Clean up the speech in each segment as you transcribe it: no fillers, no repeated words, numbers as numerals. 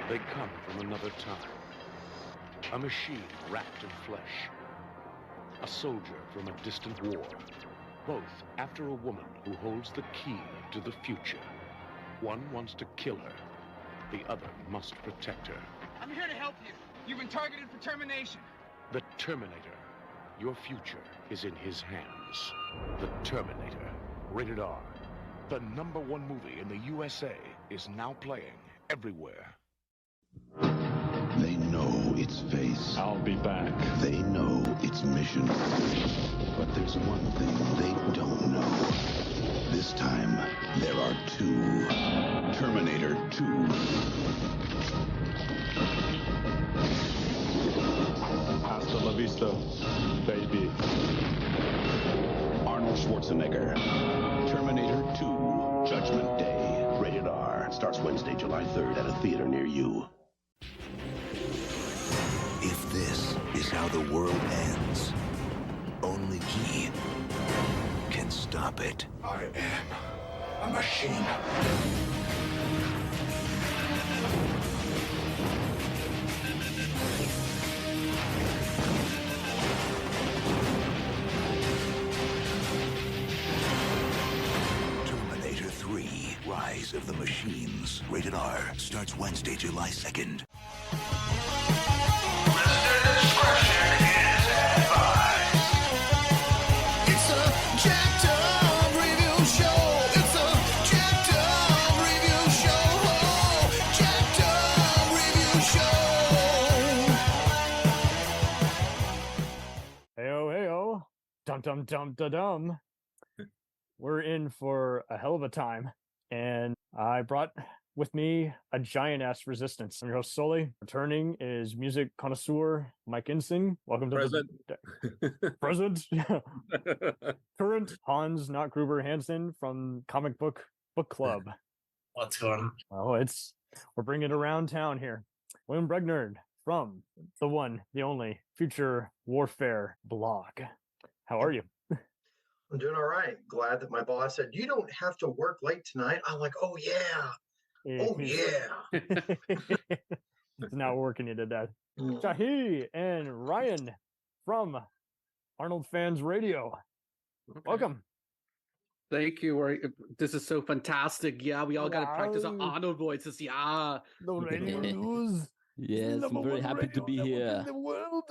They come from another time. A machine wrapped in flesh. A soldier from a distant war. Both after a woman who holds the key to the future. One wants to kill her. The other must protect her. I'm here to help you. You've been targeted for termination. The Terminator. Your future is in his hands. The Terminator. Rated R. The #1 movie in the USA is now playing everywhere. They know its face. I'll be back. They know its mission. But there's one thing they don't know. This time, there are two. Terminator 2. Hasta la vista, baby. Arnold Schwarzenegger. Terminator 2. Judgment Day. Rated R. Starts Wednesday, July 3rd at a theater near you. If this is how the world ends, only he can stop it. I am a machine. Terminator 3, Rise of the Machines. Rated R. Starts Wednesday, July 2nd. Dum dum da dum. We're in for a hell of a time, and I brought with me a giant ass resistance. I'm your host Sully. Returning is music connoisseur Mike Inson. Welcome to Present. Present. Current Hans, not Gruber, Hansen from Comic Book Club. What's going on? Oh, we're bringing it around town here. William Bregnard from the one, the only Future Warfare blog. How are you? I'm doing all right. Glad that my boss said, you don't have to work late tonight. I'm like, oh, yeah. Oh, yeah. It's not working you to death. Shahi and Ryan from Arnold Fans Radio. Okay. Welcome. Thank you. This is so fantastic. Yeah, we all got to practice our Arnold voices. Yeah. The radio news. Yes, I'm very happy to be here. In the world.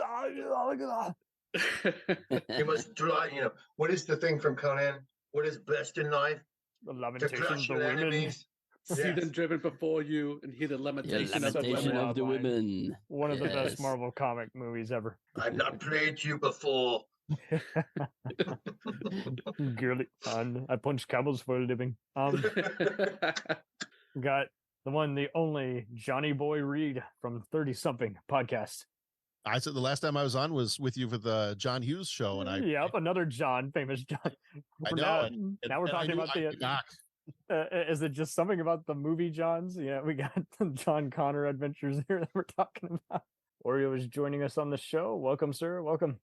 You must try, what is the thing from Conan? What is best in life? The To lamentations of crush the your women. enemies. See Yes. them driven before you and hear the lamentation, Lamentation of the women. One of the best Yes. Marvel comic movies ever. I've not played you before. Girly fun. I punch cowboys for a living. Got the one, the only Johnny Boy Reid from 30 something podcast. I said the last time I was on was with you for the John Hughes show, and Yep, another John, famous John. I know. Now we're talking about is it just something about the movie Johns? Yeah, we got the John Connor adventures here that we're talking about. Oreo is joining us on the show. Welcome, sir. Welcome.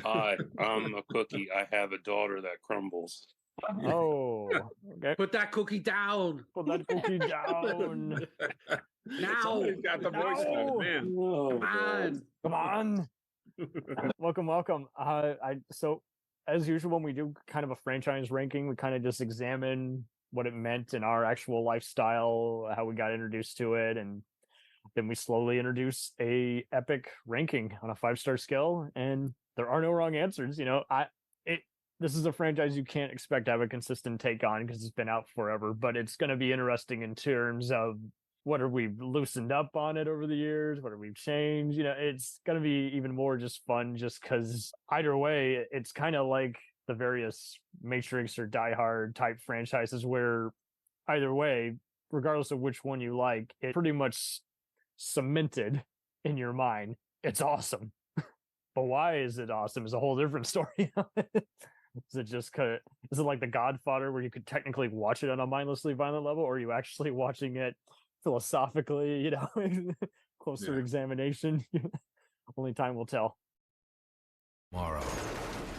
Hi, I'm a cookie. I have a daughter that crumbles. Oh, okay. Put that cookie down. Put that cookie down. Now. Somebody's got the voice on it, man. Come on. Come on. welcome. So as usual, when we do kind of a franchise ranking, we kind of just examine what it meant in our actual lifestyle, how we got introduced to it, and then we slowly introduce a epic ranking on a 5-star scale. And there are no wrong answers. This is a franchise you can't expect to have a consistent take on because it's been out forever, but it's going to be interesting in terms of what have we loosened up on it over the years? What have we changed? It's going to be even more just fun just because either way, it's kind of like the various Matrix or Die Hard type franchises where either way, regardless of which one you like, it pretty much cemented in your mind. It's awesome. But why is it awesome is a whole different story. Is it like The Godfather where you could technically watch it on a mindlessly violent level, or are you actually watching it philosophically, closer examination? Only time will tell. Tomorrow,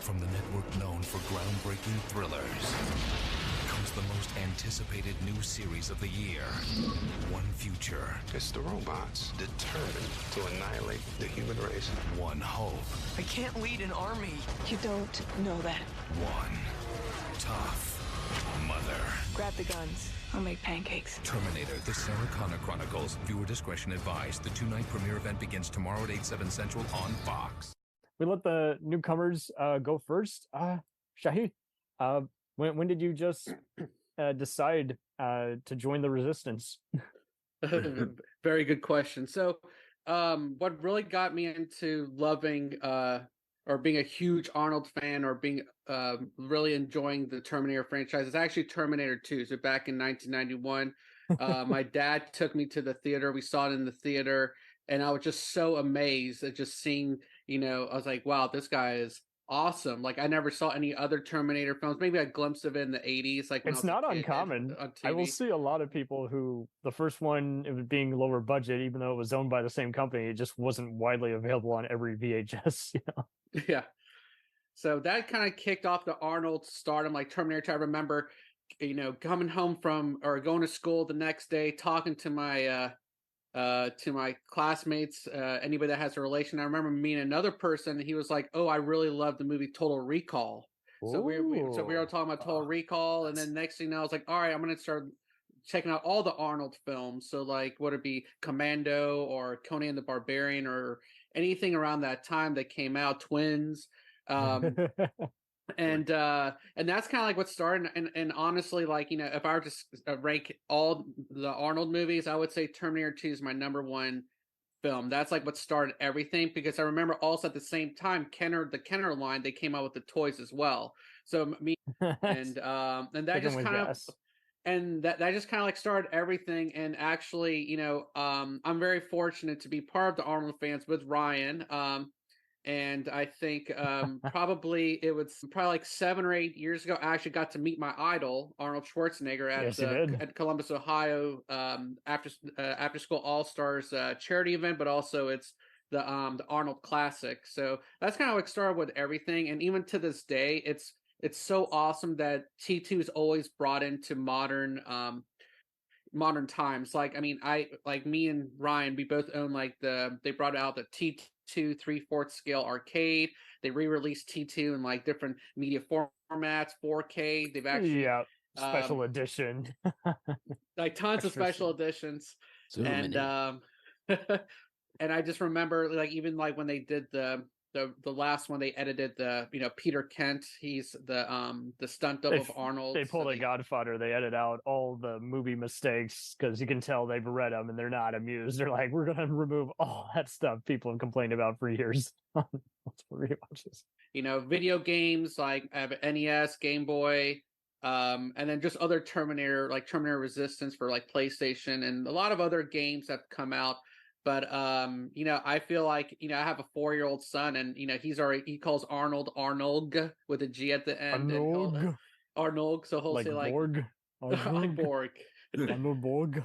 from the network known for groundbreaking thrillers, comes brings the most anticipated new series of the year. One future. It's the robots determined to annihilate the human race. One hope. I can't lead an army. You don't know that. One tough mother. Grab the guns. I'll make pancakes. Terminator, the Sarah Connor Chronicles. Viewer discretion advised. The 2-night premiere event begins tomorrow at 8/7 Central on Fox. We let the newcomers go first. Shahi, when did you just decide to join the resistance? Very good question. So, what really got me into loving or being a huge Arnold fan or being really enjoying the Terminator franchise is actually Terminator 2. So back in 1991, my dad took me to the theater. We saw it in the theater, and I was just so amazed at just seeing, I was like, wow, this guy is awesome. Like, I never saw any other Terminator films. Maybe a glimpse of it in the 80s. Like, it's not uncommon. I will see a lot of people who the first one, it was being lower budget, even though it was owned by the same company, it just wasn't widely available on every VHS. Yeah. So that kind of kicked off the Arnold stardom, like Terminator 2. I remember, coming home from or going to school the next day, talking to my classmates, anybody that has a relation. I remember meeting another person, and he was like, "Oh, I really love the movie Total Recall." So we were talking about Total Recall, and then next thing you know, I was like, "All right, I'm gonna start checking out all the Arnold films." So like, would it be Commando or Conan the Barbarian or anything around that time that came out? Twins. And that's kind of like what started. And honestly, like, if I were to rank all the Arnold movies, I would say Terminator 2 is my number one film. That's like what started everything, because I remember also at the same time, the Kenner line, they came out with the toys as well. So me and that just kind of that just kind of like started everything. And actually, I'm very fortunate to be part of the Arnold fans with Ryan. And I think probably it was like 7 or 8 years ago, I actually got to meet my idol, Arnold Schwarzenegger, at Columbus, Ohio, after school All-Stars charity event, but also it's the Arnold Classic. So that's kind of what started with everything. And even to this day, it's so awesome that T2 is always brought into modern times. Like, I mean, me and Ryan, we both own they brought out the T2 3/4 scale arcade. They re-released T2 in like different media formats, 4K. They've actually special edition, like tons of special editions. So and and I just remember like even like when they did the last one, they edited Peter Kent. He's the stunt double of Arnold. They pulled a Godfather. They edit out all the movie mistakes because you can tell they've read them and they're not amused. They're like, we're gonna remove all that stuff people have complained about for years. Rewatches. Video games like I have an NES, Game Boy, and then just other Terminator, like Terminator Resistance for like PlayStation, and a lot of other games that come out. But I feel like I have a 4-year-old son, and he calls Arnold Arnold with a G at the end. Arnold. So he'll say like Borg. like Borg. Arnold Borg.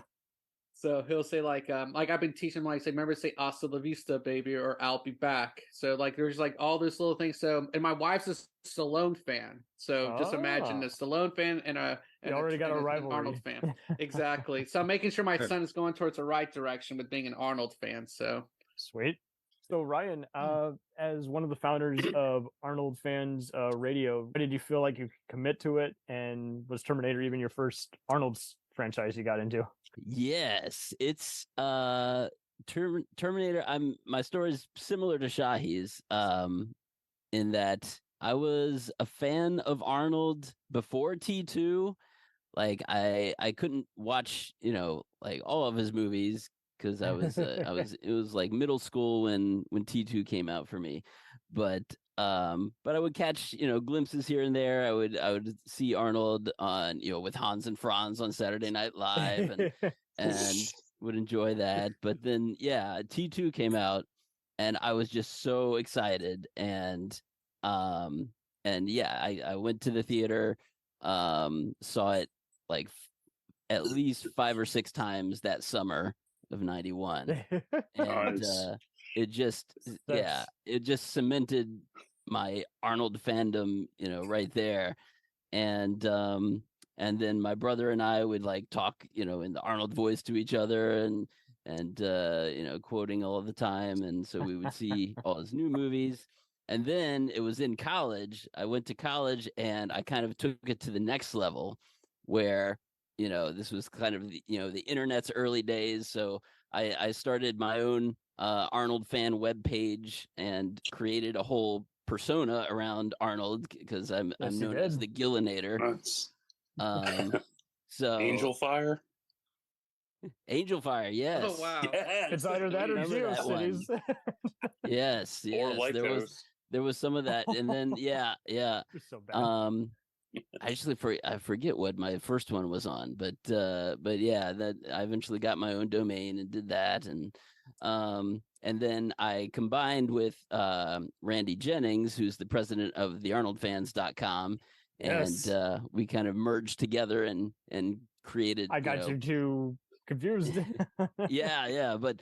So he'll say like I've been teaching him remember to say "Hasta la vista, baby," or "I'll be back." So like there's like all those little things. So, and my wife's a Stallone fan. So just imagine a Stallone fan and you already got a rivalry. Arnold fan. Exactly. So I'm making sure my son is going towards the right direction with being an Arnold fan. So sweet. So Ryan, as one of the founders of Arnold Fans Radio, why did you feel like you could commit to it? And was Terminator even your first Arnold's franchise you got into? Yes, it's Terminator. My story is similar to Shahi's, in that I was a fan of Arnold before T2. Like I couldn't watch, like all of his movies because it was like middle school when T2 came out for me. But I would catch, glimpses here and there. I would see Arnold on, with Hans and Franz on Saturday Night Live and would enjoy that. But then, T2 came out and I was just so excited. And I went to the theater, saw it like at least 5 or 6 times that summer of 91. And it just cemented my Arnold fandom, right there. And and then my brother and I would like talk, in the Arnold voice to each other, and quoting all the time, and so we would see all his new movies. And then it was in college. I went to college, and I kind of took it to the next level, where this was kind of the internet's early days. So I started my own Arnold fan webpage and created a whole persona around Arnold, because I'm known as the Gillenator. So Angel Fire. Angel Fire, yes. Oh wow! Yes. It's either that or GeoCities. Yes, Or yes. There was some of that, and then yeah. So bad. Actually, I forget what my first one was on, but yeah, that I eventually got my own domain and did that, and then I combined with Randy Jennings, who's the president of the ArnoldFans.com, and we kind of merged together and created. I got you too confused. yeah, but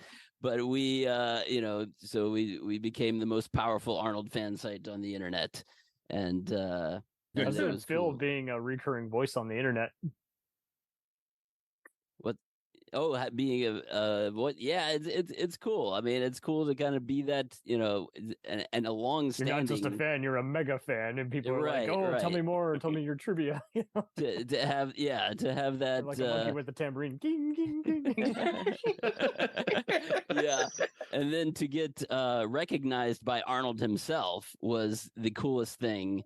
we so we became the most powerful Arnold fan site on the internet, and how's it feel being a recurring voice on the internet? What? Oh, being what? Yeah, it's cool. I mean, it's cool to kind of be that, and a long-standing. You're not just a fan; you're a mega fan, and people are like, "Oh, tell me more. Tell me your trivia." to have that, like a monkey with a tambourine. Ging, ging, ging. Yeah, and then to get recognized by Arnold himself was the coolest thing.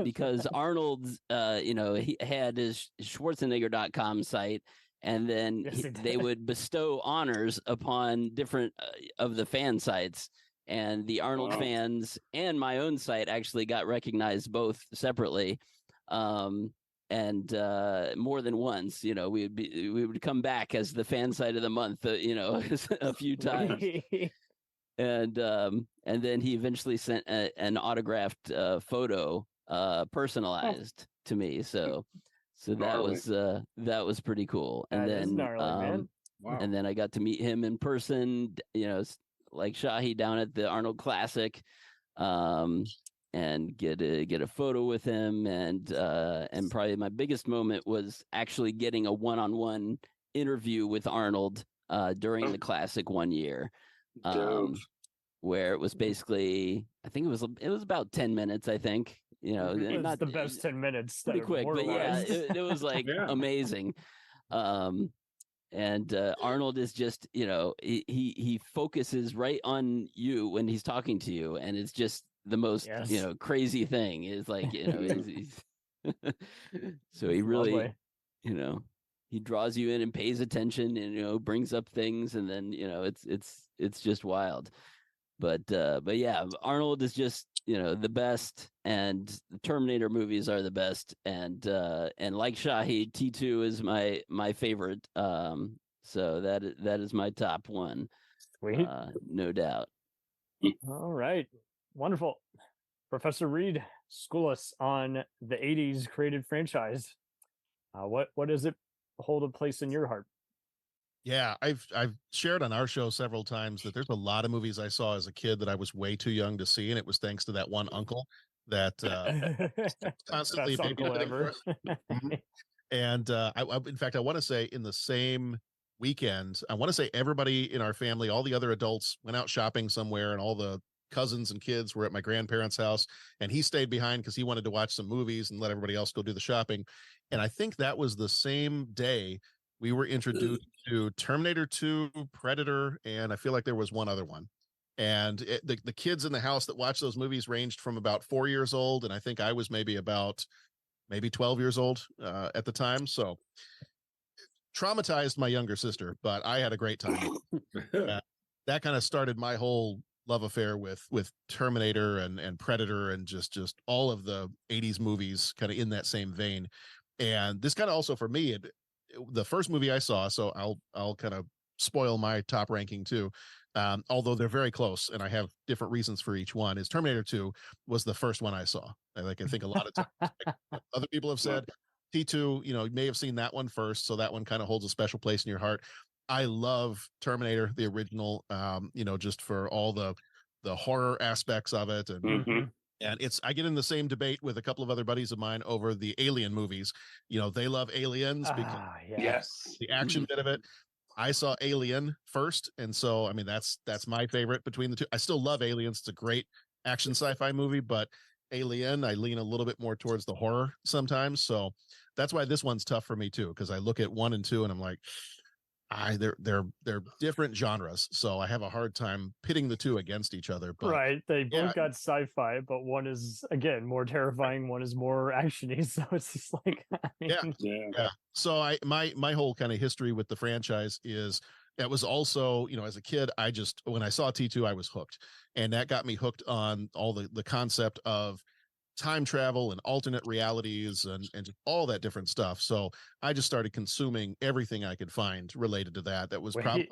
Because Arnold's, he had his Schwarzenegger.com site. And then they would bestow honors upon different of the fan sites, and the Arnold fans and my own site actually got recognized both separately, and more than once. We would come back as the fan site of the month, a few times, and then he eventually sent an autographed photo, personalized to me. So that was pretty cool. And then gnarly, man. Wow. And then I got to meet him in person, like Shahi down at the Arnold Classic, and get a photo with him. And probably my biggest moment was actually getting a one-on-one interview with Arnold during the Classic one year, where it was basically, I think it was about 10 minutes, I think. It's not the best 10 minutes. Pretty quick, but yeah, it was like amazing. And Arnold is just, he focuses right on you when he's talking to you, and it's just the most crazy thing. Is like, he's so he really, he draws you in and pays attention, and brings up things, and then it's just wild. But yeah, Arnold is just the best, and the Terminator movies are the best, and like Shahi, T2 is my favorite. So that is my top one. Sweet, no doubt. All right, wonderful. Professor Reid, school us on the '80s created franchise. What does it hold a place in your heart? Yeah, I've shared on our show several times that there's a lot of movies I saw as a kid that I was way too young to see, and it was thanks to that one uncle that constantly Best uncle ever. And in fact, I want to say in the same weekend, I want to say everybody in our family, all the other adults went out shopping somewhere, and all the cousins and kids were at my grandparents' house, and he stayed behind because he wanted to watch some movies and let everybody else go do the shopping. And I think that was the same day we were introduced to Terminator 2, Predator, and I feel like there was one other one. And the kids in the house that watched those movies ranged from about 4 years old, and I think I was maybe 12 years old at the time. So traumatized my younger sister, but I had a great time. That kind of started my whole love affair with Terminator and Predator, and just all of the 80s movies kind of in that same vein. And this kind of also for me, the first movie I saw, so I'll kind of spoil my top ranking too, although they're very close and I have different reasons for each one, is Terminator 2 was the first one I saw. I think a lot of times, like other people have said, T2, you may have seen that one first, so that one kind of holds a special place in your heart. I love Terminator, the original, just for all the horror aspects of it, and And I get in the same debate with a couple of other buddies of mine over the Alien movies. They love Aliens because Yes. the action bit of it. I saw Alien first, and so I mean that's my favorite between the two. I still love Aliens; it's a great action sci-fi movie, but Alien, I lean a little bit more towards the horror sometimes. So that's why this one's tough for me too, because I look at 1 and 2 and I'm like, they're different genres, so I have a hard time pitting the two against each other. But right, they both got sci-fi, but one is again more terrifying, one is more actiony. So it's just like, I mean, yeah. So my whole kind of history with the franchise is that was also, as a kid, when I saw T2, I was hooked, and that got me hooked on all the concept of time travel and alternate realities and just all that different stuff. So I just started consuming everything I could find related to that. That was probably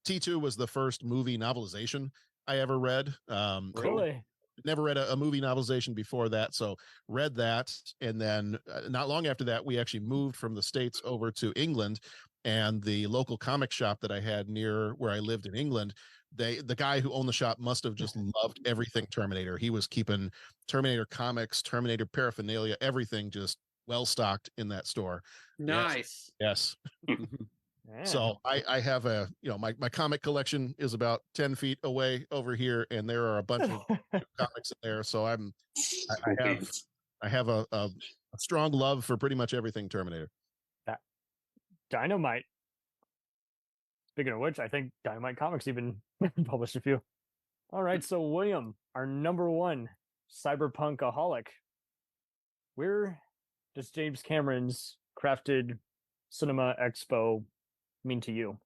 T2 was the first movie novelization I ever read. Really? Never read a movie novelization before that. So read that. And then not long after that, we actually moved from the States over to England, and the local comic shop that I had near where I lived in England, the guy who owned the shop must have just loved everything Terminator. He was keeping Terminator comics, Terminator paraphernalia, everything just well stocked in that store. Nice. Yes. So I have my comic collection is about 10 feet away over here, and there are a bunch of comics in there. So I have a strong love for pretty much everything Terminator. Dynamite. Speaking of which, I think Dynamite Comics even published a few. All right, so William, our number one cyberpunk-aholic. Where does James Cameron's crafted cinema expo mean to you?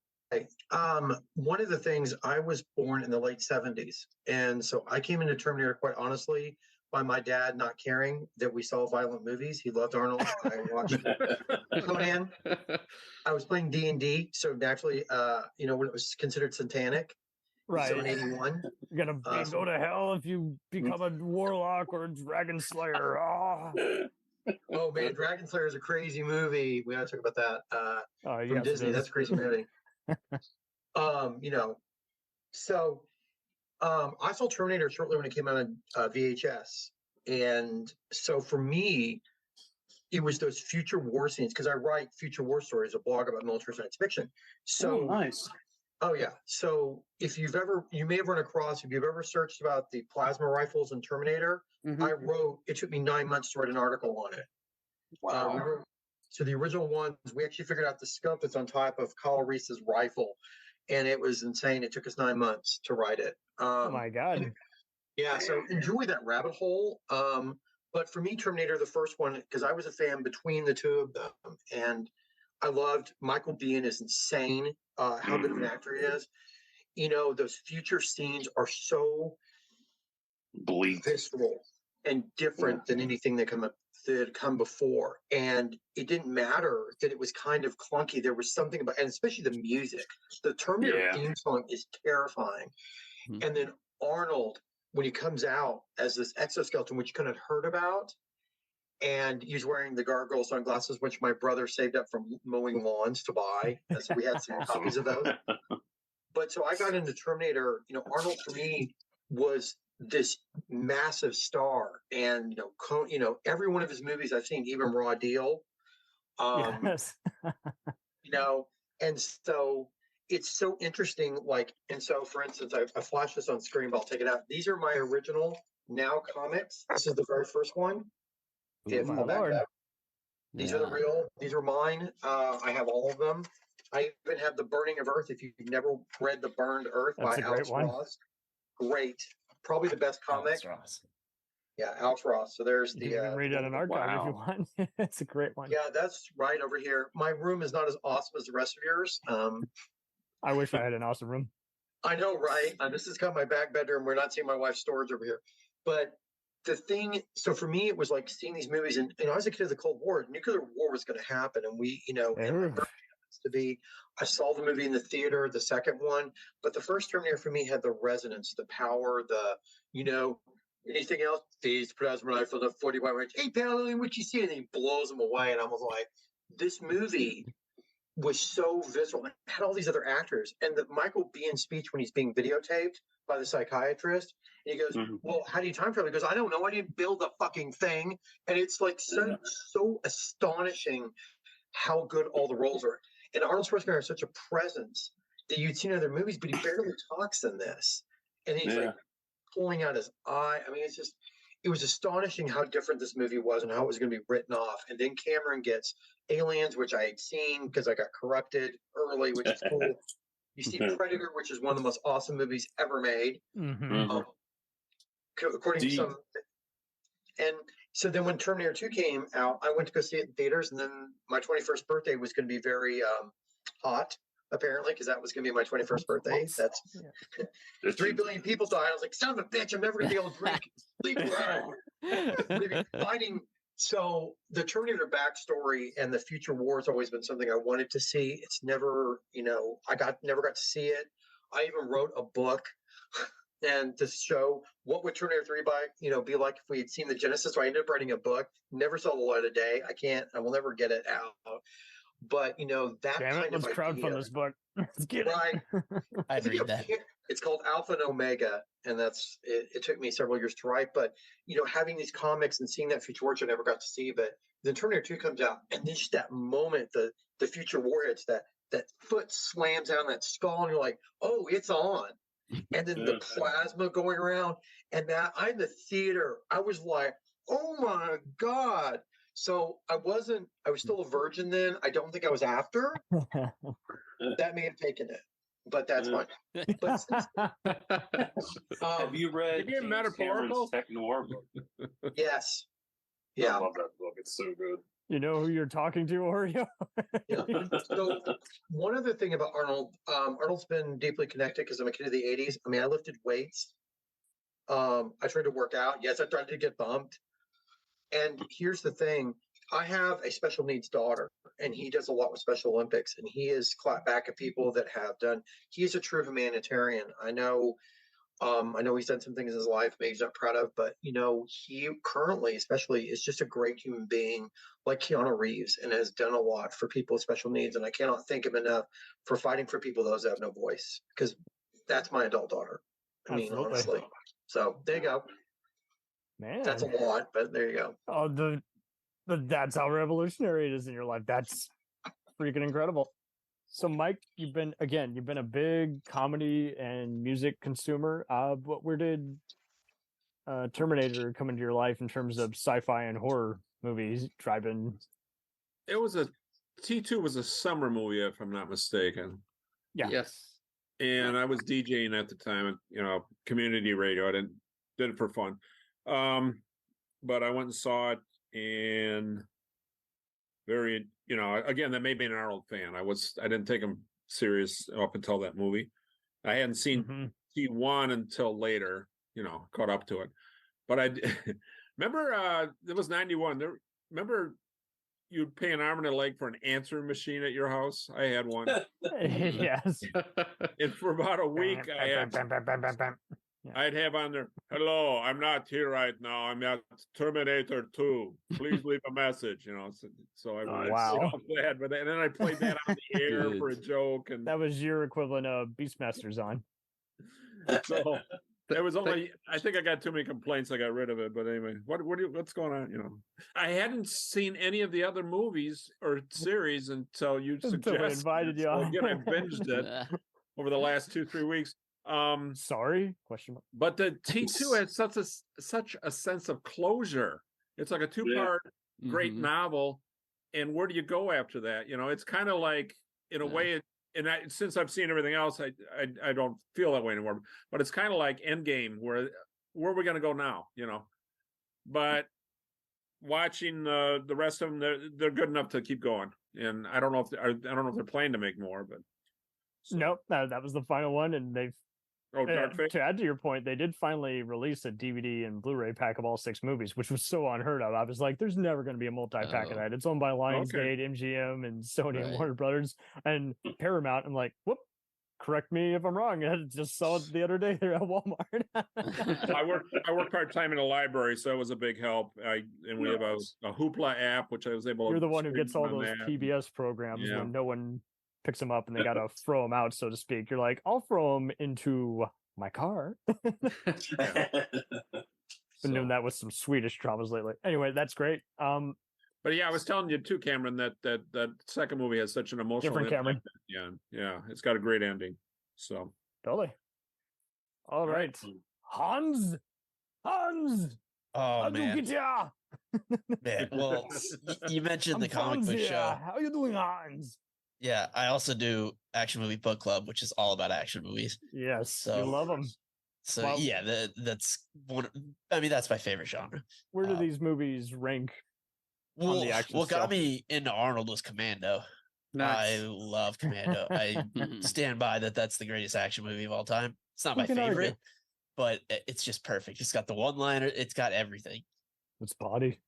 One of the things, I was born in the late 70s, and so I came into Terminator, quite honestly, by my dad not caring that we saw violent movies. He loved Arnold. I watched Conan. I was playing D&D, so naturally, when it was considered satanic, right? 781. You're gonna go to hell if you become a warlock or a dragon slayer. Oh man, Dragon Slayer is a crazy movie. We gotta talk about that. From Disney, that's a crazy movie. I saw Terminator shortly when it came out on VHS, and so for me, it was those future war scenes, because I write future war stories, a blog about military science fiction. So nice. Oh yeah. So if you may have run across, if you've ever searched about the plasma rifles in Terminator, it took me 9 months to write an article on it. Wow. So the original ones, we actually figured out the scope that's on top of Kyle Reese's rifle, and it was insane. It took us 9 months to write it. Oh my God. Yeah. So enjoy that rabbit hole. But for me, Terminator, the first one, because I was a fan between the two of them, and I loved Michael Biehn is insane. How good of an actor he is. Those future scenes are so bleak, visceral, and different than anything that had come before. And it didn't matter that it was kind of clunky. There was something about, and especially the music. The Terminator theme song is terrifying. And then Arnold, when he comes out as this exoskeleton, which you couldn't have heard about, and he's wearing the gargoyle sunglasses, which my brother saved up from mowing lawns to buy. So we had some copies of those. But so I got into Terminator. Arnold for me was this massive star, and every one of his movies I've seen, even Raw Deal. Yes. And so it's so interesting. And so for instance, I flashed this on screen, but I'll take it out. These are my original Now comics. This is the very first one. These are the real. These are mine. I have all of them. I even have The Burning of Earth. If you've never read The Burned Earth by Alex Ross, great. Probably the best comic. Yeah, Alex Ross. So there's the. You can read it on an archive if you want. It's a great one. Yeah, that's right over here. My room is not as awesome as the rest of yours. I wish I had an awesome room. I know, right? This is kind of my back bedroom. We're not seeing my wife's storage over here, but. The thing, so for me, it was like seeing these movies, and I was a kid of the Cold War. Nuclear war was going to happen, and I saw the movie in the theater, the second one, but the first Terminator for me had the resonance, the power, anything else. These plasma rifle, the 40 range. Hey, pal, what you see? And he blows them away, and I was like, this movie was so visceral. It had all these other actors, and the Michael Biehn speech when he's being videotaped by the psychiatrist, and he goes, "Well, how do you time travel?" He goes, "I don't know. I didn't build the fucking thing." And it's like so astonishing how good all the roles are. And Arnold Schwarzenegger has such a presence that you'd seen in other movies, but he barely talks in this. And he's like pulling out his eye. I mean, it was astonishing how different this movie was and how it was going to be written off. And then Cameron gets Aliens, which I had seen because I got corrupted early, which is cool. You see Predator, which is one of the most awesome movies ever made. According to some. And so then when Terminator 2 came out, I went to go see it in theaters. And then my 21st birthday was going to be very hot, apparently, because that was going to be my 21st birthday. That's 3 billion people died. I was like, son of a bitch, I'm never going to be able to drink. Leave me alone. Fighting. So the Terminator backstory and the future war has always been something I wanted to see. It's never, never got to see it. I even wrote a book and to show what would Terminator 3 be like if we had seen the Genesis. So I ended up writing a book, never saw the light of day. I will never get it out. But that let's crowdfund this book. Let's get it. I'd read that. It's called Alpha and Omega, and that's it. It took me several years to write, but having these comics and seeing that future war, I never got to see. But then Terminator 2 comes out, and then just that moment, the future war, it's that foot slams down that skull, and you're like, oh, it's on. And then the plasma going around, and that I'm in the theater, I was like, oh my God. So I was still a virgin then. I don't think I was after. That may have taken it, but that's fine. But have you read James metaphorical Cameron's Tech Noir book? Yes. Yeah. I love that book. It's so good. You know who you're talking to, Oreo? So one other thing about Arnold, Arnold's been deeply connected because I'm a kid of the 80s. I mean, I lifted weights. I tried to work out. Yes, I tried to get bumped. And here's the thing. I have a special needs daughter, and he does a lot with Special Olympics, and he has clapped back at people that have done. He's a true humanitarian. I know he's done some things in his life maybe he's not proud of, but he currently, especially, is just a great human being, like Keanu Reeves, and has done a lot for people with special needs. And I cannot thank him enough for fighting for people those that have no voice, because that's my adult daughter. I mean, honestly. So there you go. Man, that's a lot, but there you go. Oh, that's how revolutionary it is in your life. That's freaking incredible. So, Mike, you've been a big comedy and music consumer. But where did Terminator come into your life in terms of sci-fi and horror movies? Driving. It was T2 was a summer movie, if I'm not mistaken. Yeah. Yes. And I was DJing at the time, community radio. I did it for fun. But I went and saw it, and very, again, that made me an Arnold fan. I didn't take him serious up until that movie. I hadn't seen T1 until later, caught up to it. But I remember it was 91. Remember you'd pay an arm and a leg for an answering machine at your house? I had one. Yes. And for about a week, I'd have on there, hello, I'm not here right now. I'm at Terminator 2. Please leave a message, So I was glad. But then I played that on the air for a joke. And that was your equivalent of Beastmaster's on. So it was only, I think I got too many complaints. I got rid of it. But anyway, what's going on? I hadn't seen any of the other movies or series until you suggested. Invited you on. Again, I binged it over the last 2-3 weeks. Sorry? Question mark. But the T2 has such a sense of closure. It's like a 2-part great novel, and where do you go after that? It's kind of like, in a way, since I've seen everything else, I don't feel that way anymore. But it's kind of like Endgame, where are we going to go now? But watching the rest of them, they're good enough to keep going. And I don't know if they're planning to make more, but nope, that was the final one, and they've. Dark Fate? To add to your point, they did finally release a DVD and Blu-ray pack of all 6 movies, which was so unheard of. I was like, there's never going to be a multi-pack of that. It's owned by Lionsgate, MGM, and Sony and Warner Brothers, and Paramount. I'm like, whoop, correct me if I'm wrong. I just saw it the other day there at Walmart. I work part-time in a library, so it was a big help. We have a Hoopla app, which I was able. You're the one who stream gets all on those that. PBS programs Yeah. when no one picks them up and they gotta throw them out, so to speak. You're like, I'll throw them into my car. Been doing that with some Swedish dramas lately. Anyway, that's great. But yeah, I was telling you too, Cameron, that second movie has such an emotional Different impact. Cameron. Yeah, it's got a great ending. So totally. All right. Hans. Oh How do you man. get here? Man, well, you mentioned the comic book show. How you doing, Hans? Yeah, I also do Action Movie Book Club, which is all about action movies. Yes, so you love them. So Well- yeah, that's one. I mean, that's my favorite genre. Where do these movies rank on the action What got scale? me into Arnold was Commando. Nice. I love Commando. I stand by that. That's the greatest action movie of all time. It's not Who my can argue? favorite, but it's just perfect. It's got the one-liner. It's got everything. It's body.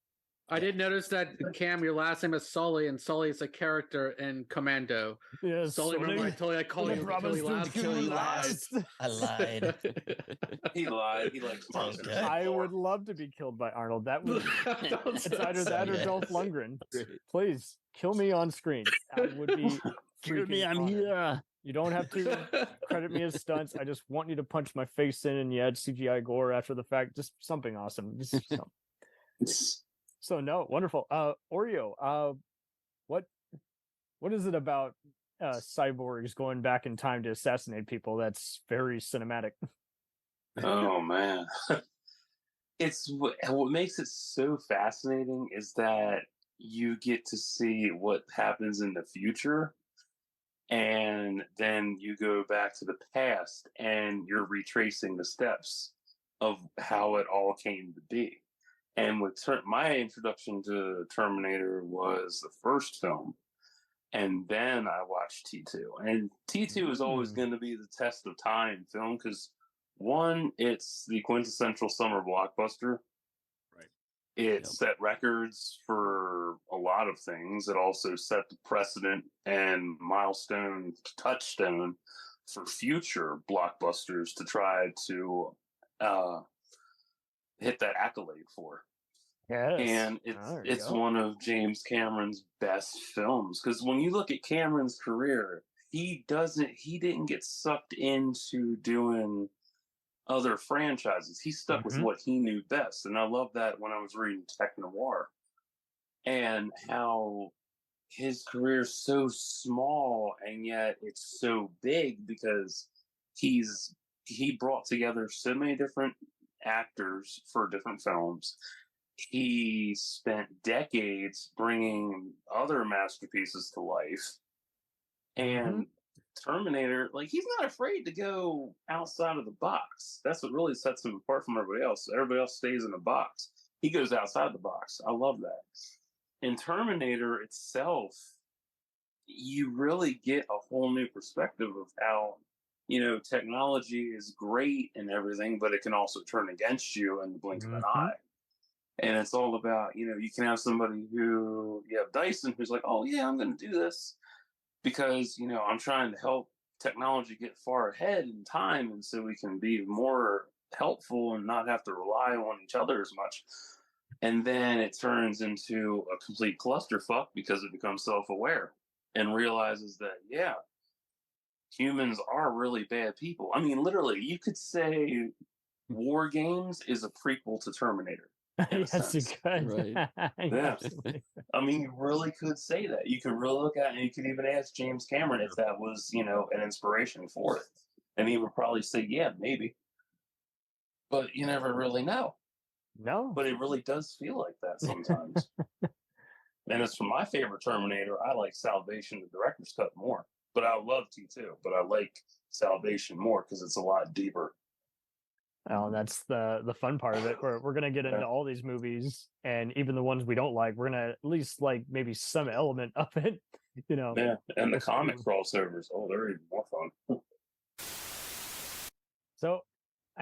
I did notice that Cam, your last name is Sully, and Sully is a character in Commando. Yes, Sully. Remember, I told you I call you promise to kill you last. I lied. He lied. He likes Okay. I would love to be killed by Arnold. That would it's either that or Okay. Dolph Lundgren. Please kill me on screen. That would be Kill me, freaking I'm awesome. here. You don't have to credit me as stunts. I just want you to punch my face in and you add CGI gore after the fact. Just something awesome. Just something. So no, wonderful. Oreo, what is it about cyborgs going back in time to assassinate people that's very cinematic? Oh man, it's what makes it so fascinating is that you get to see what happens in the future, and then you go back to the past and you're retracing the steps of how it all came to be. And with my introduction to Terminator was the first film, and then I watched T2. And T2 is always going to be the test of time film because, one, it's the quintessential summer blockbuster. Right. It set records for a lot of things. It also set the precedent and milestone touchstone for future blockbusters to try to hit that accolade for. Yes. And it's one of James Cameron's best films because when you look at Cameron's career, he didn't get sucked into doing other franchises. He stuck with what he knew best. And I love that when I was reading Tech Noir and how his career is so small and yet it's so big because he brought together so many different actors for different films. He spent decades bringing other masterpieces to life. And Terminator, like, he's not afraid to go outside of the box. That's what really sets him apart from everybody else. Everybody else stays in a box. He goes outside the box. I love that. In Terminator itself, you really get a whole new perspective of how, technology is great and everything, but it can also turn against you in the blink of an eye. And it's all about, you can have somebody you have Dyson who's like, oh, yeah, I'm going to do this because, I'm trying to help technology get far ahead in time. And so we can be more helpful and not have to rely on each other as much. And then it turns into a complete clusterfuck because it becomes self-aware and realizes that, yeah, humans are really bad people. I mean, literally, you could say War Games is a prequel to Terminator. Yes, you could. Right. Yeah. I mean, you really could say that. You could really look at it and you could even ask James Cameron if that was, an inspiration for it. And he would probably say, yeah, maybe. But you never really know. No. But it really does feel like that sometimes. And as for my favorite Terminator, I like Salvation, the director's cut, more. But I love T2, but I like Salvation more because it's a lot deeper. Oh, that's the fun part of it. We're gonna get into all these movies, and even the ones we don't like, we're gonna at least like maybe some element of it, Yeah, and the comic crossovers, they're even more fun. So,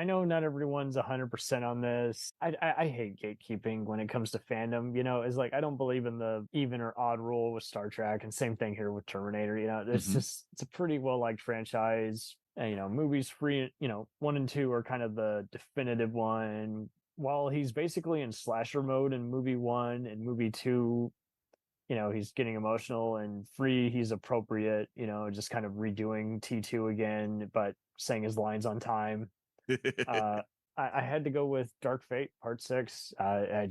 I know not everyone's 100% on this. I hate gatekeeping when it comes to fandom. It's like I don't believe in the even or odd rule with Star Trek, and same thing here with Terminator. It's a pretty well liked franchise. And, movies free. 1 and 2 are kind of the definitive one. While he's basically in slasher mode in movie 1 and movie 2, he's getting emotional, and free he's appropriate, just kind of redoing T2 again, but saying his lines on time. I had to go with Dark Fate Part 6. I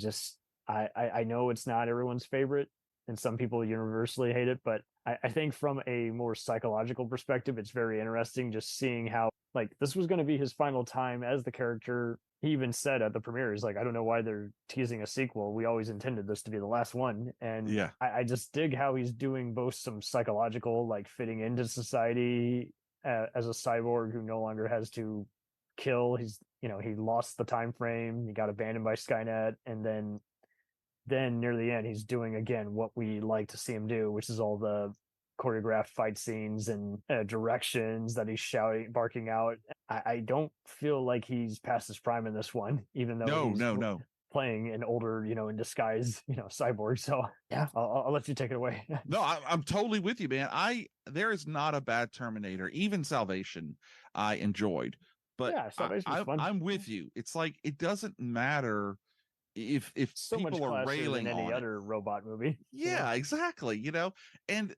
know it's not everyone's favorite, and some people universally hate it, but I think from a more psychological perspective, it's very interesting just seeing how, like, this was going to be his final time as the character. He even said at the premiere, he's like, I don't know why they're teasing a sequel. We always intended this to be the last one. And yeah, I just dig how he's doing both some psychological, like fitting into society as a cyborg who no longer has to kill. He's, he lost the time frame. He got abandoned by Skynet. And then near the end, he's doing again what we like to see him do, which is all the choreographed fight scenes and directions that he's shouting, barking out. I don't feel like he's past his prime in this one, even though he's playing an older, in disguise, cyborg. So yeah, I'll let you take it away. No, I'm totally with you, man. There is not a bad Terminator. Even Salvation, I enjoyed, but yeah, Salvation was fun. I'm with you. It's like it doesn't matter if so people much are railing than any on other robot movie. Yeah, exactly. And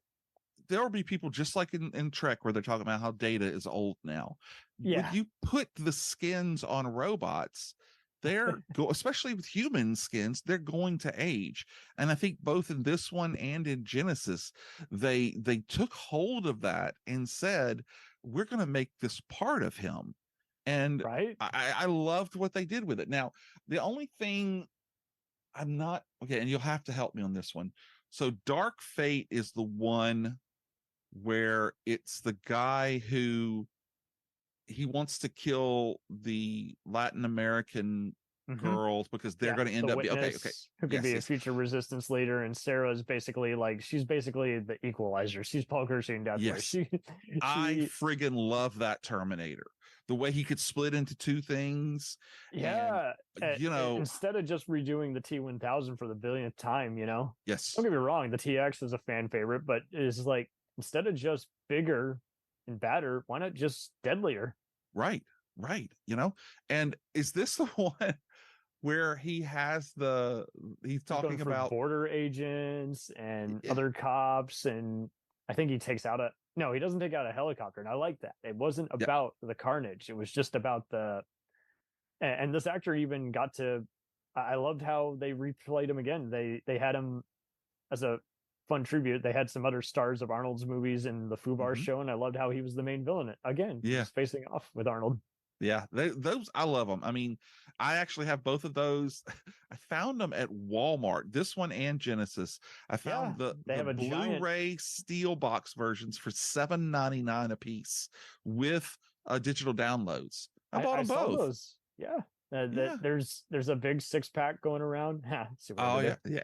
there will be people just like in Trek where they're talking about how Data is old now. Yeah. When you put the skins on robots, especially with human skins, they're going to age. And I think both in this one and in Genesis, they took hold of that and said, we're going to make this part of him. And right. I loved what they did with it. Now, the only thing I'm not okay, and you'll have to help me on this one. So Dark Fate is the one where it's the guy who he wants to kill the Latin American girls because they're going to end up okay. Who could be a future resistance leader, and Sarah's basically she's basically the equalizer. She's Paul Kersey in Death Wish. I friggin' love that Terminator. The way he could split into two things. Yeah. And, instead of just redoing the T-1000 for the billionth time, Yes. Don't get me wrong, the TX is a fan favorite, but it's like, instead of just bigger and badder, why not just deadlier? Right. And is this the one where he's talking about border agents and other cops, and I think he takes out he doesn't take out a helicopter, and I like that. It wasn't about the carnage. It was just about and this actor even got to, I loved how they replayed him again. They had him as a fun tribute. They had some other stars of Arnold's movies in the Fubar show, and I loved how he was the main villain again. Yeah, facing off with Arnold. Yeah, those I love them. I mean, I actually have both of those. I found them at Walmart. This one and Genesis. I found the Blu-ray steel box versions for $7.99 a piece with digital downloads. I bought them both. Those. Yeah. There's a big 6-pack going around. Yeah.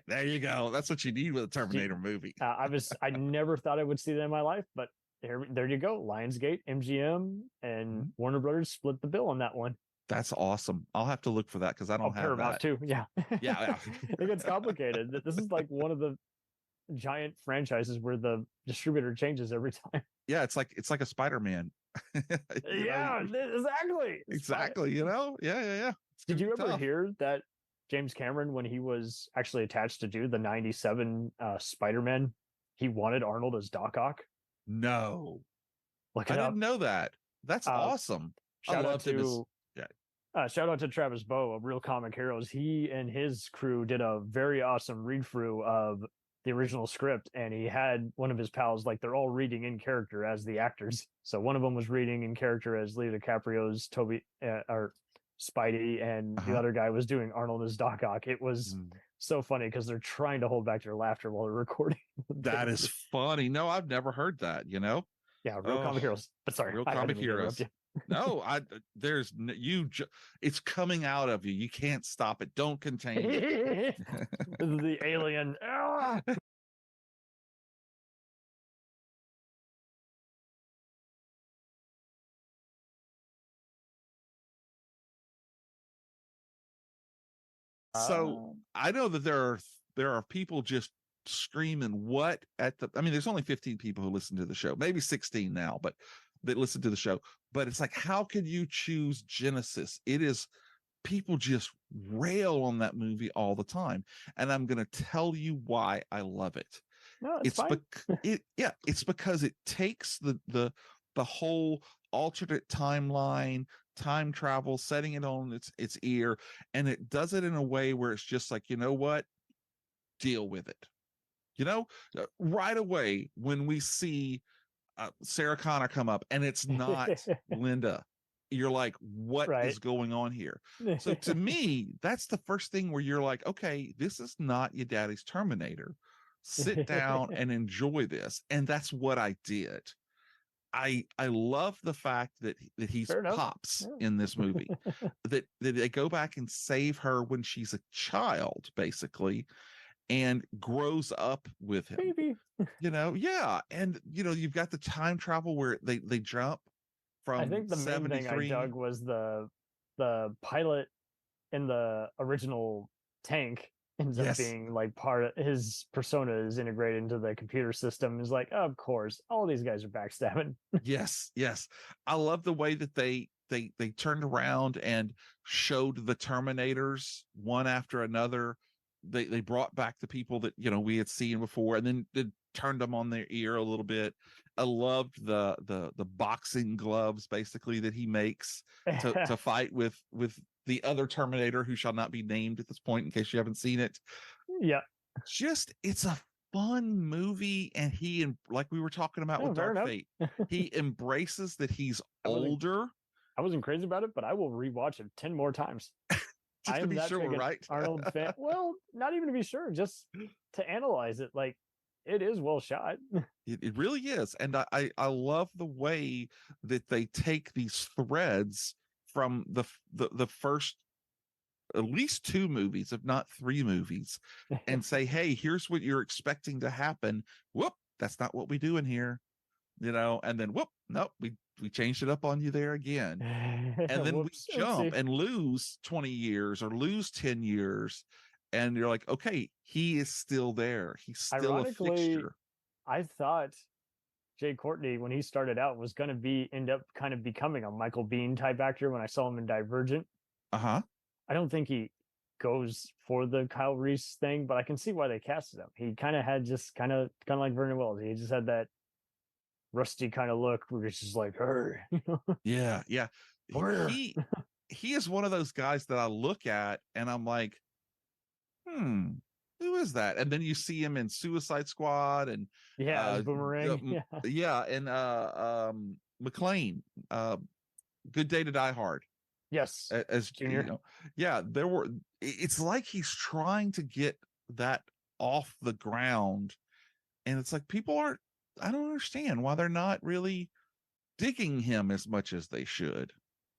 There you go. That's what you need with a Terminator movie. I never thought I would see that in my life, but there you go. Lionsgate, MGM, and Warner Brothers split the bill on that one. That's awesome. I'll have to look for that because I don't have Paramount that. too. Yeah. Yeah. It gets complicated. This is like one of the giant franchises where the distributor changes every time. Yeah, it's like a Spider-Man. Exactly. Exactly. Yeah. Did you ever hear that James Cameron, when he was actually attached to do the 97 Spider-Man, he wanted Arnold as Doc Ock? No. I didn't know that. That's awesome. Shout out to Travis Bowe of Real Comic Heroes. He and his crew did a very awesome read through of the original script, and he had one of his pals, they're all reading in character as the actors. So one of them was reading in character as Leo DiCaprio's Toby or Spidey, and the other guy was doing Arnold as Doc Ock. It was so funny because they're trying to hold back their laughter while they're recording. That is funny. No, I've never heard that. Yeah, Real Comic Heroes. But sorry, Real Comic Heroes. No, it's coming out of you. You can't stop it. Don't contain it. The alien. So I know that there are people just screaming what at the. I mean, there's only 15 people who listen to the show, maybe 16 now, but that listen to the show. But it's like, how could you choose Genesis? It is people just rail on that movie all the time, and I'm going to tell you why I love it. No, it's fine. It's because it takes the whole alternate timeline, time travel, setting it on its ear, and it does it in a way where it's just like, you know what, deal with it. Right away when we see Sarah Connor come up and it's not Linda, you're like, what is going on here? So to me, that's the first thing where you're like, okay, this is not your daddy's Terminator. Sit down and enjoy this. And that's what I did. I love the fact that he's Pops in this movie, that they go back and save her when she's a child, basically, and grows up with him. Baby. And you've got the time travel where they jump from. I think the main thing I dug was the pilot in the original tank ends up being like part of his persona is integrated into the computer system. Is like, oh, of course, all these guys are backstabbing. yes. I love the way that they turned around and showed the Terminators one after another. They brought back the people that we had seen before, and then they turned them on their ear a little bit. I loved the boxing gloves basically that he makes to fight with the other Terminator, who shall not be named at this point in case you haven't seen it. Yeah. It's a fun movie, and like we were talking about with Dark Fate, he embraces that he's older. I wasn't crazy about it, but I will rewatch it 10 more times. Just to be sure, right? Arnold fan. Well, not even to be sure, just to analyze it. Like, it is well shot. It really is. And I love the way that they take these threads from the first at least 2 movies, if not 3 movies, and say, hey, here's what you're expecting to happen. Whoop, that's not what we do in here. And then whoop, nope, we changed it up on you there again. And then we jump and lose 20 years or lose 10 years. And you're like, okay, he is still there. He's still a fixture. I thought Jay Courtney, when he started out, was going to end up kind of becoming a Michael Biehn type actor when I saw him in Divergent. Uh-huh. I don't think he goes for the Kyle Reese thing, but I can see why they casted him. He kind of had just kind of like Vernon Wells. He just had that rusty kind of look where it's just like, her. Yeah. He is one of those guys that I look at and I'm like, who is that? And then you see him in Suicide Squad and Boomerang. And McClane, Good Day to Die Hard. Yes, as Junior. It's like he's trying to get that off the ground, and it's like I don't understand why they're not really digging him as much as they should.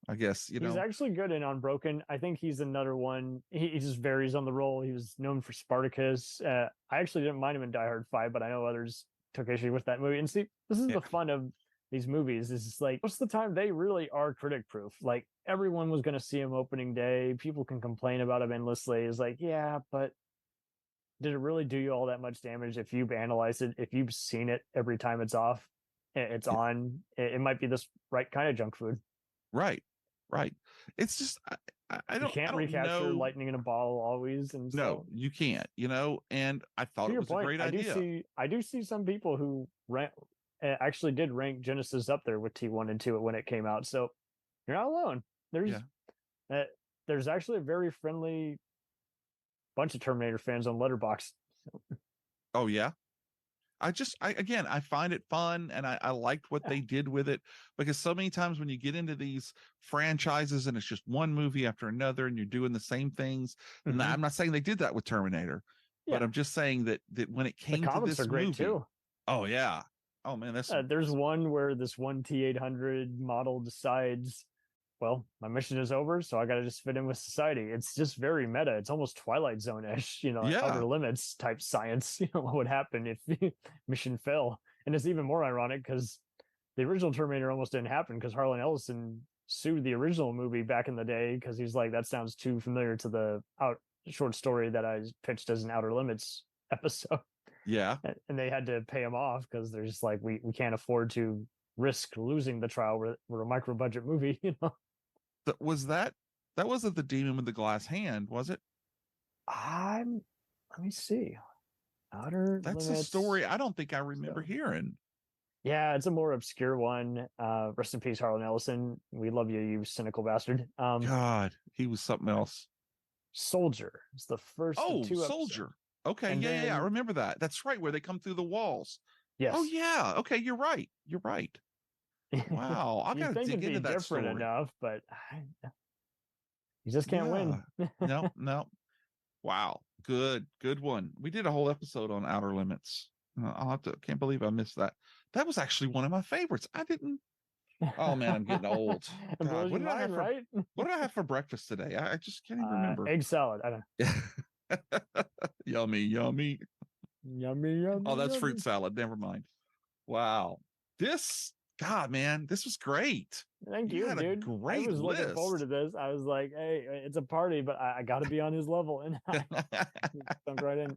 I guess he's actually good in Unbroken. I think he's another one. He just varies on the role. He was known for Spartacus. I actually didn't mind him in Die Hard 5, but I know others took issue with that movie. And see, this is the fun of these movies. Is just like, most of the time they really are critic proof. Like, everyone was going to see him opening day. People can complain about him endlessly. It's like, yeah, but did it really do you all that much damage if you've analyzed it? If you've seen it every time it's off, it's on. It might be this right kind of junk food. Right. It's just I don't. You can't recapture lightning in a bottle always, and no, you can't. And I thought it was a great idea. I do see some people who actually did rank Genesis up there with T1 and 2 when it came out. So you're not alone. There's actually a very friendly bunch of Terminator fans on Letterboxd. Oh yeah. I find it fun, and I liked what they did with it, because so many times when you get into these franchises and it's just one movie after another and you're doing the same things, and I'm not saying they did that with Terminator, but I'm just saying that when it came to this movie, great too. Oh yeah. Oh man, there's one where this one T800 model decides, well, my mission is over, so I got to just fit in with society. It's just very meta. It's almost Twilight Zone-ish, Outer Limits type science. What would happen if the mission fell? And it's even more ironic because the original Terminator almost didn't happen, because Harlan Ellison sued the original movie back in the day because he's like, that sounds too familiar to the short story that I pitched as an Outer Limits episode. Yeah. And they had to pay him off because they're just like, we can't afford to risk losing the trial. We're a micro budget movie, you know. That wasn't the demon with the glass hand, was it? Let me see. Outer That's Limits. a story I don't think I remember hearing. Yeah, it's a more obscure one. Rest in peace, Harlan Ellison. We love you, you cynical bastard. God, he was something else. Soldier is the first. Oh, of two Soldier. episodes. Okay, And yeah, I then- remember that. That's right, where they come through the walls. Yes. Oh yeah. Okay, you're right. You're right. Wow, I You'd gotta think dig it'd be into that different story. enough, but you just can't win. No. Wow, good one. We did a whole episode on Outer Limits. Can't believe I missed that. That was actually one of my favorites. I didn't. Oh man, I'm getting old. It God, blows your mind, right? What did I have for breakfast today? I just can't even remember. Egg salad. I don't know. Yummy. Yummy. Oh, that's yummy. fruit salad. Never mind. Wow. God, man, this was great. Thank you, had a dude. great I was looking list. forward to this. I was like, hey, it's a party, but I got to be on his level. And I jumped right in.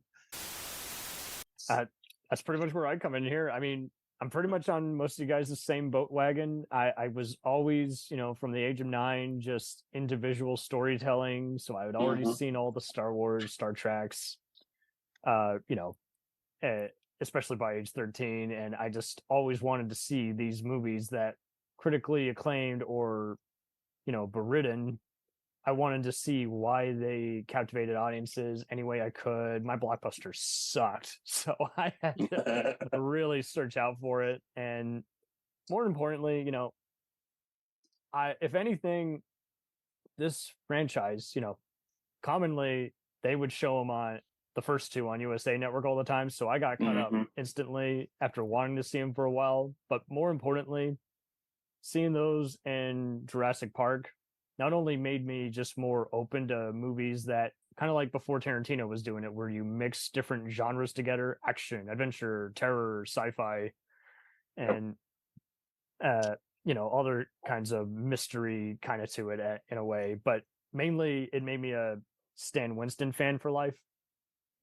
That's pretty much where I come in here. I mean, I'm pretty much on most of you guys the same boat wagon. I was always, from the age of 9, just into visual storytelling. So I had already seen all the Star Wars, Star Treks, especially by age 13. And I just always wanted to see these movies that critically acclaimed or, beridden. I wanted to see why they captivated audiences any way I could. My blockbuster sucked, so I had to really search out for it. And more importantly, if anything, this franchise, commonly they would show them on the first 2 on USA Network all the time. So I got caught up instantly after wanting to see them for a while. But more importantly, seeing those in Jurassic Park not only made me just more open to movies that kind of like before Tarantino was doing it, where you mix different genres together, action, adventure, terror, sci-fi, and other kinds of mystery kind of to it in a way. But mainly it made me a Stan Winston fan for life.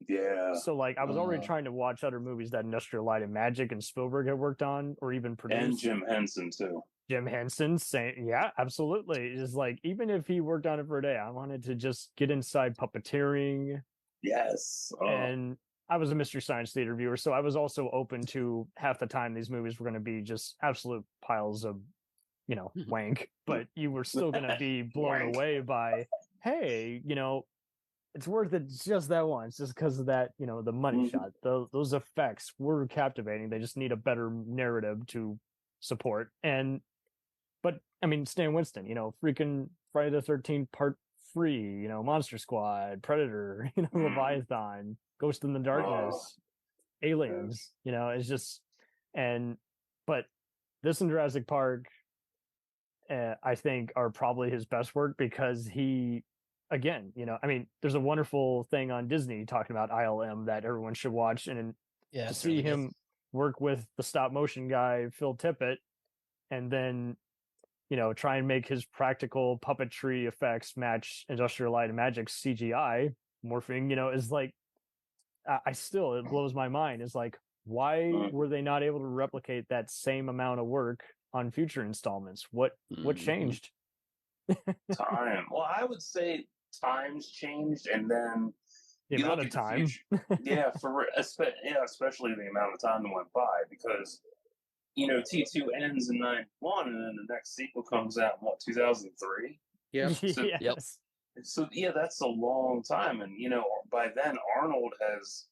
Yeah. So like I was already trying to watch other movies that Industrial Light and Magic and Spielberg had worked on or even produced. And Jim Henson too. Jim Henson saying, yeah, absolutely. It's like, even if he worked on it for a day, I wanted to just get inside puppeteering. Yes. And I was a Mystery Science Theater viewer, so I was also open to half the time these movies were going to be just absolute piles of, wank, but you were still going to be blown away by, hey, it's worth it just that once, just because of that, the money shot. Those effects were captivating. They just need a better narrative to support. But I mean, Stan Winston, freaking Friday the 13th Part 3, Monster Squad, Predator, Leviathan, Ghost in the Darkness, Aliens, it's just, but this and Jurassic Park, I think are probably his best work because he, again, I mean, there's a wonderful thing on Disney talking about ILM that everyone should watch. And to see really him work with the stop motion guy, Phil Tippett, and then try and make his practical puppetry effects match Industrial Light and Magic's CGI morphing, is like, it blows my mind. It's like, why were they not able to replicate that same amount of work on future installments? What changed? Time. Well, I would say times changed, and then the amount of time. Especially the amount of time that went by, because T2 ends in 91, and then the next sequel comes out in 2003. Yeah. So, yes. So that's a long time, and by then Arnold has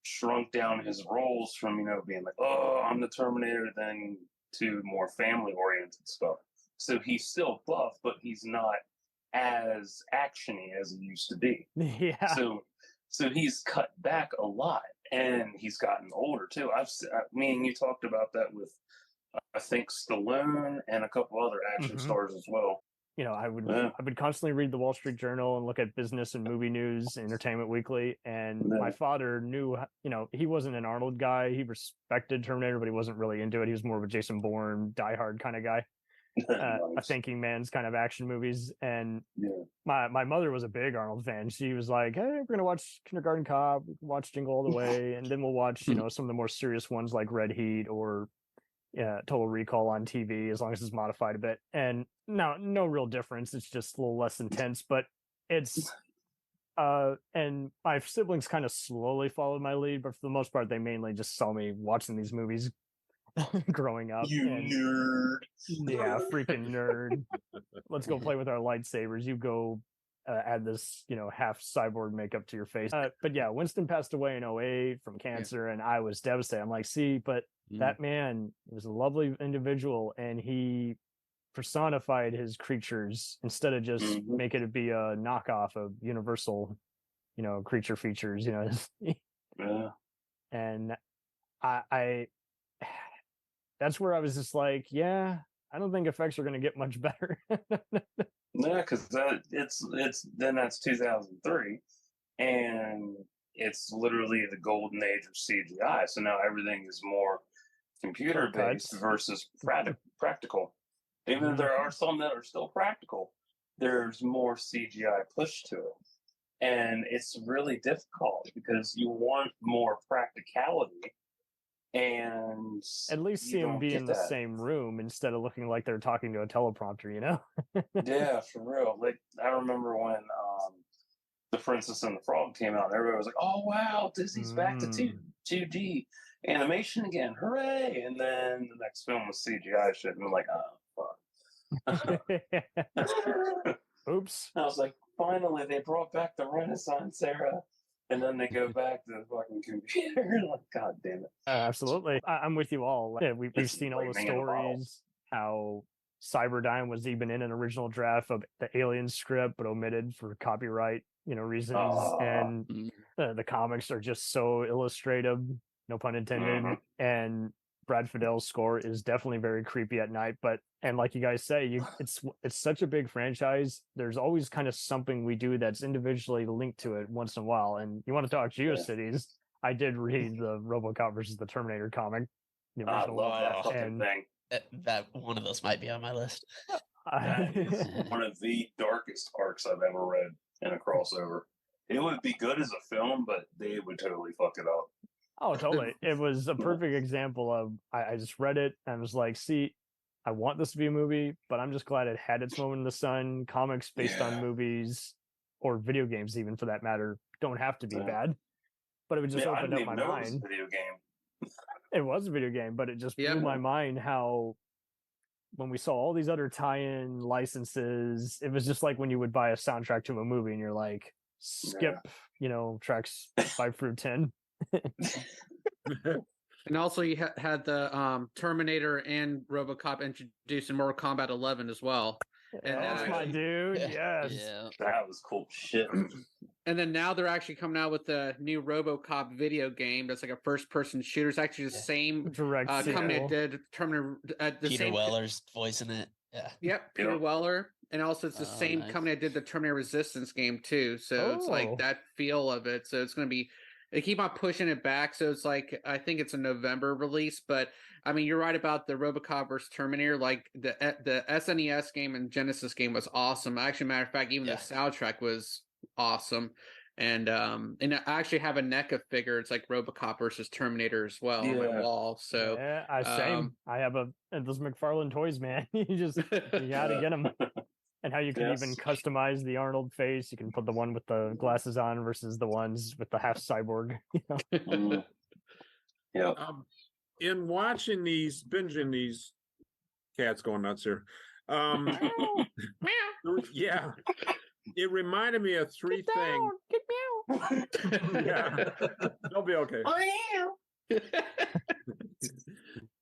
shrunk down his roles from being like, oh, I'm the Terminator, then to more family oriented stuff. So he's still buff, but he's not as actiony as he used to be. Yeah. So he's cut back a lot, and he's gotten older too. Me and you talked about that with, I think, Stallone and a couple other action stars as well. I would constantly read the Wall Street Journal and look at business and movie news, Entertainment Weekly, and my father knew, he wasn't an Arnold guy. He respected Terminator, but he wasn't really into it. He was more of a Jason Bourne, Die Hard kind of guy. a thinking man's kind of action movies. And my mother was a big Arnold fan. She was like, "Hey, we're gonna watch Kindergarten Cop, watch Jingle All the Way, and then we'll watch some of the more serious ones like Red Heat or Total Recall on TV, as long as it's modified a bit." And no real difference. It's just a little less intense, but it's and my siblings kind of slowly followed my lead, but for the most part, they mainly just saw me watching these movies growing up. You nerd. Yeah, freaking nerd. Let's go play with our lightsabers. You go add this, half cyborg makeup to your face. But yeah, Winston passed away in '08 from cancer, and I was devastated. I'm like, see, but that man was a lovely individual, and he personified his creatures instead of just making it be a knockoff of Universal, creature features, Yeah. And I that's where I was just like, yeah, I don't think effects are going to get much better. Yeah, because that's 2003, and it's literally the golden age of CGI. So now everything is more computer based versus practical. Even if there are some that are still practical, there's more CGI pushed to it. And it's really difficult because you want more practicality. And at least see them be in the same room instead of looking like they're talking to a teleprompter, Yeah, for real. Like, I remember when The Princess and the Frog came out, everybody was like, "Oh wow, Disney's back to 2D animation again, hooray!" And then the next film was CGI shit, and I'm like, "Oh fuck." Oops. I was like, finally they brought back the Renaissance era. And then they go back to the fucking computer. Like, God damn it. Absolutely. I'm with you all. Yeah, we've seen all the stories, how Cyberdyne was even in an original draft of the Alien script, but omitted for copyright, reasons. And the comics are just so illustrative, no pun intended. And Brad Fiddel's score is definitely very creepy at night. And like you guys say, it's such a big franchise. There's always kind of something we do that's individually linked to it once in a while. And you want to talk GeoCities? I did read the RoboCop versus the Terminator comic. I love that fucking thing. That one of those might be on my list. That is one of the darkest arcs I've ever read in a crossover. It would be good as a film, but they would totally fuck it up. Oh, totally. It was a perfect example of, I just read it and was like, see, I want this to be a movie, but I'm just glad it had its moment in the sun. Comics based on movies or video games, even for that matter, don't have to be bad. But it would just open up my mind. It was a video game. It was a video game, but it just blew my mind how when we saw all these other tie-in licenses, it was just like when you would buy a soundtrack to a movie and you're like, skip, tracks 5 through 10. And also you had the Terminator and RoboCop introduced in Mortal Kombat 11 as well. And that's my dude. Yes. Yeah. That was cool shit. And then now they're actually coming out with the new RoboCop video game that's like a first-person shooter. It's actually the same direct company that did Terminator. Peter Weller's voicing it. Yeah. Yep, Peter Weller. And also it's the same company that did the Terminator Resistance game too. So it's like that feel of it. So it's going to be, they keep on pushing it back. So it's like, I think it's a November release, but I mean, you're right about the RoboCop versus Terminator. Like the SNES game and Genesis game was awesome. Actually, matter of fact, even the soundtrack was awesome. And I actually have a NECA figure. It's like RoboCop versus Terminator as well on my wall. So same. I have those McFarlane toys, man. You gotta get them. And how you can even customize the Arnold face. You can put the one with the glasses on versus the ones with the half cyborg. Yeah. In watching these, binging these, cats going nuts here. Yeah. It reminded me of three things. Get meow. Yeah. They'll be okay.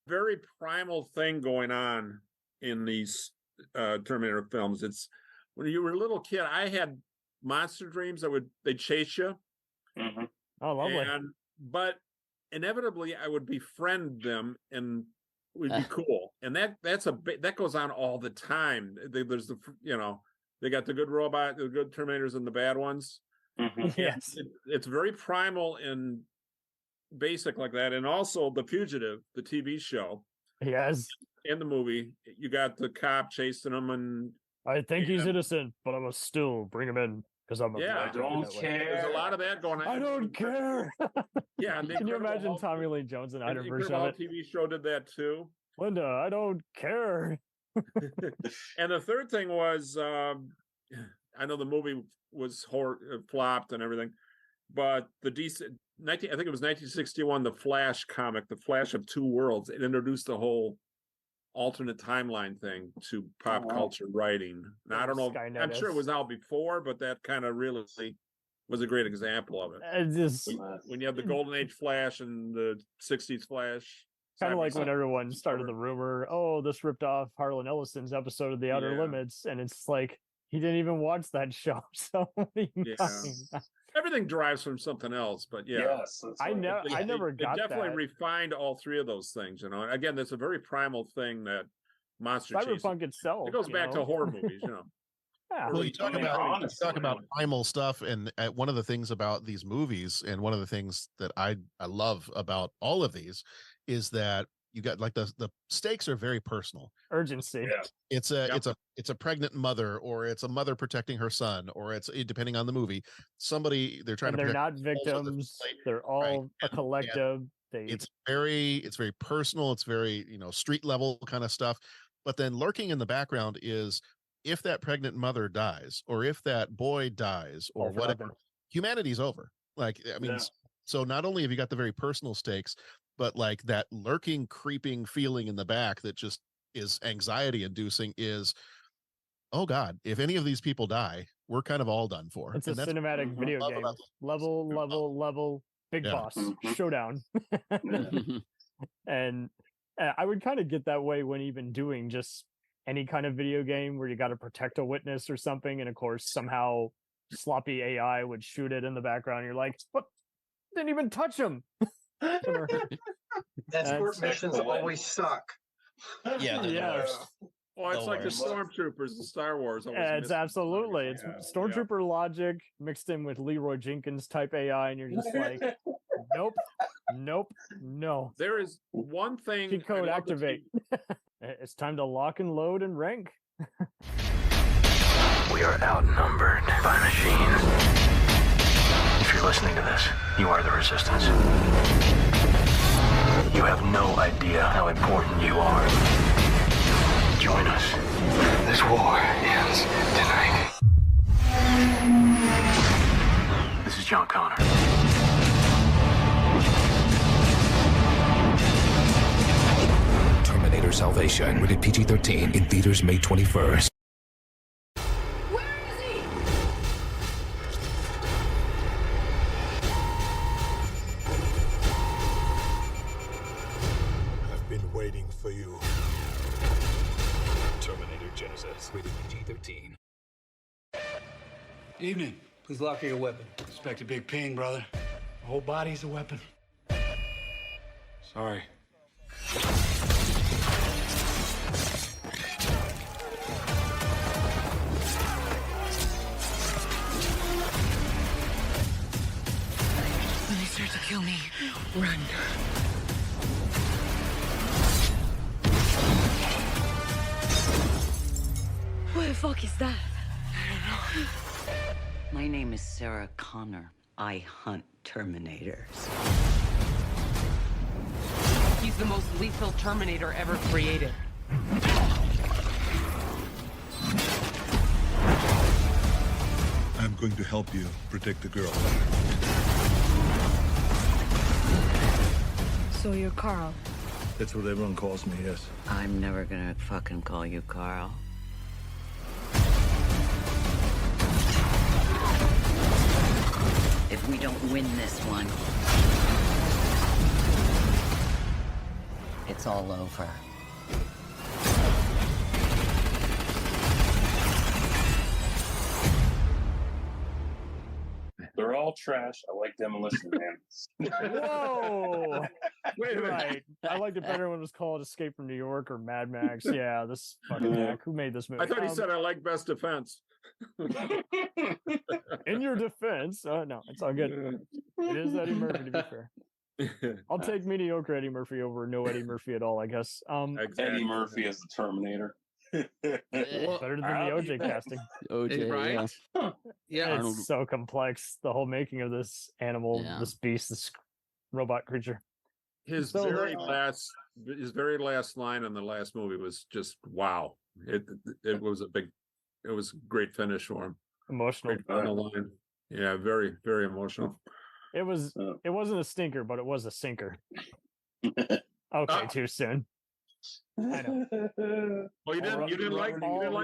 Very primal thing going on in these Terminator films. It's when you were a little kid, I had monster dreams that they'd chase you. Mm-hmm. Oh, lovely. But inevitably I would befriend them and we'd be cool. And that goes on all the time. There's they got the good robot, the good Terminators and the bad ones. Mm-hmm. Yes. It's very primal and basic like that. And also The Fugitive, the TV show. Yes. in the movie. You got the cop chasing him, and I think he's innocent, but I must still bring him in because I'm a I don't care. There's a lot of that going on. I don't care. Yeah, Can you imagine Tommy Lee Jones and either version of it? TV show did that too. Linda, I don't care. And the third thing was, I know the movie was flopped and everything, but I think it was 1961, the Flash comic, The Flash of Two Worlds. It introduced the whole alternate timeline thing to pop culture writing. Now, I don't know. I'm sure it was out before, but that kind of really was a great example of it. When you have the Golden Age Flash and the 60s Flash. Kind of like when everyone started the rumor, oh, this ripped off Harlan Ellison's episode of The Outer Limits, and it's like he didn't even watch that show. So what are you talking about? Everything derives from something else, but I never got that. It definitely refined all three of those things. You know, and again, that's a very primal thing that monster cyberpunk itself. It goes back to horror movies, you know. Yeah. Well, you talk about primal stuff, and one of the things about these movies, and one of the things that I love about all of these, is that you got like the stakes are very personal. Urgency. Yeah. It's a pregnant mother, or it's a mother protecting her son, or it's, depending on the movie, somebody they're trying to. They're not victims. They're all a collective. It's very personal. It's very street level kind of stuff. But then lurking in the background is, if that pregnant mother dies, or if that boy dies, or whatever, humanity's over. Like, I mean, so not only have you got the very personal stakes, but like that lurking, creeping feeling in the back that just is anxiety inducing is, oh God, if any of these people die, we're kind of all done for. It's a cinematic video game. Level, big boss, showdown. And I would kind of get that way when even doing just any kind of video game where you got to protect a witness or something. And of course, somehow sloppy AI would shoot it in the background. You're like, what? Didn't even touch him. Escort missions always suck. Yeah. Well, it's like the stormtroopers in Star Wars. It's absolutely. It's stormtrooper logic mixed in with Leroy Jenkins type AI, and you're just like, nope, no. There is one thing. Cheat code activate. It's time to lock and load and rank. We are outnumbered by machines. If you're listening to this, you are the Resistance. You have no idea how important you are. Join us. This war ends tonight. This is John Connor. Terminator Salvation, rated PG-13, in theaters May 21st. Waiting for you. Terminator Genisys, rated PG-13. Evening. Please lock your weapon. Expect a big ping, brother. The whole body's a weapon. Sorry. When they start to kill me, run. What the fuck is that? I don't know. My name is Sarah Connor. I hunt Terminators. He's the most lethal Terminator ever created. I'm going to help you protect the girl. So you're Carl? That's what everyone calls me, yes. I'm never gonna fucking call you Carl. If we don't win this one, it's all over. They're all trash. I like Demolition Man. Whoa! Wait a minute. I liked it better when it was called Escape from New York or Mad Max. Yeah, this fucking hack. Who made this movie? I thought he said I like Best Defense. In your defense, no, it's all good. It is Eddie Murphy, to be fair. I'll take mediocre Eddie Murphy over no Eddie Murphy at all, I guess. Eddie Murphy as the Terminator. Better than the OJ casting. OJ, right? Yeah, It's Arnold- so complex. The whole making of this animal, Yeah. this beast, this robot creature. His So very last line in the last movie was just wow. It was it was a great finish for him. Emotional. Great final line. Yeah, very, very emotional. It wasn't a stinker, but it was a sinker. Okay, too soon. I know. Oh, you didn't like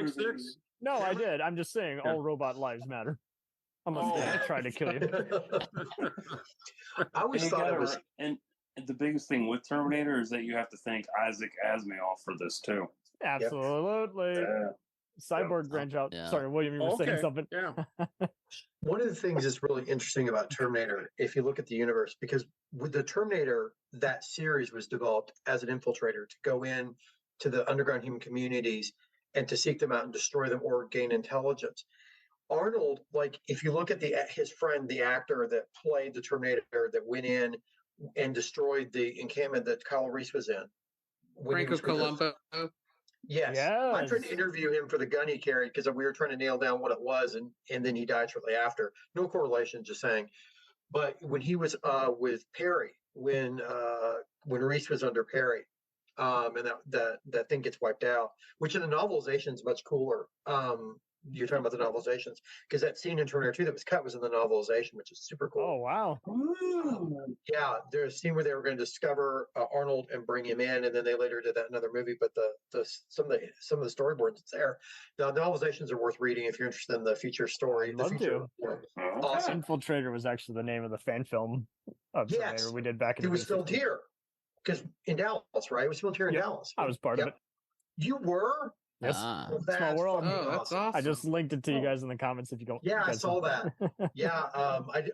6? No, I did. I'm just saying all robot lives matter. Unless they try to kill you. I always thought it was. And the biggest thing with Terminator is that you have to thank Isaac Asimov for this too. Absolutely. Cyborg branch out. Yeah. Sorry, William, you were saying something. Yeah. One of the things that's really interesting about Terminator, if you look at the universe, because with the Terminator, that series was developed as an infiltrator to go in to the underground human communities and to seek them out and destroy them or gain intelligence. Arnold, like if you look at his friend, the actor that played the Terminator that went in and destroyed the encampment that Kyle Reese was in. Franco Columbo. Yes. I tried to interview him for the gun he carried because we were trying to nail down what it was, and then he died shortly after. No correlation, just saying. But when he was with Perry, when Reese was under Perry, and that thing gets wiped out, which in the novelization is much cooler. You're talking about the novelizations because that scene in Terminator 2 that was cut was in the novelization, which is super cool. Oh wow! Yeah, there's a scene where they were going to discover Arnold and bring him in, and then they later did that in another movie. But some of the storyboards it's there. The novelizations are worth reading if you're interested in the feature story. I'd love to. Awesome. Infiltrator was actually the name of the fan film of Terminator we did back in. It was filmed here because in Dallas, right? It was filmed here in Dallas. I was part of it. You were. Yes. Well, Small world. Oh, that's awesome. I just linked it to you guys in the comments if you don't. Yeah, I saw that. Yeah,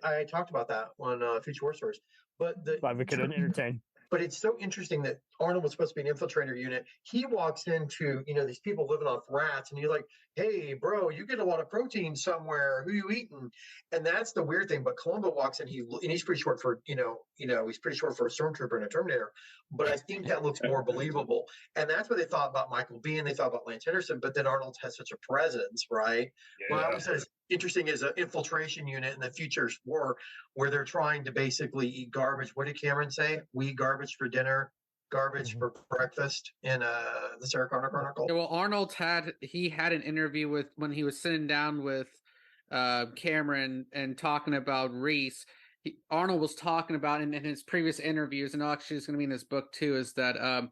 I talked about that on Future War Stories. But glad we could entertain. But it's so interesting that Arnold was supposed to be an infiltrator unit. He walks into, these people living off rats, and you're like, hey, bro, you get a lot of protein somewhere. Who you eating? And that's the weird thing. But Columbo walks in, and he's pretty short for, he's pretty short for a stormtrooper and a Terminator. But I think that looks more believable. And that's what they thought about Michael Biehn. They thought about Lance Henderson. But then Arnold has such a presence, right? Yeah. What I always said is interesting is an infiltration unit in the future war where they're trying to basically eat garbage. What did Cameron say? We eat garbage for dinner, garbage for breakfast in the Sarah Connor Chronicle. Yeah, well, Arnold had an interview when he was sitting down with Cameron and talking about Reese. Arnold was talking about in his previous interviews, and actually it's going to be in his book too, is that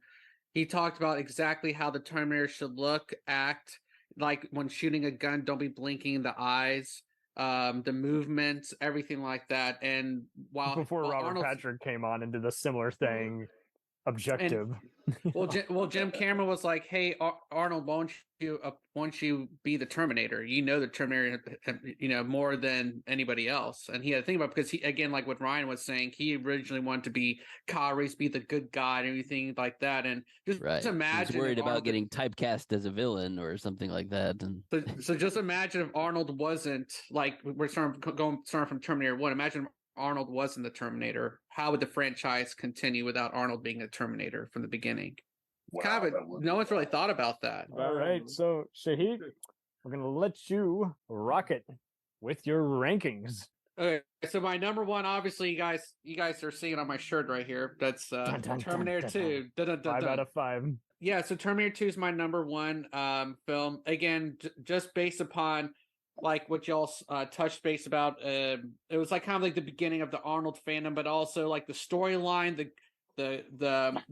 he talked about exactly how the Terminator should look, act, like when shooting a gun, don't be blinking the eyes, the movements, everything like that. And before Robert Patrick came on and did a similar thing, objective. Jim Cameron was like, "Hey, Arnold, won't you be the Terminator? You know the Terminator, more than anybody else." And he had to think about it because he, again, like what Ryan was saying, he originally wanted to be Kyle Reese, be the good guy and everything like that. And just imagine, he's worried about getting typecast as a villain or something like that. And so just imagine if Arnold wasn't, like, we're starting from Terminator 1. Imagine Arnold wasn't the Terminator. How would the franchise continue without Arnold being a Terminator from the beginning? Wow, no one's really thought about that. All right, so Shahi, we're gonna let you rock it with your rankings. Okay, so my number one, obviously, you guys are seeing on my shirt right here. That's Terminator 2. 5 out of 5. Yeah, so Terminator 2 is my number one film. Again, just based upon like what y'all touched base about. It was like kind of like the beginning of the Arnold fandom, but also like the storyline, the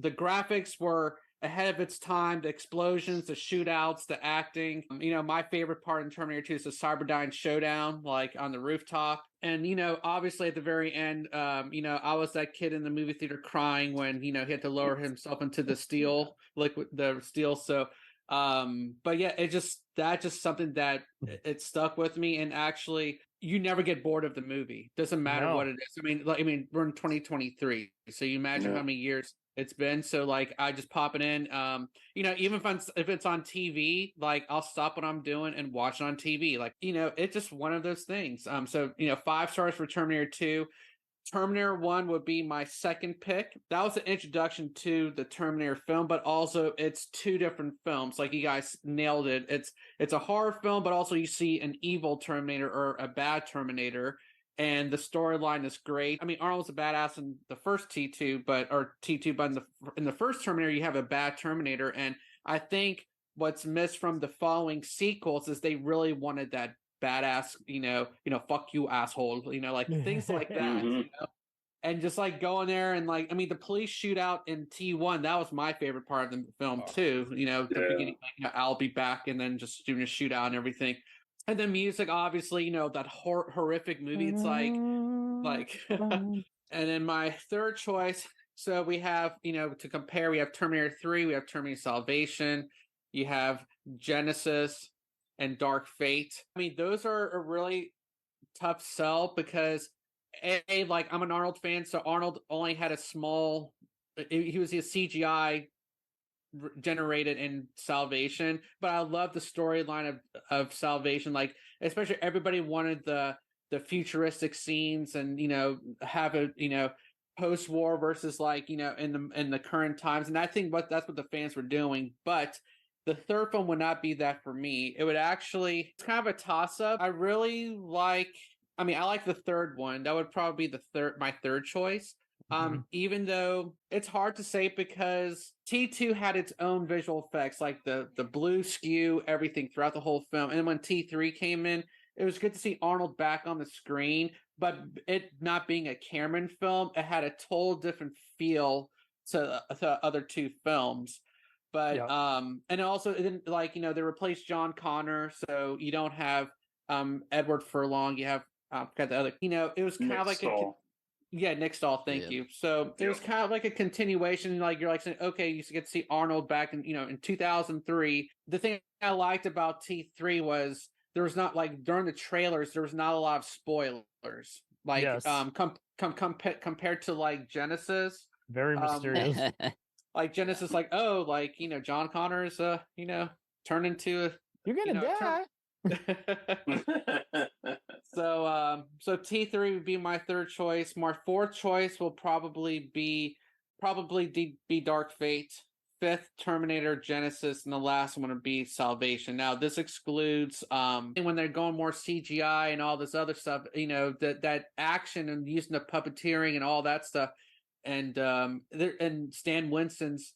graphics were ahead of its time, the explosions, the shootouts, the acting. My favorite part in Terminator 2 is the Cyberdyne showdown, like on the rooftop. And, obviously at the very end, I was that kid in the movie theater crying when, he had to lower himself into the steel. So, but yeah, that's just something that it stuck with me. And actually, you never get bored of the movie. Doesn't matter what it is. I mean, we're in 2023, so you imagine how many years it's been. So like, I just pop it in. Even if it's on TV, like I'll stop what I'm doing and watch it on TV. Like, it's just one of those things. So 5 stars for Terminator 2. Terminator 1 would be my second pick. That was the introduction to the Terminator film, but also it's two different films. Like, you guys nailed it. It's a horror film, but also you see an evil Terminator or a bad Terminator, and the storyline is great. I mean, Arnold's a badass in the first T2, but in the first Terminator you have a bad Terminator, and I think what's missed from the following sequels is they really wanted that badass, fuck you asshole, like things like that. And just like going there and like, I mean, the police shootout in T1, that was my favorite part of the film too. The beginning, I'll be back, and then just doing a shootout and everything. And then music, obviously, that horrific movie. It's like, and then my third choice. So we have, to compare, we have Terminator 3, we have Terminator Salvation, you have GENISYS and Dark Fate. I mean, those are a really tough sell because like, I'm an Arnold fan, so Arnold only had a small, he was a CGI generated in Salvation, but I love the storyline of Salvation. Like, especially everybody wanted the futuristic scenes and have a post-war versus like in the current times, and I think that's what the fans were doing. But the third film would not be that for me. It would actually, it's kind of a toss-up. I like the third one. That would probably be my third choice. Even though it's hard to say because T2 had its own visual effects, like the blue skew, everything throughout the whole film. And when T3 came in, it was good to see Arnold back on the screen, but it not being a Cameron film, it had a total different feel to the other two films. But and also it didn't, like, they replaced John Connor, so you don't have Edward Furlong. You have forgot the other. It was kind of like Nick Stahl. Thank you. So it was kind of like a continuation. Like, you're like saying, okay, you get to see Arnold back in 2003. The thing I liked about T3 was there was not, like, during the trailers there was not a lot of spoilers. Like, compared to like GENISYS, very mysterious. Like GENISYS, like, oh, like, John Connor's turned into you're gonna die. So T3 would be my third choice. My fourth choice will probably be Dark Fate. Fifth, Terminator, GENISYS, and the last one would be Salvation. Now, this excludes when they're going more CGI and all this other stuff, that action and using the puppeteering and all that stuff. And Stan Winston's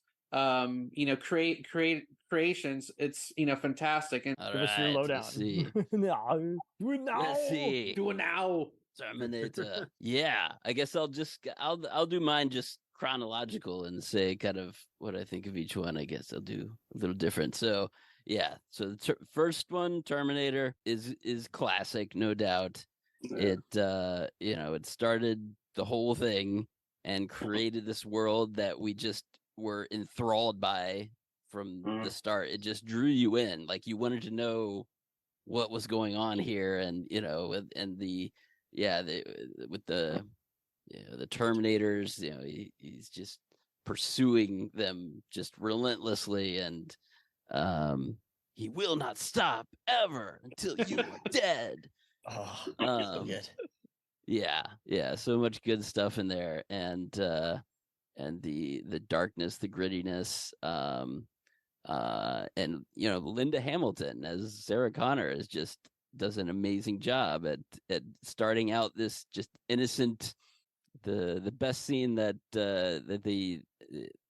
creations, it's fantastic. And all give us your lowdown. Let's see. Do it now. Terminator. Yeah, I guess I'll do mine just chronological and say kind of what I think of each one. I guess I'll do a little different. So yeah, so the first one, Terminator, is classic, no doubt. It it started the whole thing and created this world that we just were enthralled by from the start. It just drew you in, like you wanted to know what was going on here, and with the Terminators, he's just pursuing them just relentlessly, and he will not stop ever until you are dead. Oh, so good. Yeah, so much good stuff in there, and the darkness, the grittiness, and Linda Hamilton as Sarah Connor does an amazing job at starting out this just innocent. The best scene that they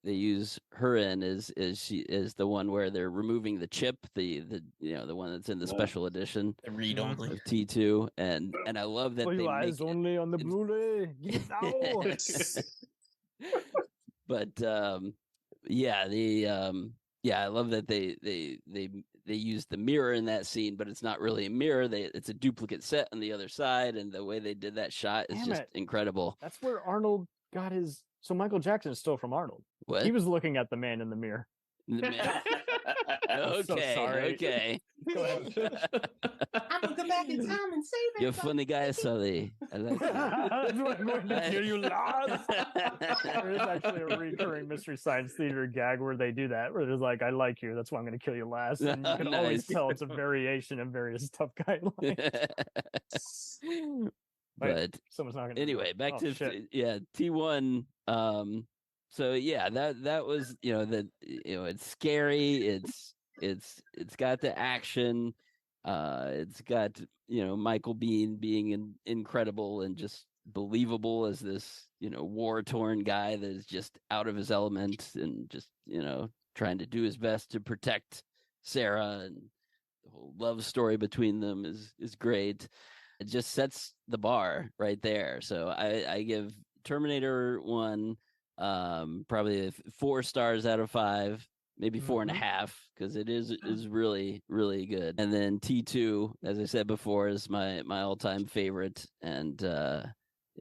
use her in is the one where they're removing the chip, the one that's in the special edition, the read only of T2, and I love that they eyes make only on the Blu-ray. Get it out. But I love that they use the mirror in that scene, but it's not really a mirror. It's a duplicate set on the other side, and the way they did that shot is incredible. That's where Arnold got his. So Michael Jackson stole from Arnold. What? He was looking at the man in the mirror. Okay, so sorry. Okay. Go ahead. I'm gonna go back in time and save it. You're a funny guy, Sully. I like that. I'm going to kill you last. There is actually a recurring Mystery Science Theater gag where they do that, where there's like, I like you, that's why I'm going to kill you last. And you can always tell it's a variation of various tough guy lines. But someone's not gonna anyway, back oh, to shit. T1. So yeah, that was it's scary. It's got the action. It's got Michael Biehn being incredible and just believable as this war torn guy that is just out of his element and just trying to do his best to protect Sarah, and the whole love story between them is great. It just sets the bar right there. So I give Terminator 1 probably 4 stars out of 5, maybe 4.5, because it is really, really good. And then T2, as I said before, is my all-time favorite, and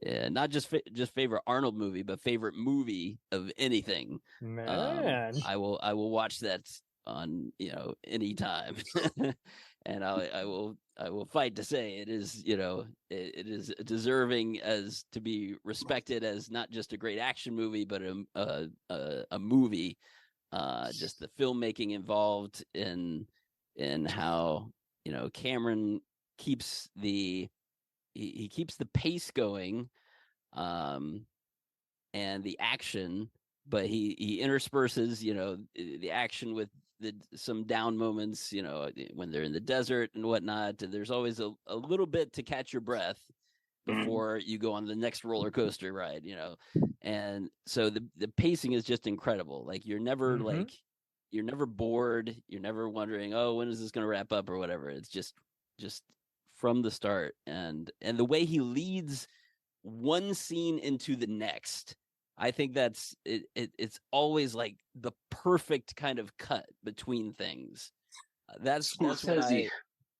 yeah, not just favorite Arnold movie, but favorite movie of anything. Man, I will watch that on any time. And I will fight to say it is it is deserving as to be respected as not just a great action movie, but a movie. Just the filmmaking involved in how Cameron keeps he keeps the pace going, and the action, but he intersperses the action with some down moments, when they're in the desert and whatnot. And there's always a little bit to catch your breath before you go on the next roller coaster ride, and so the pacing is just incredible. Like you're never you're never bored, you're never wondering, oh, when is this going to wrap up or whatever. It's just from the start, and the way he leads one scene into the next, I think that's it. It's always like the perfect kind of cut between things. That's what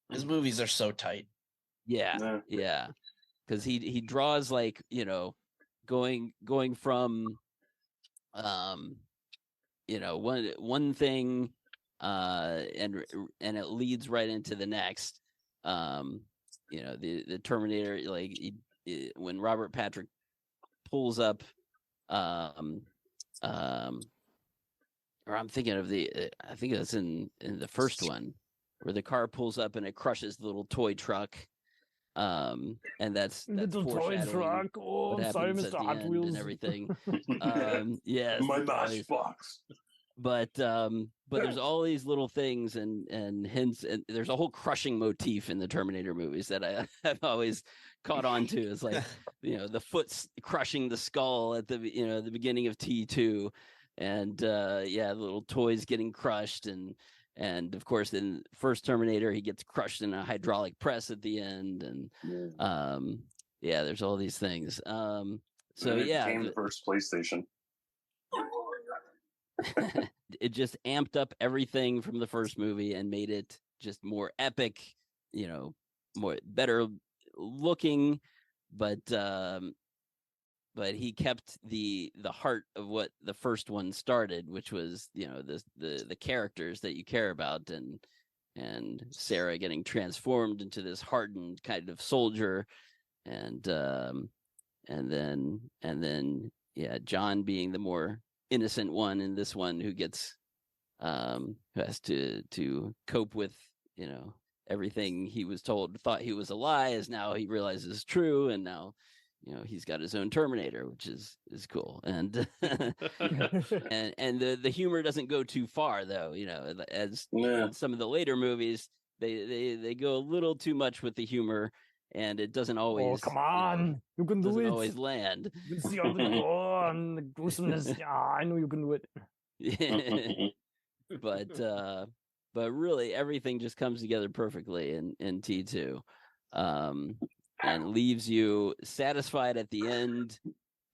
his movies are so tight. Yeah. Because he draws like going from one thing, and it leads right into the next. The Terminator, like when Robert Patrick pulls up, or I'm thinking of I think that's in the first one, where the car pulls up and it crushes the little toy truck. And that's little toy truck. Oh, I'm sorry, Mr. Hot Wheels and everything. Yes, my Matchbox. But there's all these little things and hints, and there's a whole crushing motif in the Terminator movies that I've always caught on to. It's like the foot's crushing the skull at the the beginning of T2, and the little toys getting crushed, and of course in first Terminator he gets crushed in a hydraulic press at the end, and there's all these things. So came the first PlayStation. It just amped up everything from the first movie and made it just more epic, better looking, but he kept the heart of what the first one started, which was the characters that you care about, and Sarah getting transformed into this hardened kind of soldier, and then John being the more innocent one in this one, who gets who has to cope with everything he was thought he was a lie, as now he realizes is true, and now he's got his own Terminator, which is cool, and and the humor doesn't go too far, though. As in some of the later movies, they go a little too much with the humor, and it doesn't always. Oh, come on, you can do it. Doesn't always land. You can see all the gore and the gruesomeness. Yeah, I know you can do it. But really, everything just comes together perfectly in T2. And leaves you satisfied at the end,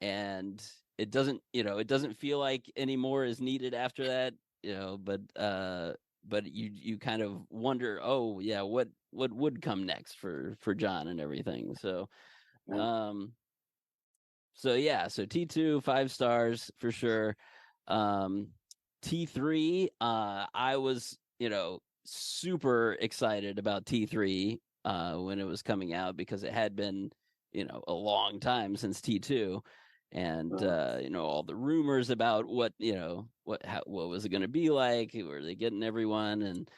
and it doesn't feel like any more is needed after that, but you kind of wonder, oh yeah, what would come next for John and everything. So T2 5 stars for sure. T3, I was super excited about T3 when it was coming out, because it had been a long time since T2, and all the rumors about what was it going to be like, were they getting everyone, and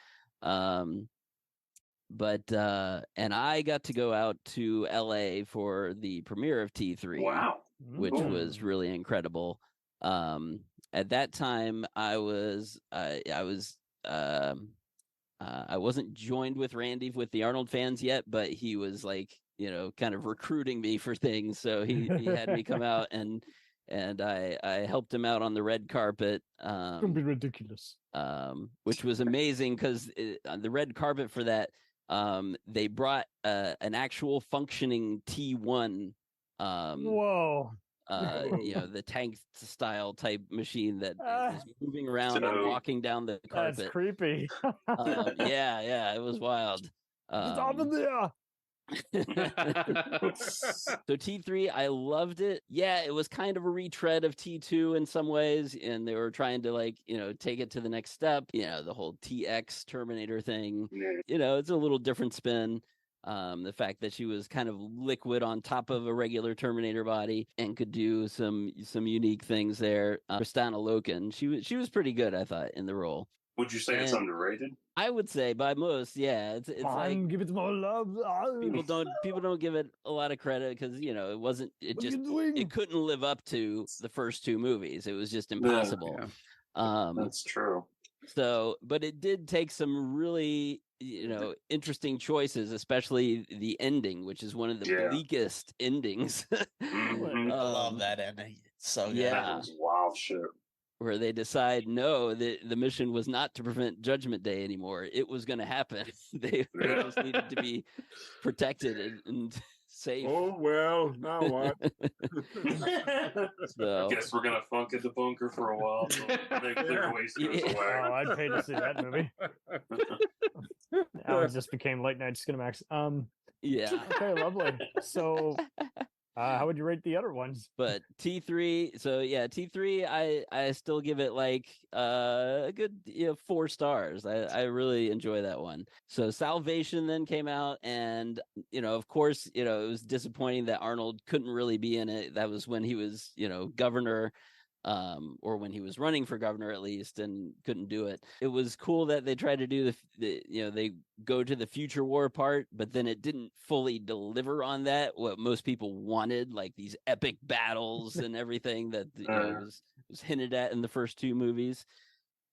But and I got to go out to LA for the premiere of T3. Wow. Which was really incredible. At that time I wasn't joined with Randy with the Arnold fans yet, but he was like, kind of recruiting me for things. So he had me come out and I helped him out on the red carpet. Don't be ridiculous. Which was amazing because on the red carpet for that, they brought an actual functioning T1. Whoa. The tank style type machine that is moving around and walking down the carpet. That's creepy. Yeah, it was wild. It's over there. So T3, I loved it. Yeah, it was kind of a retread of T2 in some ways, and they were trying to take it to the next step. The whole TX Terminator thing. It's a little different spin. The fact that she was kind of liquid on top of a regular Terminator body and could do some unique things there. Kristana Loken, she was pretty good, I thought, in the role. Would you say it's underrated? I would say by most, yeah. It's like give it more love. People don't give it a lot of credit because it couldn't live up to the first two movies. It was just impossible. Yeah. That's true. So, but it did take some really interesting choices, especially the ending, which is one of the bleakest endings. I love that ending. It's so good. Yeah, that was wild shit. Where they decide no, the mission was not to prevent Judgment Day anymore. It was going to happen. They just needed to be protected and safe. Oh well, now what? So, I guess we're gonna funk at the bunker for a while. So they clear wasters away. Oh, I'd pay to see that movie. Now it just became late night Skinamax. Yeah. Okay, lovely. So how would you rate the other ones? But T3, so yeah, T3, I still give it like a good 4 stars. I really enjoy that one. So Salvation then came out, and of course, it was disappointing that Arnold couldn't really be in it. That was when he was governor, or when he was running for governor at least, and couldn't do it. It was cool that they tried to do they go to the future war part, but then it didn't fully deliver on that, what most people wanted, like these epic battles and everything that was hinted at in the first two movies.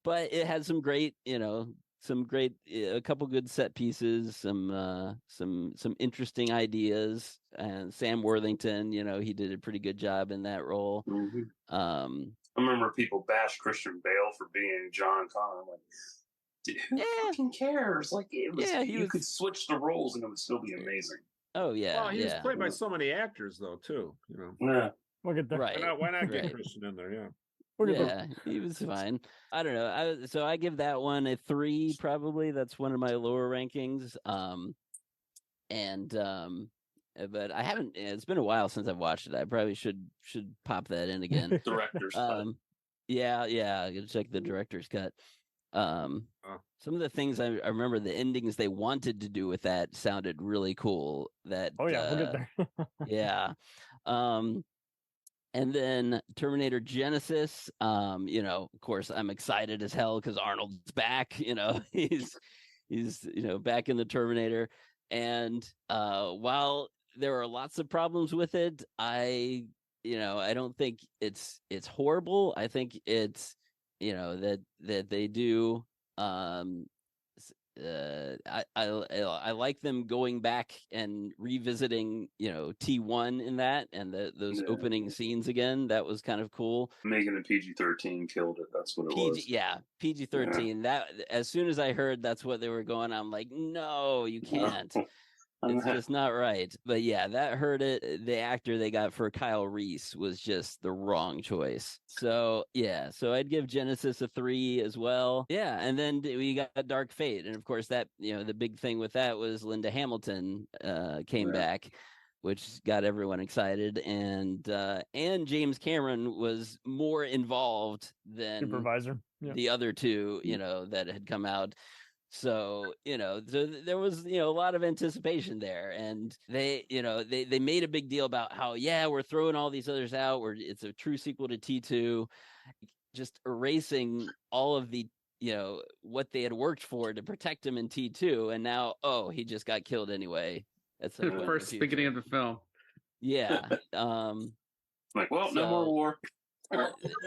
But it had some great a couple good set pieces, some interesting ideas, and Sam Worthington, he did a pretty good job in that role. Mm-hmm. I remember people bash Christian Bale for being John Connor. I'm like, dude, who fucking cares? Like, you could switch the roles and it would still be amazing. Oh yeah. Well, he was played by so many actors though too. Yeah. Look at that. Right. Why not get Christian in there? Yeah. Yeah, he was fine. I don't know. So I give that one a 3, probably. That's one of my lower rankings. But I haven't. It's been a while since I've watched it. I probably should pop that in again. Director's cut. Yeah. I gotta check the director's cut. Some of the things I remember, the endings they wanted to do with that sounded really cool. That we'll get there. Yeah. And then Terminator Genisys, of course, I'm excited as hell because Arnold's back. He's back in the Terminator. And while there are lots of problems with it, I don't think it's horrible. I think it's that they do. I like them going back and revisiting T1 in that, and those opening scenes again. That was kind of cool. Making it PG-13 killed it. That's what it was. Yeah, PG-13. That as soon as I heard that's what they were going, I'm like, no, you can't. It's just not right. But yeah, that hurt it. The actor they got for Kyle Reese was just the wrong choice. So yeah, so I'd give Genisys a 3 as well. Yeah, and then we got Dark Fate, and of course that the big thing with that was Linda Hamilton came back, which got everyone excited, and James Cameron was more involved than supervisor. The other two that had come out. So so there was a lot of anticipation there, and they made a big deal about how we're throwing all these others out, it's a true sequel to T2, just erasing all of the what they had worked for to protect him in T2, and now he just got killed anyway. That's the first beginning of the film. Yeah. Like, well, no more war.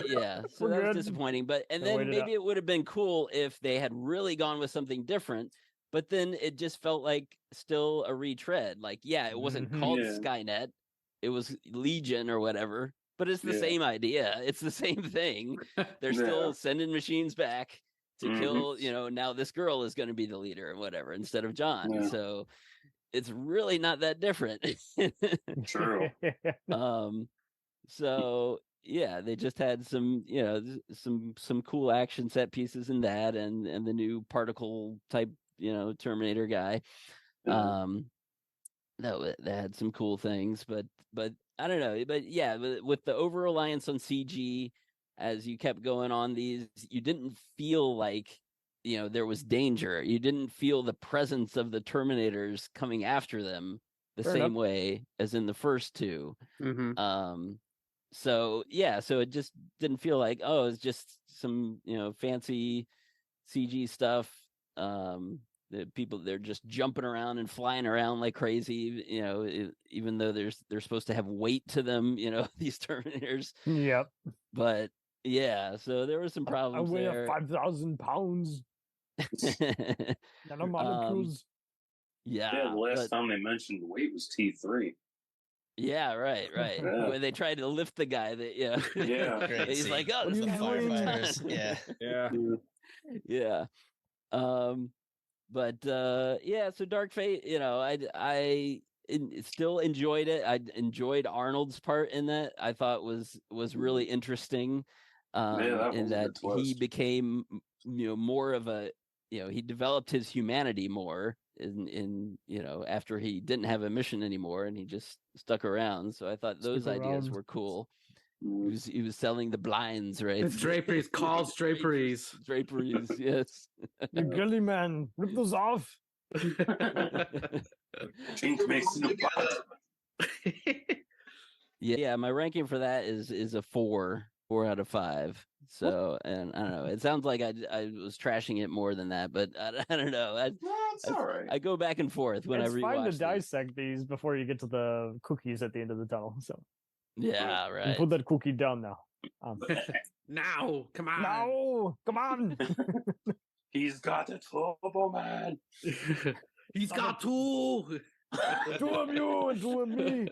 Yeah, so that was disappointing. But then maybe it would have been cool if they had really gone with something different. But then it just felt like still a retread. Like, it wasn't called Skynet; it was Legion or whatever. But it's the same idea. It's the same thing. They're still sending machines back to kill. Now this girl is going to be the leader or whatever instead of John. Yeah. So it's really not that different. True. So they just had some some cool action set pieces in that, and the new particle type Terminator guy. That had some cool things, but I don't know. But with the over reliance on CG, as you kept going on these, you didn't feel like there was danger. You didn't feel the presence of the Terminators coming after them the same way as in the first two. So it just didn't feel like it's just some fancy CG stuff. The people, they're just jumping around and flying around like crazy, even though they're supposed to have weight to them, these Terminators. Yep. But so there were some problems. I weigh there. 5,000 pounds. Nanomolecules. The last time they mentioned weight was T3. Yeah, right. Yeah. When they tried to lift the guy, he's scene. like, With this the guy's firefighters. yeah. So Dark Fate, I still enjoyed it. I enjoyed Arnold's part in that. I thought was really interesting. In that he became more of a he developed his humanity more in after he didn't have a mission anymore and he just stuck around. So I thought those ideas were cool. He was selling the blinds, right? It's draperies, calls draperies. Draperies, yes. The gully man, rip those off. Chink makes the Yeah, my ranking for that is a 4 out of 5. So, and I don't know. It sounds like I was trashing it more than that, but I don't know. That's all right. I go back and forth when I rewatch. It's fine to these. dissect these before you get to the cookies at the end of the tunnel. So yeah, right. You put that cookie down now. Now, come on. No, come on. He's got a turbo man. He's got two. Two of you and two of me.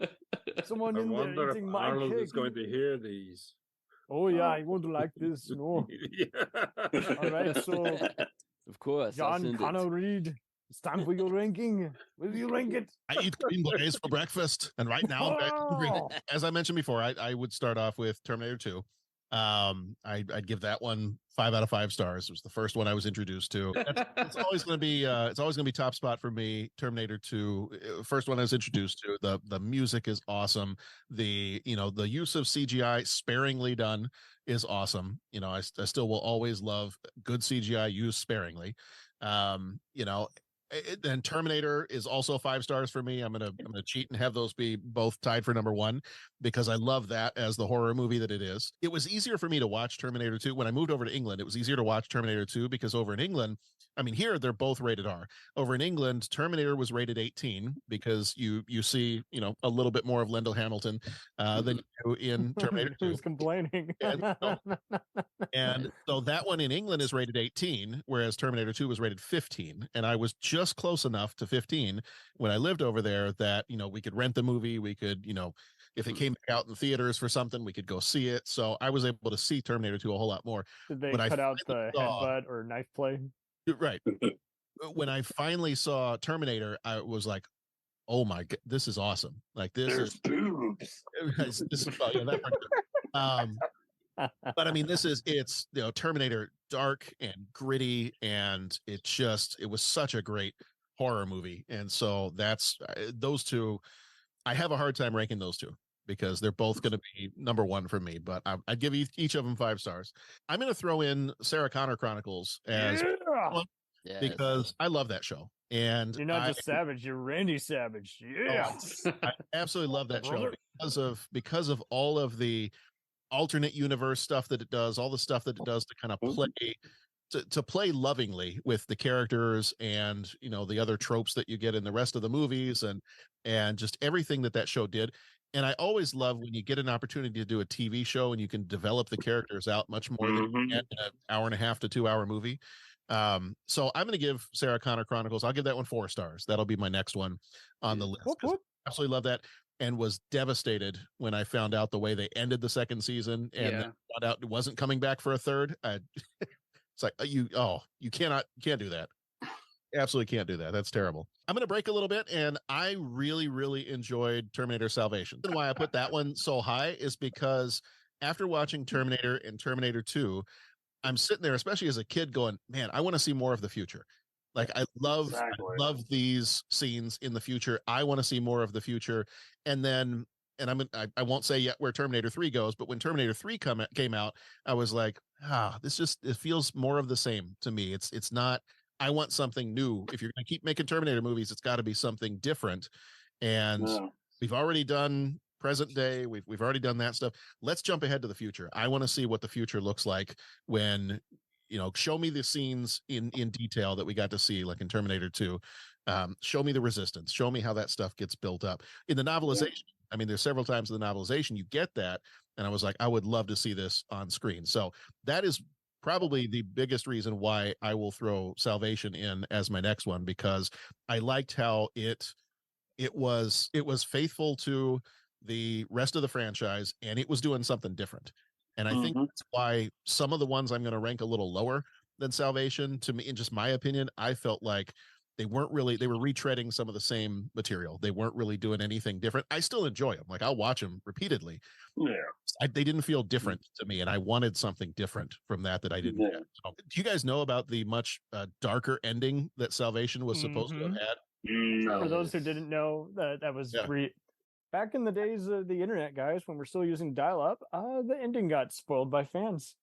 Someone I in there wonder eating if my Arnold cake. is going to hear these. Oh yeah, I want to like this. No. All right, so of course, John Connor Reid, it's time for your ranking. Will you rank it? I eat green berets for breakfast, and right now, I'm back as I mentioned before, I would start off with Terminator 2. I'd give that one 5 out of 5 stars. It was the first one I was introduced to. It's always going to be top spot for me. Terminator 2, first one I was introduced to. The music is awesome. The use of CGI sparingly done is awesome. I still will always love good CGI used sparingly. And Terminator is also 5 stars for me. I'm gonna cheat and have those be both tied for number 1 because I love that as the horror movie that it is. It was easier for me to watch Terminator 2 when I moved over to England. It was easier to watch Terminator 2 because over in England, I mean, here they're both rated R. Over in England, Terminator was rated 18 because you see a little bit more of Lyndall Hamilton than you do in Terminator 2. Who's complaining? And so that one in England is rated 18, whereas Terminator 2 was rated 15. And I was just close enough to 15 when I lived over there that, we could rent the movie. We could, if it came back out in theaters for something, we could go see it. So I was able to see Terminator 2 a whole lot more. Did they When cut out the headbutt or knife play? Right. When I finally saw Terminator, I was like, oh my God, this is awesome. Like There's boobs. This is that part. But I mean, it's Terminator dark and gritty, and it was such a great horror movie. And so that's those two. I have a hard time ranking those two because they're both going to be number 1 for me, but I'd give each of them 5 stars. I'm going to throw in Sarah Connor Chronicles as one because I love that show. And you're not just Savage, you're Randy Savage. Yeah. I absolutely love that show because of all of the alternate universe stuff that it does, all the stuff that it does to kind of play to play lovingly with the characters and the other tropes that you get in the rest of the movies and just everything that show did. And I always love when you get an opportunity to do a TV show and you can develop the characters out much more than you get in an hour and a half to 2 hour movie. So I'm going to give Sarah Connor Chronicles, I'll give that one 4 stars. That'll be my next one on the list. Absolutely love that, and was devastated when I found out the way they ended the second season and then found out it wasn't coming back for a third. It's like you can't do that. Absolutely can't do that. That's terrible. I'm going to break a little bit, and I really, really enjoyed Terminator Salvation. And why I put that one so high is because after watching Terminator and Terminator 2, I'm sitting there, especially as a kid, going, man, I want to see more of the future. Like I love these scenes in the future. I want to see more of the future. And then, I won't say yet where Terminator 3 goes, but when Terminator 3 came out, I was like, it feels more of the same to me. It's not, I want something new. If you're going to keep making Terminator movies, it's got to be something different. And we've already done present day. We've already done that stuff. Let's jump ahead to the future. I want to see what the future looks like when, show me the scenes in detail that we got to see, like in Terminator 2. Show me the resistance. Show me how that stuff gets built up. In the novelization, I mean, there's several times in the novelization you get that. And I was like, I would love to see this on screen. So that is probably the biggest reason why I will throw Salvation in as my next one, because I liked how it was faithful to the rest of the franchise, and it was doing something different. And I think that's why some of the ones I'm going to rank a little lower than Salvation, to me, in just my opinion, I felt like they were retreading some of the same material. They weren't really doing anything different. I still enjoy them. Like I'll watch them repeatedly. Yeah. They didn't feel different to me, and I wanted something different from that I didn't get. So, do you guys know about the much darker ending that Salvation was supposed to have had? No. For those who didn't know, that was back in the days of the internet, guys, when we're still using dial-up, the ending got spoiled by fans.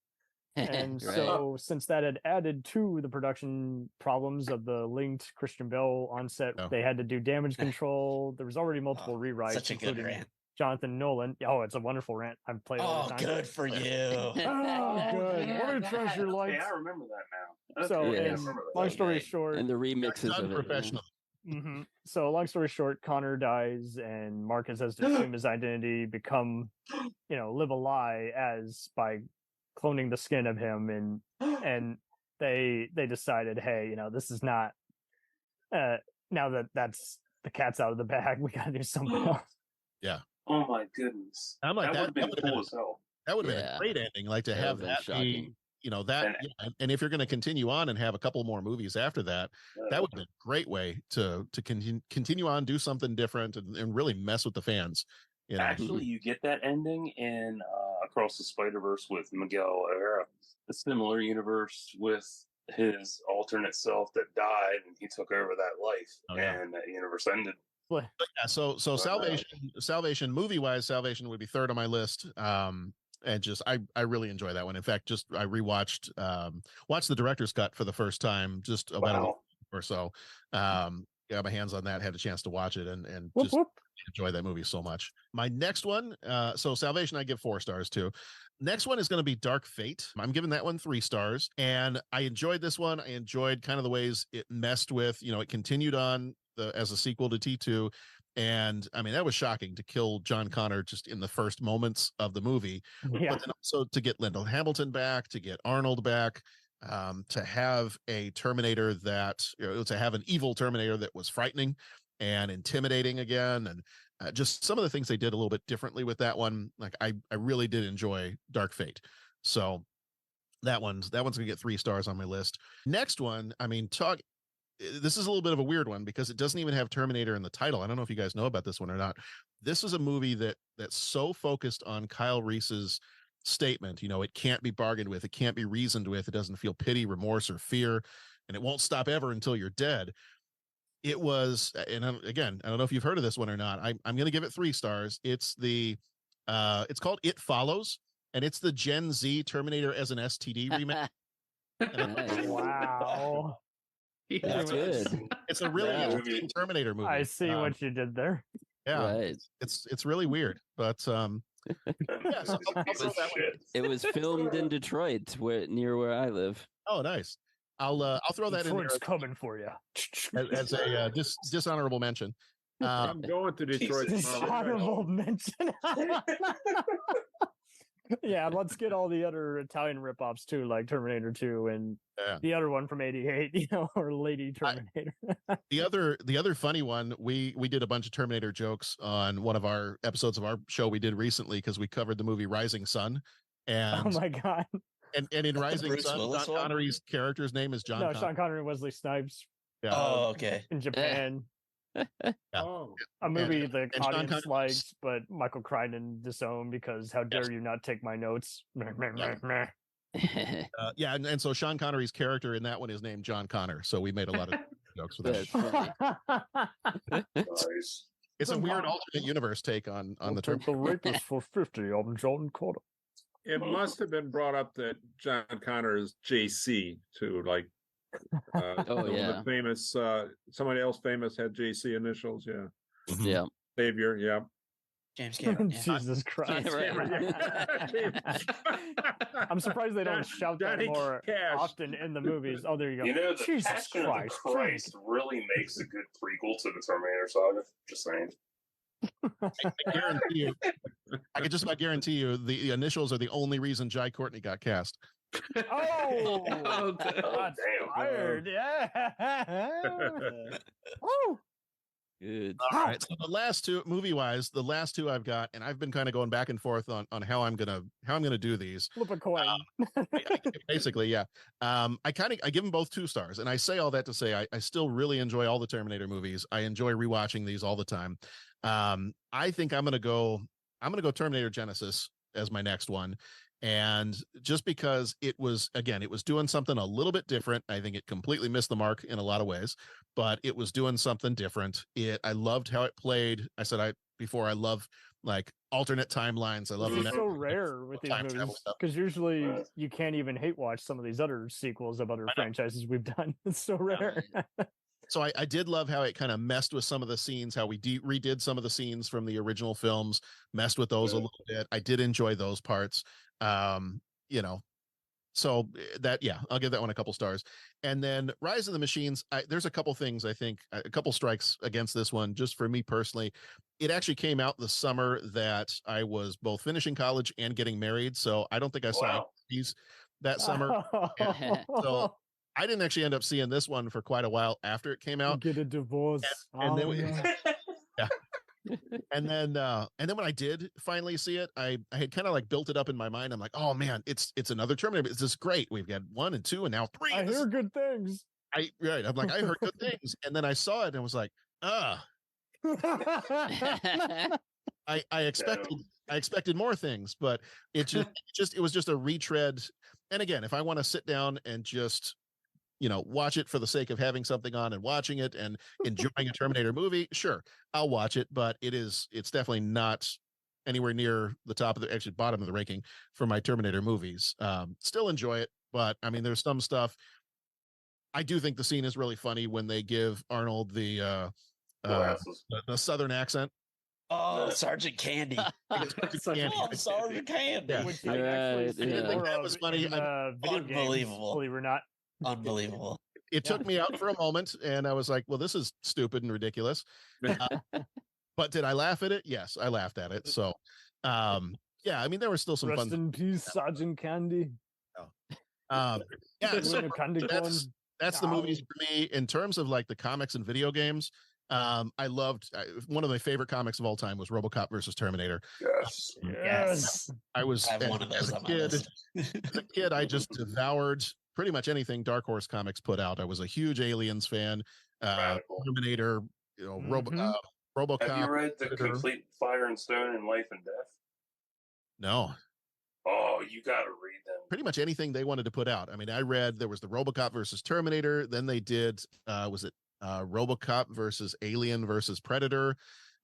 And so since that had added to the production problems of the linked Christian Bale on set, they had to do damage control. There was already multiple rewrites, such a good including rant. Jonathan Nolan. Oh, it's a wonderful rant. I've played all the time. Good for you. Oh, good. What a treasure lights. I remember that now. So, long story short, and the remixes of it. Professional. So long story short, Connor dies and Marcus has to assume his identity, become, live a lie by cloning the skin of him, and they decided, hey, this is not now that's the cat's out of the bag, we gotta do something else. Yeah. Oh my goodness. I'm like, that would have been cool as hell. That would have been a great ending, like to have that be, and if you're going to continue on and have a couple more movies after that, that would be a great way to continue on, do something different, and really mess with the fans. Actually, you get that ending in Across the Spider-Verse with Miguel O'Hara, a similar universe with his alternate self that died, and he took over that life, and that universe ended. But yeah, so Salvation movie-wise, Salvation would be third on my list. And just I really enjoy that one. In fact, I rewatched watched the director's cut for the first time just about a week or so. Got my hands on that, had a chance to watch it, and just enjoy that movie so much. My next one, so Salvation, I give 4 stars to. Next one is going to be Dark Fate. I'm giving that one 3 stars, and I enjoyed this one. I enjoyed kind of the ways it messed with, it continued on as a sequel to T2. And I mean, that was shocking to kill John Connor just in the first moments of the movie. But then also to get Lyndall Hamilton back, to get Arnold back, to have a Terminator to have an evil Terminator that was frightening and intimidating again. And just some of the things they did a little bit differently with that one. Like I really did enjoy Dark Fate. So that one's going to get 3 stars on my list. Next one, I mean, this is a little bit of a weird one because it doesn't even have Terminator in the title. I don't know if you guys know about this one or not. This is a movie that's so focused on Kyle Reese's statement, it can't be bargained with, it can't be reasoned with, it doesn't feel pity, remorse, or fear, and it won't stop ever until you're dead. It was, and again, I don't know if you've heard of this one or not. I'm going to give it 3 stars. It's it's called It Follows, and it's the Gen Z Terminator as an STD remake. Wow. That's good. It's a really interesting Terminator movie. I see what you did there. Yeah, it's really weird, but so it was filmed in Detroit, near where I live. Oh, nice. I'll throw that in there Detroit's coming for you. as a dishonorable mention. I'm going to Detroit tomorrow. Dishonorable mention. Yeah, let's get all the other Italian ripoffs too, like Terminator 2 and the other one from '88, or Lady Terminator. The other funny one, we did a bunch of Terminator jokes on one of our episodes of our show we did recently because we covered the movie Rising Sun. And oh my god. And in Rising Bruce Sun, Willis Sean Connery's character's name is John No, Connery. Sean Connery and Wesley Snipes. Yeah. Oh, okay. In Japan. Oh. A movie And the Sean audience Connery- likes, but Michael Crichton disowned because how dare you not take my notes? Meh, meh, meh, meh. Yeah, and so Sean Connery's character in that one is named John Connor. So we made a lot of jokes with That's that. funny. Nice. It's a weird alternate universe take on the term. The rapist for 50. I'm John Connor. It must have been brought up that John Connor is JC too, like the famous somebody else famous had JC initials, yeah. Yeah. Savior, yeah. James Cameron. Yeah. Jesus Christ. I'm surprised they don't shout that Johnny more Cash. often in the movies. Oh, there you go. You know, the Jesus Passion Christ. of the Christ really makes a good prequel to the Terminator Saga. Just saying. I guarantee you, I can just about guarantee you the initials are the only reason Jai Courtney got cast. Oh, Oh, that's damn. fired. Yeah. Woo. Good. All right. So the last two, movie wise, the last two I've got, and I've been kind of going back and forth on how I'm gonna do these. Flip a coin. Basically, yeah. I give them both 2 stars, and I say all that to say I still really enjoy all the Terminator movies. I enjoy rewatching these all the time. I think I'm gonna go Terminator Genisys as my next one. And just because it was doing something a little bit different. I think it completely missed the mark in a lot of ways, but it was doing something different. I loved how it played. I love like alternate timelines. I love It's so rare with these movies because usually you can't even hate watch some of these other sequels of other franchises we've done. It's so rare. So I did love how it kind of messed with some of the scenes, how we redid some of the scenes from the original films, messed with those a little bit. I did enjoy those parts. So that, yeah, I'll give that one a couple stars. And then Rise of the Machines, there's a couple things, I think, a couple strikes against this one, just for me personally. It actually came out the summer that I was both finishing college and getting married. So I don't think I saw these that summer. So I didn't actually end up seeing this one for quite a while after it came out. Get a divorce. And then yeah. And then when I did finally see it, I had kind of like built it up in my mind. I'm like, oh man, it's another Terminator. This is great. We've got 1 and 2 and now 3. I hear good things. I'm like, I heard good things. And then I saw it and was like, I expected more things, but it was just a retread. And again, if I want to sit down and just watch it for the sake of having something on and watching it and enjoying a Terminator movie, sure, I'll watch it, but it's definitely not anywhere near the top of actually bottom of the ranking for my Terminator movies. Still enjoy it, but I mean, there's some stuff. I do think the scene is really funny when they give Arnold the Southern accent. Oh, Sergeant Candy. Sergeant Candy. Yeah. Which I actually see more that of was funny. in, video games, Unbelievable. believe it or not. Unbelievable. It took me out for a moment, and I was like, well, this is stupid and ridiculous. But did I laugh at it? Yes, I laughed at it. So, yeah, I mean, there was still some Rest fun. in peace, Sergeant Candy. Yeah, so Candy corn. that's the movies for me. In terms of like the comics and video games, I loved one of my favorite comics of all time was RoboCop versus Terminator. Yes. I was I have one of those as a on my kid. list. As a kid, I just devoured pretty much anything Dark Horse Comics put out. I was a huge Aliens fan, Terminator, RoboCop. Have you read the complete Fire and Stone and Life and Death? No. Oh, you got to read them. Pretty much anything they wanted to put out. I mean, I read there was the RoboCop versus Terminator. Then they did RoboCop versus Alien versus Predator,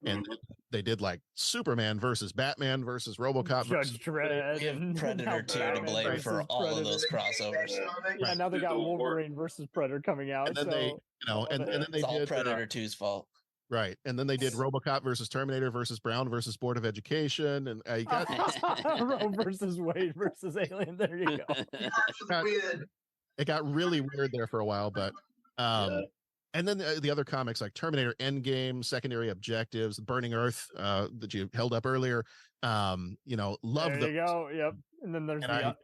and they did like Superman versus Batman versus RoboCop. Judge Dredd. We have Predator 2 to blame for all of those crossovers. Yeah, now they got Wolverine versus Predator coming out. And then they, and then they It's all did Predator 2's fault. right, and then they did RoboCop versus Terminator versus Brown versus Board of Education, and I got Roe versus Wade versus Alien. There you go. it got really weird there for a while, but and then the other comics like Terminator Endgame, Secondary Objectives, Burning Earth, that you held up earlier. Love There you go. Yep. And then there's again,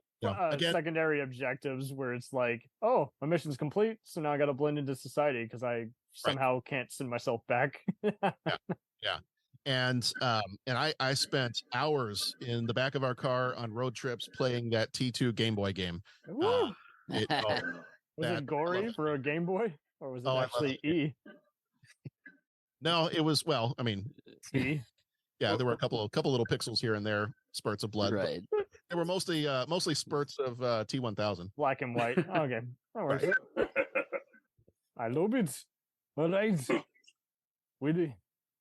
secondary objectives where it's like, oh, my mission's complete, so now I got to blend into society because I somehow can't send myself back. Yeah. And I spent hours in the back of our car on road trips playing that T2 Game Boy game. Was it gory for a Game Boy, or was it actually E? No, it was. Well, I mean, E. Yeah, there were a couple little pixels here and there, spurts of blood. Right. They were mostly spurts of T1000. Black and white. Okay, that works. I love it. All right, Willie,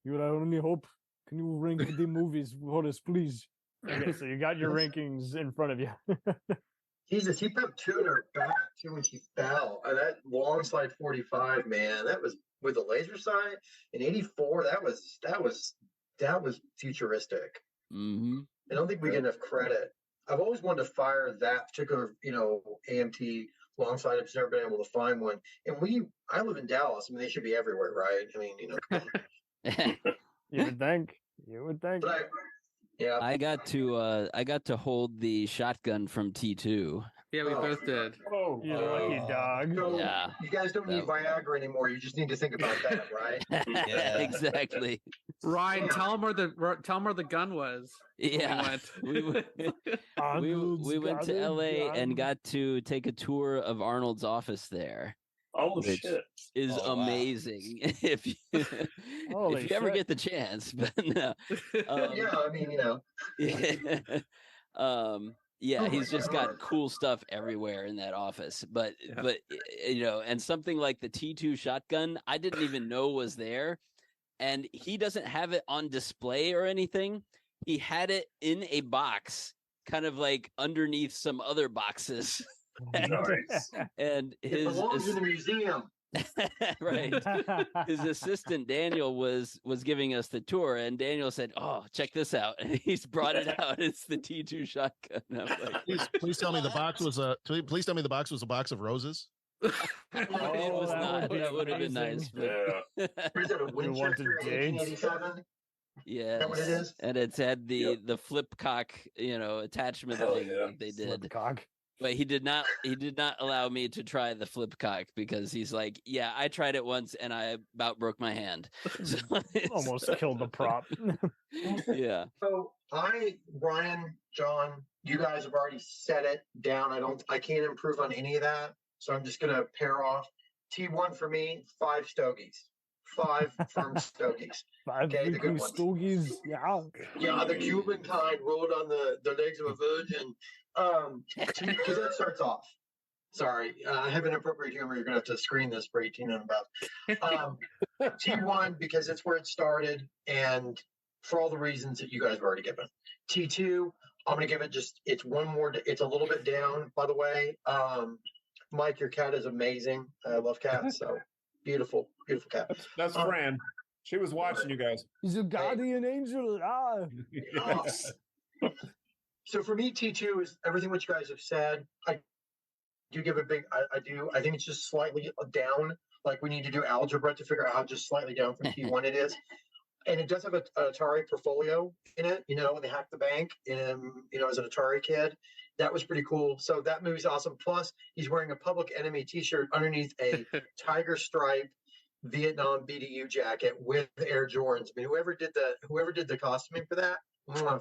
you're our only hope. Can you rank the movies for us, please? Okay, so you got your rankings in front of you. Jesus, he put 2 in her back too when she fell. That long slide 45, man, that was with the laser sight in '84. That was futuristic. Mm-hmm. I don't think we get enough credit. I've always wanted to fire that particular, AMT long sight. I've just never been able to find one. And I live in Dallas. I mean, they should be everywhere, right? I mean, You would think. But yeah. I got to hold the shotgun from T2. Yeah, we both did. Oh, you lucky dog. So Yeah. You guys don't need Viagra anymore. You just need to think about that, right? Yeah, exactly. Ryan, tell him where the gun was. Yeah, we went to LA and got to take a tour of Arnold's office there. Oh which shit! Is amazing if you ever get the chance. But no. I mean, Yeah, he's just got cool stuff everywhere in that office. But and something like the T2 shotgun, I didn't even know was there, and he doesn't have it on display or anything. He had it in a box, kind of like underneath some other boxes. Nice. And it belongs in the museum. Right. His assistant Daniel was giving us the tour, and Daniel said, "Oh, check this out!" And he's brought it out. It's the T2 shotgun. I was like, please tell me the box was a box of roses. It was not. That would have been nice. But... Is it a Winchester 1887? Yeah, is that what it is? And it's had the flip cock, attachment thing that they did. Flip cock. But he did not allow me to try the flip cock because he's like, yeah, I tried it once and I about broke my hand. So almost killed the prop. Yeah. So Brian, John, you guys have already set it down. I can't improve on any of that. So I'm just gonna pair off. T1 for me, 5 stogies. 5 firm stogies. 5 the good ones. stogies. Yeah. Yeah, the Cuban kind rolled on the legs of a virgin. Because that starts off. Sorry, I have inappropriate humor. You're gonna have to screen this for 18 and above. T1 because it's where it started, and for all the reasons that you guys have already given. T2, I'm gonna give it it's one more. It's a little bit down, by the way. Mike, your cat is amazing. I love cats. So beautiful cat. That's Fran. She was watching you guys. He's a guardian angel. Yes. So for me, T2 is everything what you guys have said. I do give a big. I do. I think it's just slightly down. Like we need to do algebra to figure out how just slightly down from T1 it is. And it does have an Atari portfolio in it. When they hacked the bank. As an Atari kid, that was pretty cool. So that movie's awesome. Plus, he's wearing a Public Enemy T-shirt underneath a tiger stripe Vietnam BDU jacket with Air Jordans. I mean, whoever did the costuming for that.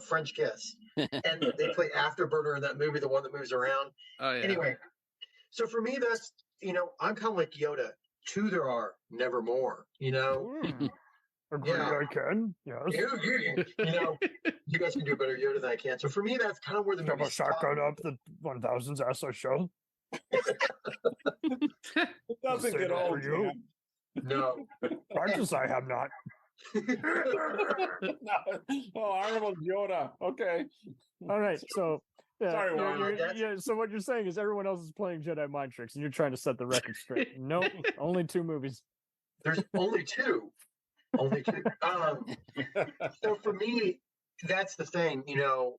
French kiss. And they play Afterburner in that movie, the one that moves around. Oh, yeah. Anyway, so for me, that's, I'm kind of like Yoda. 2 there are, never more, Agree, I can. Yes. You guys can do a better Yoda than I can. So for me, that's kind of where the Have a shotgun up the 1000's ass I show. It doesn't get old. You. No. Practice I have not. Oh, Arnold Yoda. Okay. All right. So, sorry, so what you're saying is everyone else is playing Jedi mind tricks, and you're trying to set the record straight. Nope, only 2 movies. There's only 2. Only 2. So for me, that's the thing,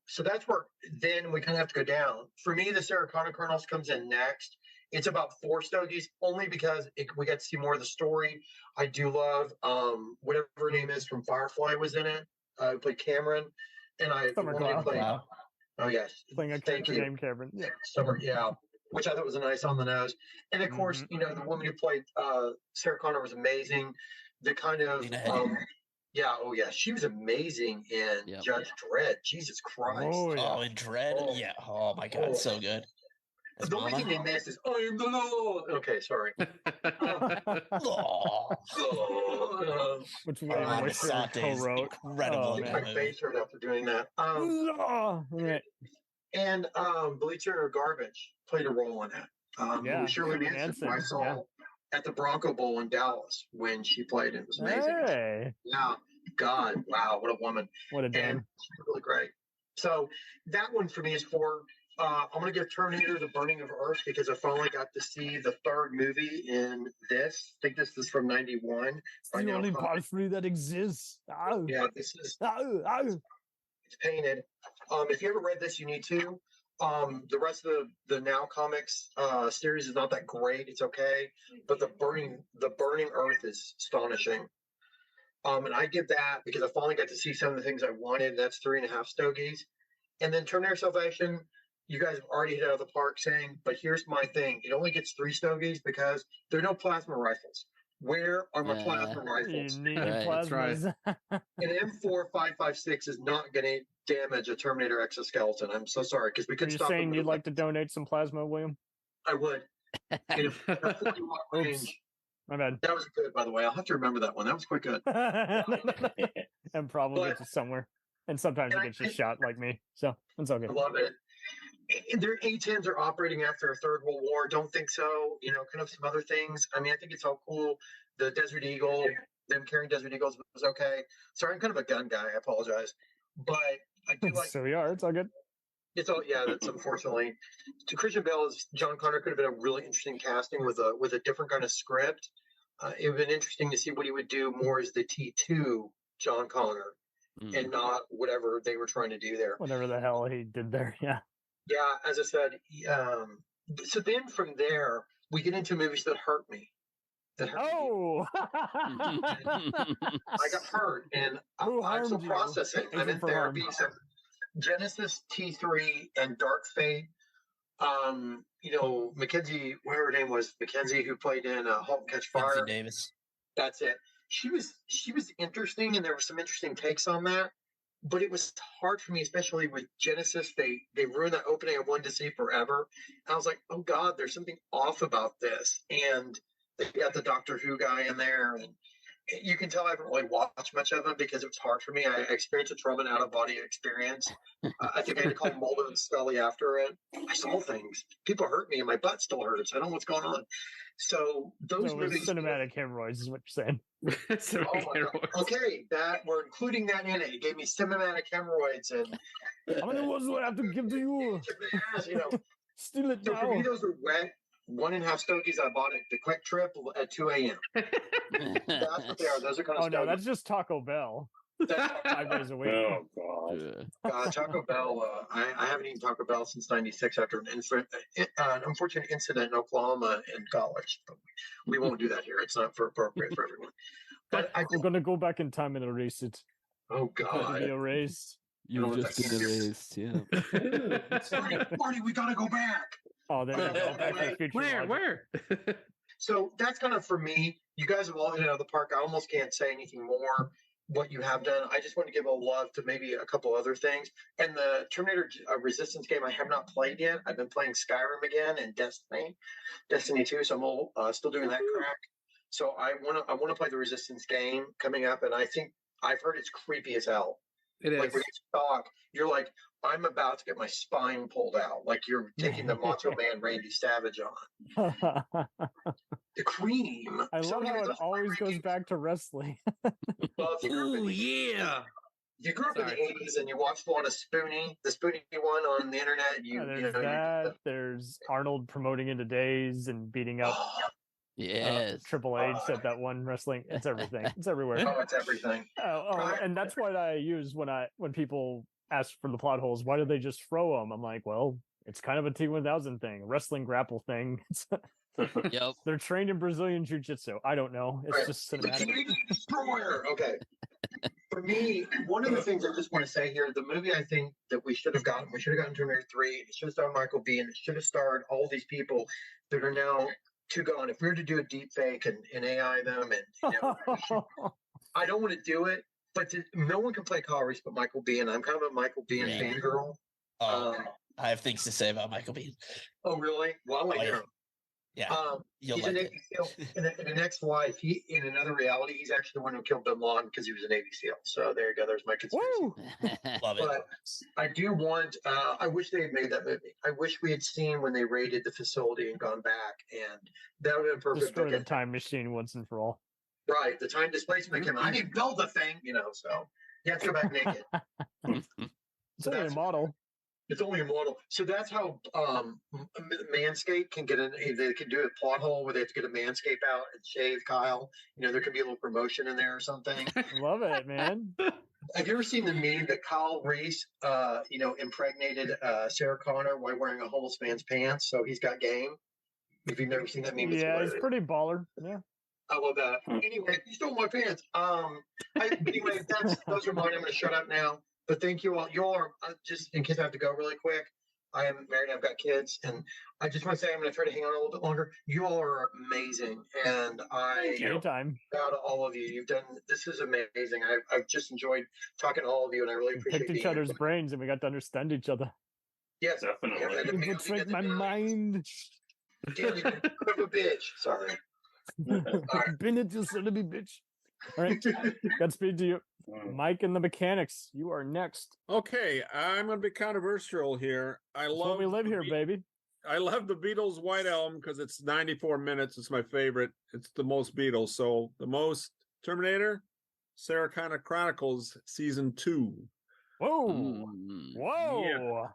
So that's where then we kind of have to go down. For me, the Sarah Connor Kernels comes in next, It's about 4 stogies, only because we got to see more of the story. I do love whatever her name is from Firefly was in it. Who played Cameron, and Summer Glau. Oh yes, Playing a character named Cameron. Yeah. Summer, yeah, which I thought was a nice on the nose. And of course, you know, the woman who played Sarah Connor was amazing. The kind of she was amazing in Judge Dredd. Jesus Christ! Oh, in Dredd, yeah. Oh my God, so good. The only thing they missed is I am the law. Okay, sorry. Which one? Co-wrote. Incredible. My face hurt after doing that. Right. And Bleacher Garbage played a role in it. It was Shirley Manson, who I saw at the Bronco Bowl in Dallas when she played it. It was amazing. Hey. Yeah. God, wow, what a woman. What a damn. She's really great. So that one for me is for I'm going to give Terminator The Burning of Earth because I finally got to see the 3rd movie in this. I think this is from 91. It's the only part 3 that exists. Ow. Yeah, this is. Ow. It's painted. If you haven't read this, you need to. The rest of the Now Comics series is not that great. It's okay, but the Burning Earth is astonishing. And I give that because I finally got to see some of the things I wanted. And that's 3.5 stogies. And then Terminator Salvation. You guys have already hit out of the park saying, but here's my thing. It only gets 3 stogies because there are no plasma rifles. Where are my plasma rifles? You need plasmas. An M4556 is not going to damage a Terminator exoskeleton. I'm so sorry because we couldn't stop. You're saying you'd like to donate some plasma, William? I would. In a 40 watt range. My bad. That was good, by the way. I'll have to remember that one. That was quite good. And probably gets you somewhere. And sometimes it gets you shot like me. So it's all good. I love it. Their A-10s are operating after a 3rd World War. Don't think so. You know, kind of some other things. I mean, I think it's all cool. The Desert Eagle, them carrying Desert Eagles was okay. Sorry, I'm kind of a gun guy. I apologize. But I do like... So we are. It's all good. It's all, yeah, that's unfortunately. To Christian Bale as John Connor could have been a really interesting casting with a different kind of script. It would have been interesting to see what he would do more as the T2 John Connor and not whatever they were trying to do there. Whatever the hell he did there, yeah. Yeah, as I said, so then from there, we get into movies that hurt me. I got hurt, and I'm still processing. I'm in therapy. So Genesis, T3, and Dark Fate. You know, Mackenzie, whatever her name was, Mackenzie, who played in *Halt and Catch Fire*. Davis. That's it. She was interesting, and there were some interesting takes on that. But it was hard for me, especially with Genesis. They ruined that opening I wanted to see forever. And I was like, oh God, there's something off about this. And they got the Doctor Who guy in there, and you can tell I haven't really watched much of it because it was hard for me. I experienced a trauma and out-of-body experience. I think I had to call Mulder and Scully after it. I saw things. People hurt me, and my butt still hurts. I don't know what's going on. So those movies, cinematic hemorrhoids is what you're saying. Okay, that we're including that in it. It gave me cinematic hemorrhoids, and how many words do I have to give to you? You know, steal it so now. for me, those are wet. 1.5 stogies I bought at the Quick Trip at 2 a.m. That's what they are. Those are kind of. Oh no, that's just Taco Bell. That's 5 days a week. Oh God. Taco Bell. I haven't eaten Taco Bell since '96 after an unfortunate incident in Oklahoma in college. But we won't do that here. It's not appropriate for everyone. But I'm gonna go back in time and erase it. Oh God! Be erased. You just been erased. Yeah. Marty, we gotta go back. Oh, there you go. Back to the future. Where? So that's kind of for me. You guys have all hit out of the park. I almost can't say anything more. What you have done, I just want to give a love to maybe a couple other things. And the Terminator Resistance game I have not played yet. I've been playing Skyrim again and Destiny 2. So I'm still doing that crack. So I want to play the Resistance game coming up, and I think I've heard it's creepy as hell. It is. Like when you talk, you're like, I'm about to get my spine pulled out. Like you're taking the Macho Man Randy Savage on. The Cream. I love how it always goes back to wrestling. Well, oh yeah. If you grew up in the 80s and you watched a lot of the Spoonie one on the internet, there's Arnold promoting into Days and beating up Triple H at that one wrestling. It's everything. It's everywhere. Oh, it's everything. And that's what I use when people ask for the plot holes. Why do they just throw them? I'm like, well, It's kind of a T1000 thing, a wrestling grapple thing. Yep. They're trained in Brazilian Jiu-Jitsu. I don't know. It's Right. just The cinematic. Canadian Destroyer. Okay. For me, one of the things I just want to say here, the movie I think that we should have gotten Terminator 3. It should have starred Michael Biehn. It should have starred all these people that are now gone. If we were to do a deep fake and AI them, and I don't want to do it, but no one can play Kyle Reese but Michael Biehn. I'm kind of a Michael Biehn fangirl. I have things to say about Michael Biehn. Oh, really? Well, I'll let you know. Yeah, you'll he's like a it. Navy SEAL. In an ex-wife, in another reality, he's actually the one who killed Bin Laden because he was a Navy SEAL. So there you go. There's my conspiracy. Love it. But I do want. I wish they had made that movie. I wish we had seen when they raided the facility and gone back, and that would have been perfect. Destroy the time machine once and for all. Right, the time displacement came. I didn't build the thing, So you have to go back naked. It's only a model. It's only a model. So that's how Manscaped can get in. They can do a plot hole where they have to get a Manscaped out and shave Kyle. There can be a little promotion in there or something. Love it, man. Have you ever seen the meme that Kyle Reese, impregnated Sarah Connor while wearing a homeless man's pants? So he's got game. If you've never seen that meme, it's pretty baller. Yeah. I love that. Anyway, you stole my pants. Anyway, those are mine. I'm going to shut up now. But thank you all. You all are, just in case I have to go really quick, I am married. I've got kids. And I just want to say I'm going to try to hang on a little bit longer. You all are amazing. And anytime. Proud of all of you. This is amazing. I've just enjoyed talking to all of you, and I really appreciate picked each other's brains, and we got to understand each other. Yes, definitely. It's like my mind. Damn, you son of a bitch. Sorry. Bennett, you son of a bitch. All right. Godspeed to you. Mike and the Mechanics, you are next. Okay, I'm going to be controversial here. That's why we live here, baby. I love the Beatles' White Album because it's 94 minutes. It's my favorite. It's the most Beatles. So the most Terminator, Sarah Connor Chronicles Season 2. Whoa. Whoa.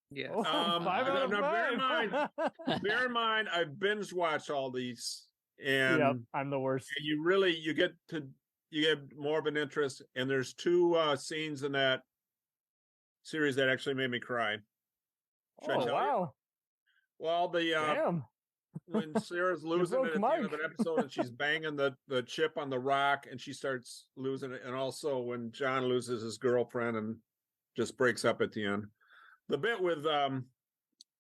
Yeah. Oh, 5 out of 5. Bear in mind, I've binge watched all these. And I'm the worst. And you get more of an interest. And there's 2 scenes in that series that actually made me cry. Should I tell you? Well, Damn. When Sarah's losing it at the end of an episode and she's banging the chip on the rock and she starts losing it, and also when John loses his girlfriend and just breaks up at the end. The bit with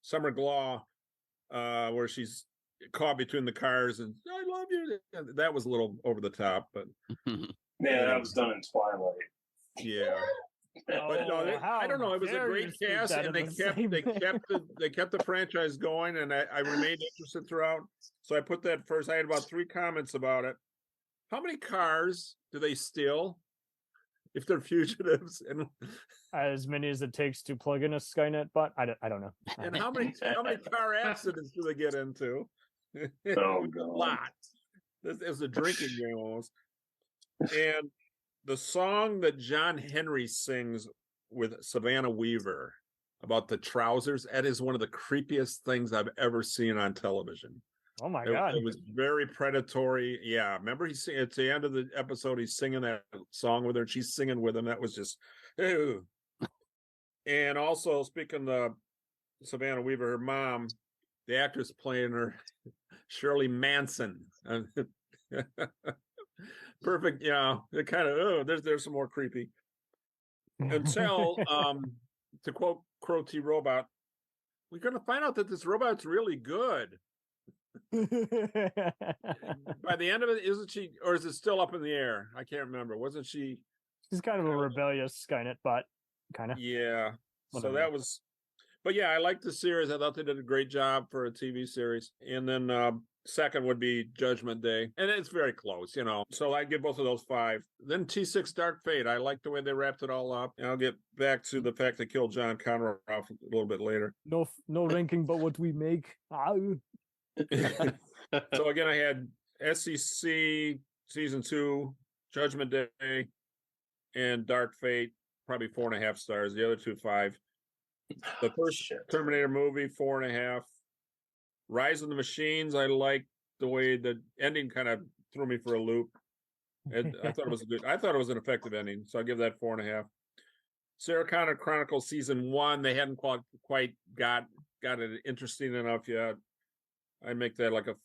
Summer Glau, where she's caught between the cars and I love you. That was a little over the top, but yeah, that was done in Twilight. Yeah. But no, I don't know. It was a great cast, and they kept the franchise going, and I remained interested throughout. So I put that first. I had about 3 comments about it. How many cars do they steal if they're fugitives? And as many as it takes to plug in a Skynet bot. I don't know. And how many car accidents do they get into? Oh God, lots. This is a drinking game almost. And the song that John Henry sings with Savannah Weaver about the trousers, that is one of the creepiest things I've ever seen on television. Oh my God. It was very predatory. Yeah. Remember at the end of the episode, he's singing that song with her and she's singing with him. That was just, ew. And also speaking of Savannah Weaver, her mom, the actress playing her, Shirley Manson. Perfect. Yeah, it kind of there's some more creepy. Until to quote Crow T Robot, we're gonna find out that this robot's really good. By the end of it, isn't she, or is it still up in the air? I can't remember. Wasn't she? She's kind of a rebellious Skynet bot, kind of. Yeah. Whatever. So that was, but yeah, I liked the series. I thought they did a great job for a TV series. And then second would be Judgment Day, and it's very close, So I give both of those 5. Then T6 Dark Fate. I like the way they wrapped it all up, and I'll get back to the fact they killed John Connor off a little bit later. No ranking, but what we make. So again, I had SEC Season 2, Judgment Day, and Dark Fate. Probably 4.5 stars. The other 2, 5. The first Terminator movie, 4.5. Rise of the Machines, I like the way the ending kind of threw me for a loop. I thought it was an effective ending, so I'll give that 4.5. Sarah Connor Chronicles Season 1, they hadn't quite got got it interesting enough yet. I make that like a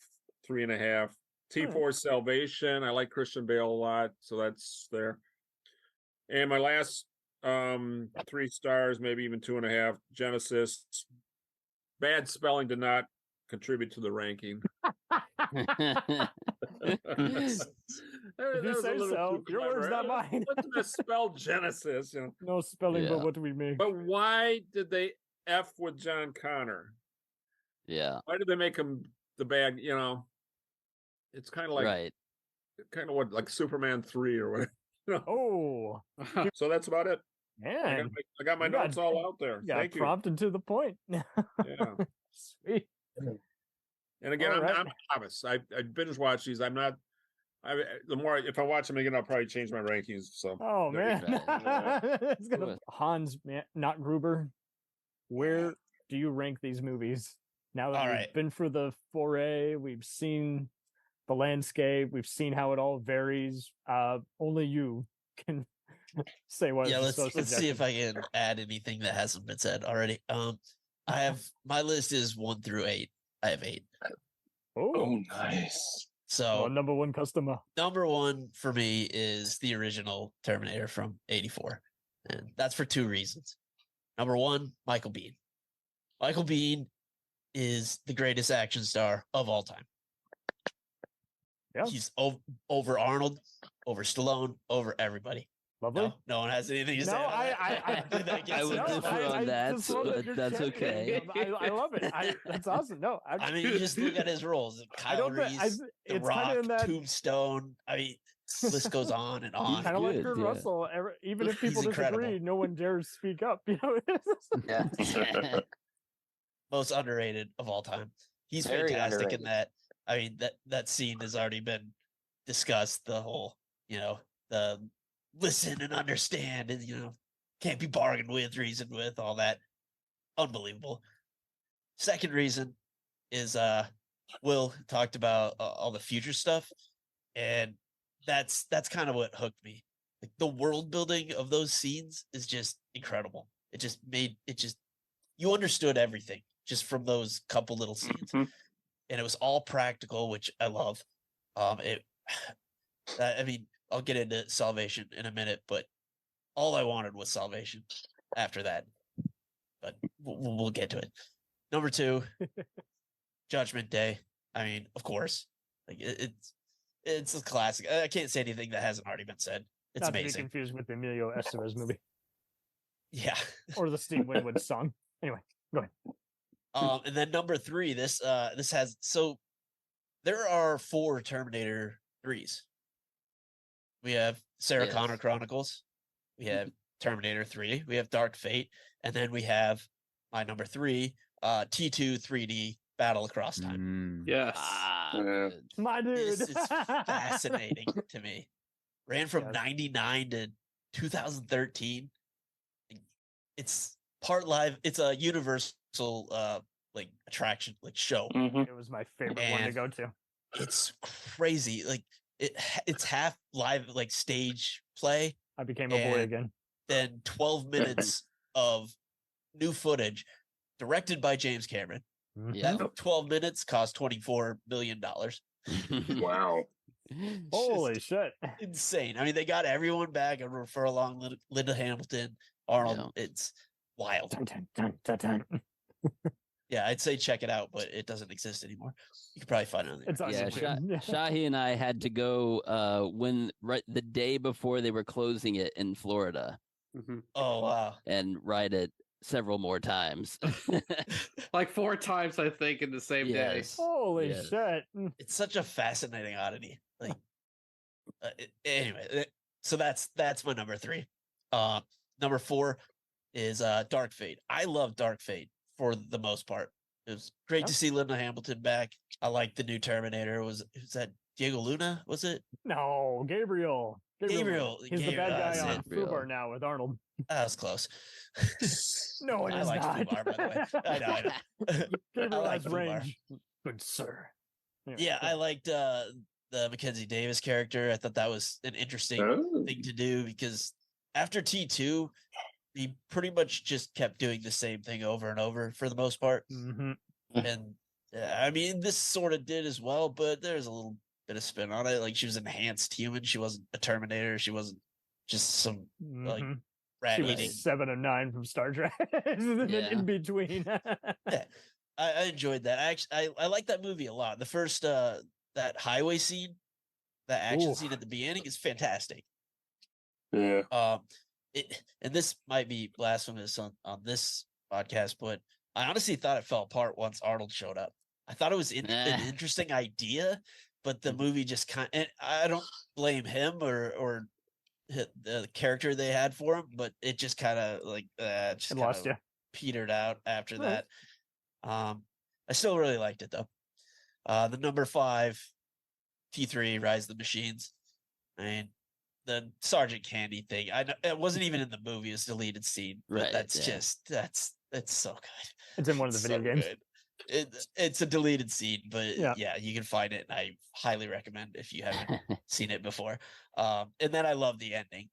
3.5. T4 Salvation. I like Christian Bale a lot, so that's there. And my last 3 stars, maybe even 2.5. Genesis. Bad spelling did not contribute to the ranking. If you say so, your words, not mine. What's the spell Genesis? You know, no spelling, but what do we make? But why did they F with John Connor? Yeah. Why did they make him the bad? You know, it's kind of like kind of what like Superman 3 or whatever. You know? Oh, so that's about it. Man, I got my notes all out there. Thank you. Prompt and to the point. Yeah. Sweet. And again, I'm a novice. I binge watch these. I'm not. The more if I watch them again, I'll probably change my rankings. So. Oh man, it's gonna Hans, not Gruber. Where do you rank these movies? Now that we've been for the foray, we've seen the landscape, we've seen how it all varies. Only you can say what. Yeah, let's see if I can add anything that hasn't been said already. I have my list is 1 through 8. I have 8. Oh, nice. So number 1 customer. Number 1 for me is the original Terminator from '84, and that's for 2 reasons. Number 1, Michael Biehn. Michael Biehn is the greatest action star of all time. Yeah, he's over Arnold, over Stallone, over everybody. Lovely. No one has anything to say. I would differ on that, but that's okay. I love it. That's awesome. No, I mean, you just look at his roles. Kyle Reese, The Rock, Tombstone. I mean, list goes on and on. Kind of like Kurt Russell. Even if people disagree, no one dares speak up. You know. Yeah. Most underrated of all time. He's Very fantastic underrated. in that. I mean, that scene has already been discussed. The whole, the listen and understand, and can't be bargained with, reasoned with, all that. Unbelievable. Second reason is Will talked about all the future stuff, and that's kind of what hooked me. Like the world building of those scenes is just incredible. It just you understood everything just from those couple little scenes, and it was all practical, which I love. I mean, I'll get into Salvation in a minute, but all I wanted was Salvation after that. But we'll get to it. Number 2, Judgment Day. I mean, of course, like it's a classic. I can't say anything that hasn't already been said. It's Not amazing. to be confused with the Emilio Estevez movie. Yeah. Or the Steve Winwood song. Anyway, go ahead. And then number 3, this has, so there are 4 Terminator 3s. We have Sarah Connor Chronicles. We have Terminator 3. We have Dark Fate. And then we have my number 3, T2 3D Battle Across Time. Yes. My dude. This is fascinating to me. Ran from 99 to 2013. It's part live. It's a universal like attraction, like show. It was my favorite one to go to. It's crazy. Like it's half live, like stage play. I became a boy again. Then 12 minutes of new footage directed by James Cameron. That 12 minutes cost $24 million. Wow. Holy shit. Insane. I mean, they got everyone back and refer along Linda Hamilton, Arnold. Yeah. It's wild. Yeah, I'd say check it out, but it doesn't exist anymore. You could probably find it on there. It's awesome. Shahi and I had to go right the day before they were closing it in Florida. Oh wow. And ride it several more times. Like 4 times, I think, in the same day. Holy shit. It's such a fascinating oddity. Like anyway, so that's my number 3. Number 4 is Dark Fate. I love Dark Fate for the most part. It was great to see Linda Hamilton back. I like the new Terminator. Was that Diego Luna? Was it? No, Gabriel. Gabriel. He's the bad guy on Fubar now with Arnold. That was close. No, it I is like not. Fubar, by the way. I know. Gabriel like has Fubar. range. Good sir. Anyway, Yeah, I liked the Mackenzie Davis character. I thought that was an interesting thing to do because after T2, he pretty much just kept doing the same thing over and over for the most part. Mm-hmm. And I mean, this sort of did as well, but there's a little bit of spin on it. Like she was enhanced human. She wasn't a Terminator. She wasn't just some like rat She eating. was 7 of 9 from Star Trek. In between. Yeah, I enjoyed that. I like that movie a lot. The first that highway scene, that action scene at the beginning is fantastic. Yeah. And this might be blasphemous on this podcast, but I honestly thought it fell apart once Arnold showed up. I thought it was an interesting idea, but the movie just and I don't blame him or the character they had for him, but it just kind of like just lost you. Petered out after that. I still really liked it though. The number 5 T3 Rise of the Machines. I mean, the Sergeant Candy thing. I know it wasn't even in the movie; it's deleted scene. But Right, that's yeah. it's so good. It's in one of the video games. It's a deleted scene, but Yeah. yeah, you can find it. And I highly recommend if you haven't seen it before. And then I love the ending.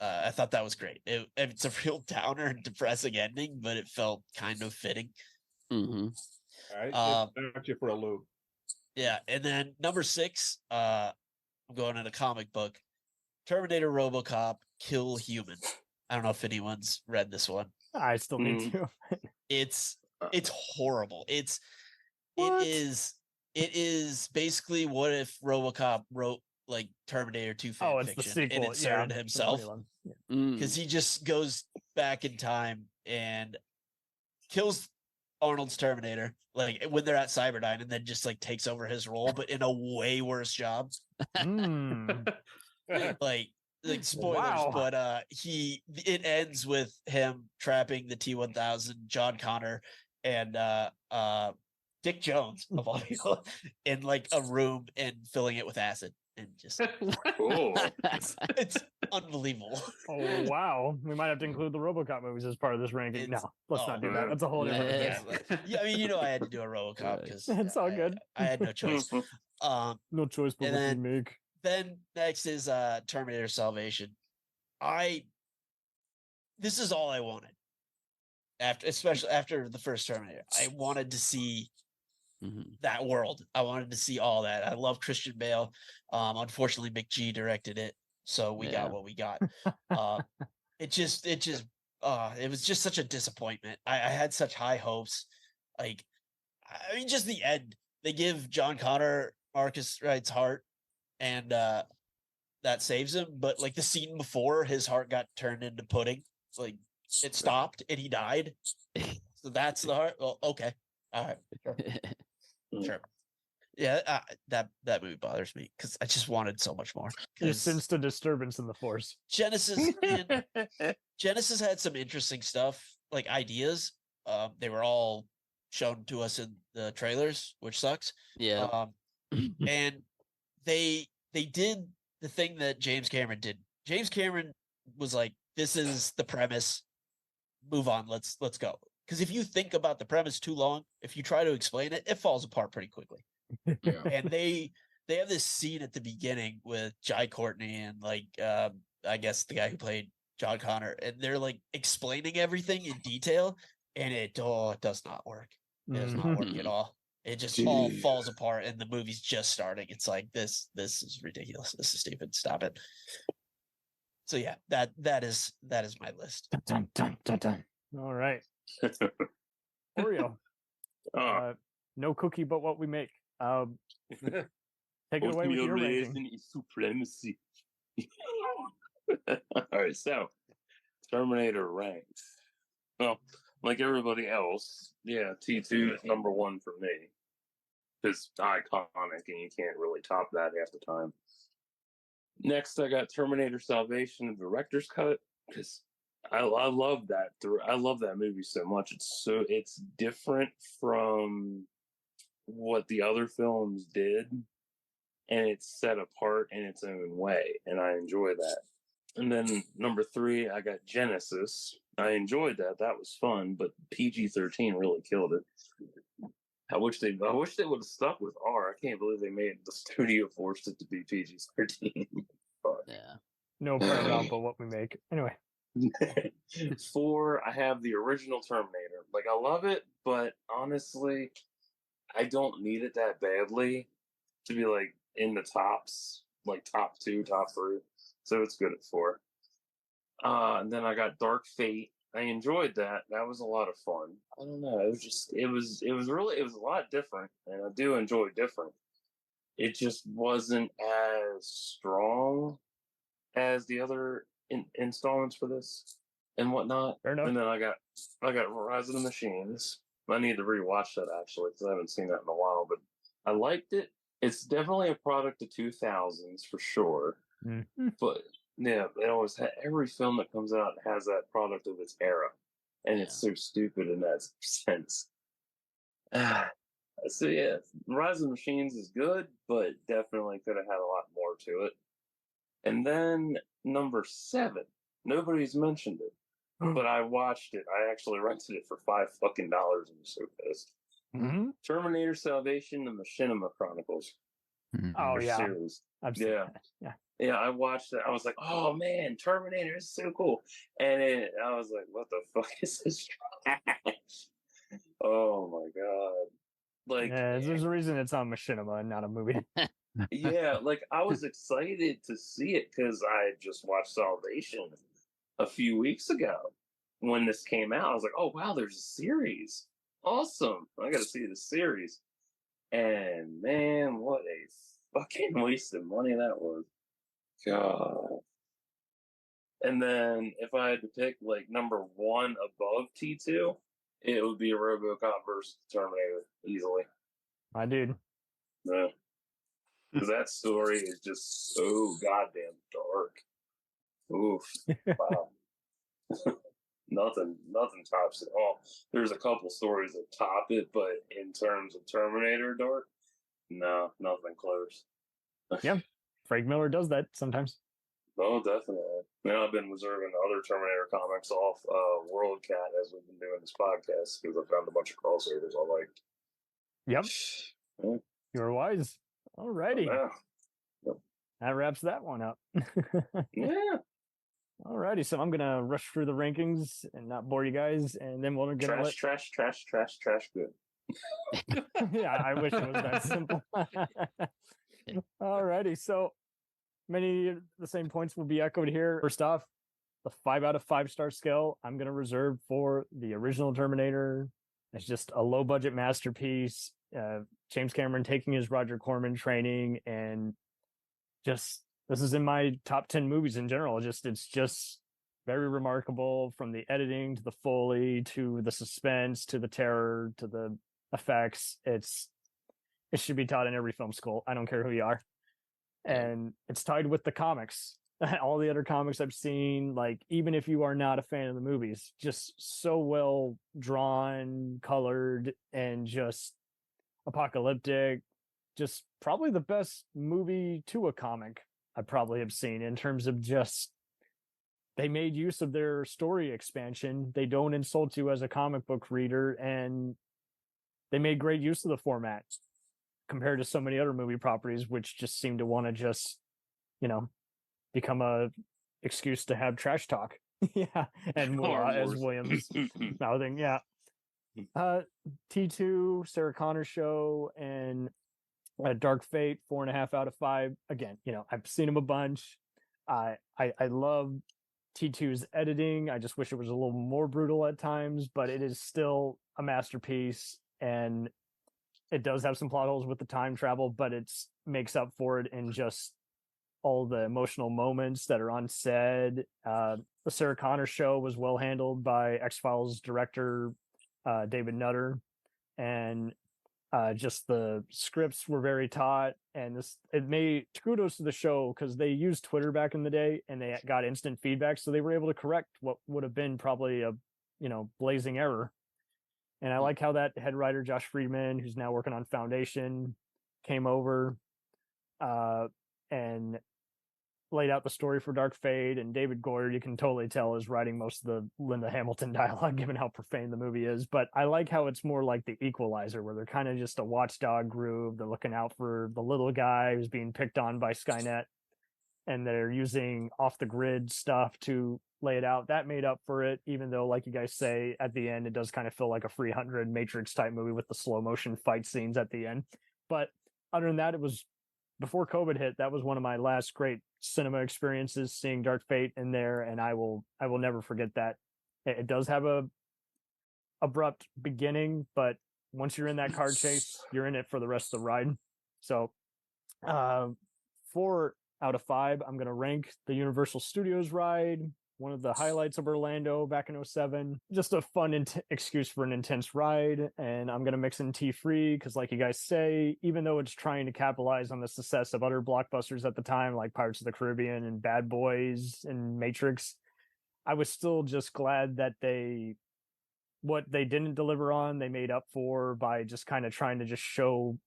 I thought that was great. It's a real downer and depressing ending, but it felt kind of fitting. Mm-hmm. All right, got you for a loop. Yeah, and then number 6, I'm going in a comic book. Terminator RoboCop Kill Human. I don't know if anyone's read this one. I still need to. It's horrible. It is basically what if RoboCop wrote like Terminator 2 fan it's the fiction sequel. and inserted Yeah, himself, because he just goes back in time and kills Arnold's Terminator like when they're at Cyberdyne, and then just like takes over his role, but in a way worse job. like spoilers, but it ends with him trapping the T-1000, John Connor, and Dick Jones of all people in like a room and filling it with acid, and just it's unbelievable. Oh wow, we might have to include the RoboCop movies as part of this ranking. No, let's not do that. That's a whole different thing. Yeah, I mean, I had to do a RoboCop because it's all good. I had no choice. No choice but what you make. Then next is Terminator Salvation. This is all I wanted. Especially after the first Terminator, I wanted to see that world. I wanted to see all that. I love Christian Bale. Unfortunately, McG directed it, so we got what we got. It was just such a disappointment. I had such high hopes. Like, I mean, just the end. They give John Connor Marcus Wright's heart, and that saves him. But like the scene before, his heart got turned into pudding. Like it stopped and he died. So that's the heart. Well, okay, all right, sure. Yeah, that movie bothers me because I just wanted so much more. You sensed a disturbance in the force. Genesis had some interesting stuff, like ideas. They were all shown to us in the trailers, which sucks. Yeah. And they did the thing that James Cameron did. James Cameron was like, "This is the premise. Move on. Let's go." Because if you think about the premise too long, if you try to explain it, it falls apart pretty quickly. And they have this scene at the beginning with Jai Courtney and like I guess the guy who played John Connor, and they're like explaining everything in detail, and it does not work. It does not work at all. It just all falls apart, and the movie's just starting. It's like this is ridiculous. This is stupid. Stop it. So yeah, that is my list. Dun, dun, dun, dun. All right. Oreo. No cookie but what we make. Take it away with your ranking. Is supremacy. All right, so Terminator ranks. Well, like everybody else, yeah, T2 is number 1 for me. It's iconic, and you can't really top that half the time. Next, I got Terminator Salvation, the director's cut, because I love that. I love that movie so much. It's different from what the other films did, and it's set apart in its own way, and I enjoy that. And then number 3, I got GENISYS. I enjoyed that. That was fun, but PG-13 really killed it. I wish they would have stuck with R. I can't believe they made the studio forced it to be PG-13. No problem but what we make. Anyway. 4, I have the original Terminator. Like, I love it, but honestly, I don't need it that badly to be like in the tops, like top 2, top 3. So it's good at 4. And then I got Dark Fate. I enjoyed that. That was a lot of fun. I don't know. It was just, it was a lot different, and I do enjoy different. It just wasn't as strong as the other installments for this and whatnot. Fair enough. And then I got Rise of the Machines. I need to rewatch that actually because I haven't seen that in a while. But I liked it. It's definitely a product of 2000s for sure. Mm-hmm. But yeah, it always every film that comes out has that product of its era, and it's so stupid in that sense. So yeah, Rise of the Machines is good, but definitely could have had a lot more to it. And then number 7, nobody's mentioned it, but I watched it. I actually rented it for $5 fucking and was so pissed. Mm-hmm. Terminator Salvation: The Machinima Chronicles. Oh yeah, series. Yeah. Yeah, I watched it. I was like, oh man, Terminator is so cool. And then I was like, what the fuck is this trash? Oh my god. Like, yeah, there's a reason it's on Machinima and not a movie. yeah, like I was excited to see it because I had just watched Salvation a few weeks ago when this came out. I was like, oh wow, there's a series. Awesome. I gotta see the series. And man, what a fucking waste of money that was. God. And then if I had to pick like number 1 above T2, it would be a RoboCop versus Terminator easily. My dude. Yeah. Because that story is just so goddamn dark. Oof. Wow. Nothing tops it all. There's a couple stories that top it, but in terms of Terminator dark, no, nothing close. Yeah. Frank Miller does that sometimes. Oh, definitely. Now I've been reserving other Terminator comics off World Cat as we've been doing this podcast because I found a bunch of crossovers I liked. Yep. Yeah. You're wise. Alrighty. Yeah. Yep. That wraps that one up. Yeah. Alrighty, so I'm gonna rush through the rankings and not bore you guys, and then we're gonna trash good. Yeah, I wish it was that simple. Alrighty, so many of the same points will be echoed here. First off, the 5 out of 5 star scale I'm gonna reserve for the original Terminator. It's just a low budget masterpiece. James Cameron taking his Roger Corman training, and just this is in my top 10 movies in general. It's just very remarkable, from the editing to the Foley to the suspense to the terror to the effects. It should be taught in every film school. I don't care who you are. And it's tied with the comics. All the other comics I've seen, like, even if you are not a fan of the movies, just so well drawn, colored, and just apocalyptic. Just probably the best movie to a comic I probably have seen, in terms of just, they made use of their story expansion. They don't insult you as a comic book reader, and they made great use of the format compared to so many other movie properties, which just seem to want to just, become a excuse to have trash talk. Yeah. And as Williams mouthing, yeah. T2, Sarah Connor show, and Dark Fate, 4.5 out of 5. Again, I've seen him a bunch. I love T2's editing. I just wish it was a little more brutal at times, but it is still a masterpiece, and it does have some plot holes with the time travel, but it makes up for it in just all the emotional moments that are unsaid. The Sarah Connor show was well handled by X-Files director David Nutter, and just the scripts were very taut, and it made kudos to the show because they used Twitter back in the day and they got instant feedback, so they were able to correct what would have been probably a blazing error. And I like how that head writer Josh Friedman, who's now working on Foundation, came over and laid out the story for Dark Fate. And David Goyer, you can totally tell, is writing most of the Linda Hamilton dialogue, given how profane the movie is. But I like how it's more like The Equalizer, where they're kind of just a watchdog group. They're looking out for the little guy who's being picked on by Skynet, and they're using off the grid stuff to lay it out. That made up for it, even though, like you guys say, at the end, it does kind of feel like a 300 Matrix type movie with the slow motion fight scenes at the end. But other than that, it was before COVID hit. That was one of my last great cinema experiences, seeing Dark Fate in there, and I will never forget that. It does have a abrupt beginning, but once you're in that car chase, you're in it for the rest of the ride. So 4 out of 5, I'm going to rank the Universal Studios ride, one of the highlights of Orlando back in 07. Just a fun excuse for an intense ride. And I'm going to mix in T3 because, like you guys say, even though it's trying to capitalize on the success of other blockbusters at the time, like Pirates of the Caribbean and Bad Boys and Matrix, I was still just glad that what they didn't deliver on, they made up for by just kind of trying to just show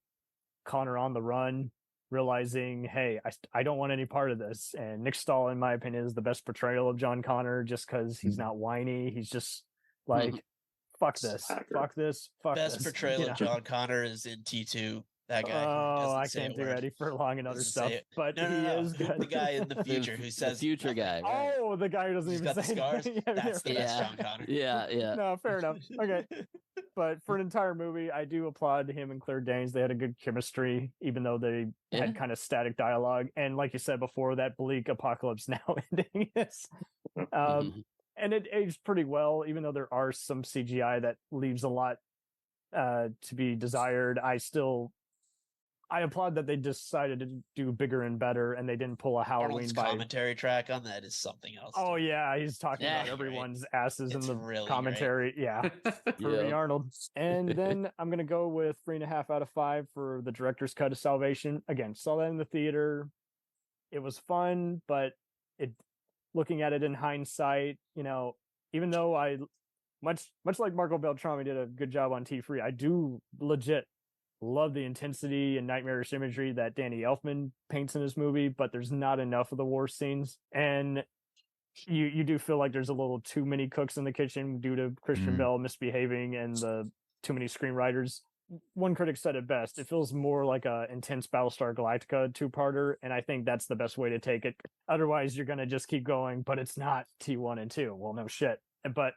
Connor on the run, realizing, hey, I don't want any part of this. And Nick Stahl, in my opinion, is the best portrayal of John Connor, just because he's not whiny. He's just like, fuck this, fuck this, fuck Best this. portrayal of John Connor is in T2. That guy. Oh, I can't do Eddie Furlong and other stuff, but no, he is good. The guy in the future who says the future guy. Right? Oh, the guy who doesn't He's even got say the scars. That's John Connor. Yeah. No, fair enough. Okay, but for an entire movie, I do applaud him and Claire Danes. They had a good chemistry, even though they had kind of static dialogue. And like you said before, that bleak apocalypse now ending is, and it aged pretty well, even though there are some CGI that leaves a lot to be desired. I applaud that they decided to do bigger and better, and they didn't pull a Halloween Arnold's by commentary track on that is something else. Oh yeah, he's talking about everyone's asses in the really commentary. great. Yeah, Proving Arnold. And then I'm gonna go with 3.5 out of 5 for the director's cut of Salvation. Again, saw that in the theater. It was fun, but looking at it in hindsight, even though I much like Marco Beltrami did a good job on T3, I do legit love the intensity and nightmarish imagery that Danny Elfman paints in his movie, but there's not enough of the war scenes. And you do feel like there's a little too many cooks in the kitchen due to Christian Bale misbehaving and the too many screenwriters. One critic said it best. It feels more like a intense Battlestar Galactica 2-parter, and I think that's the best way to take it. Otherwise, you're going to just keep going, but it's not T1 and 2. Well, no shit. But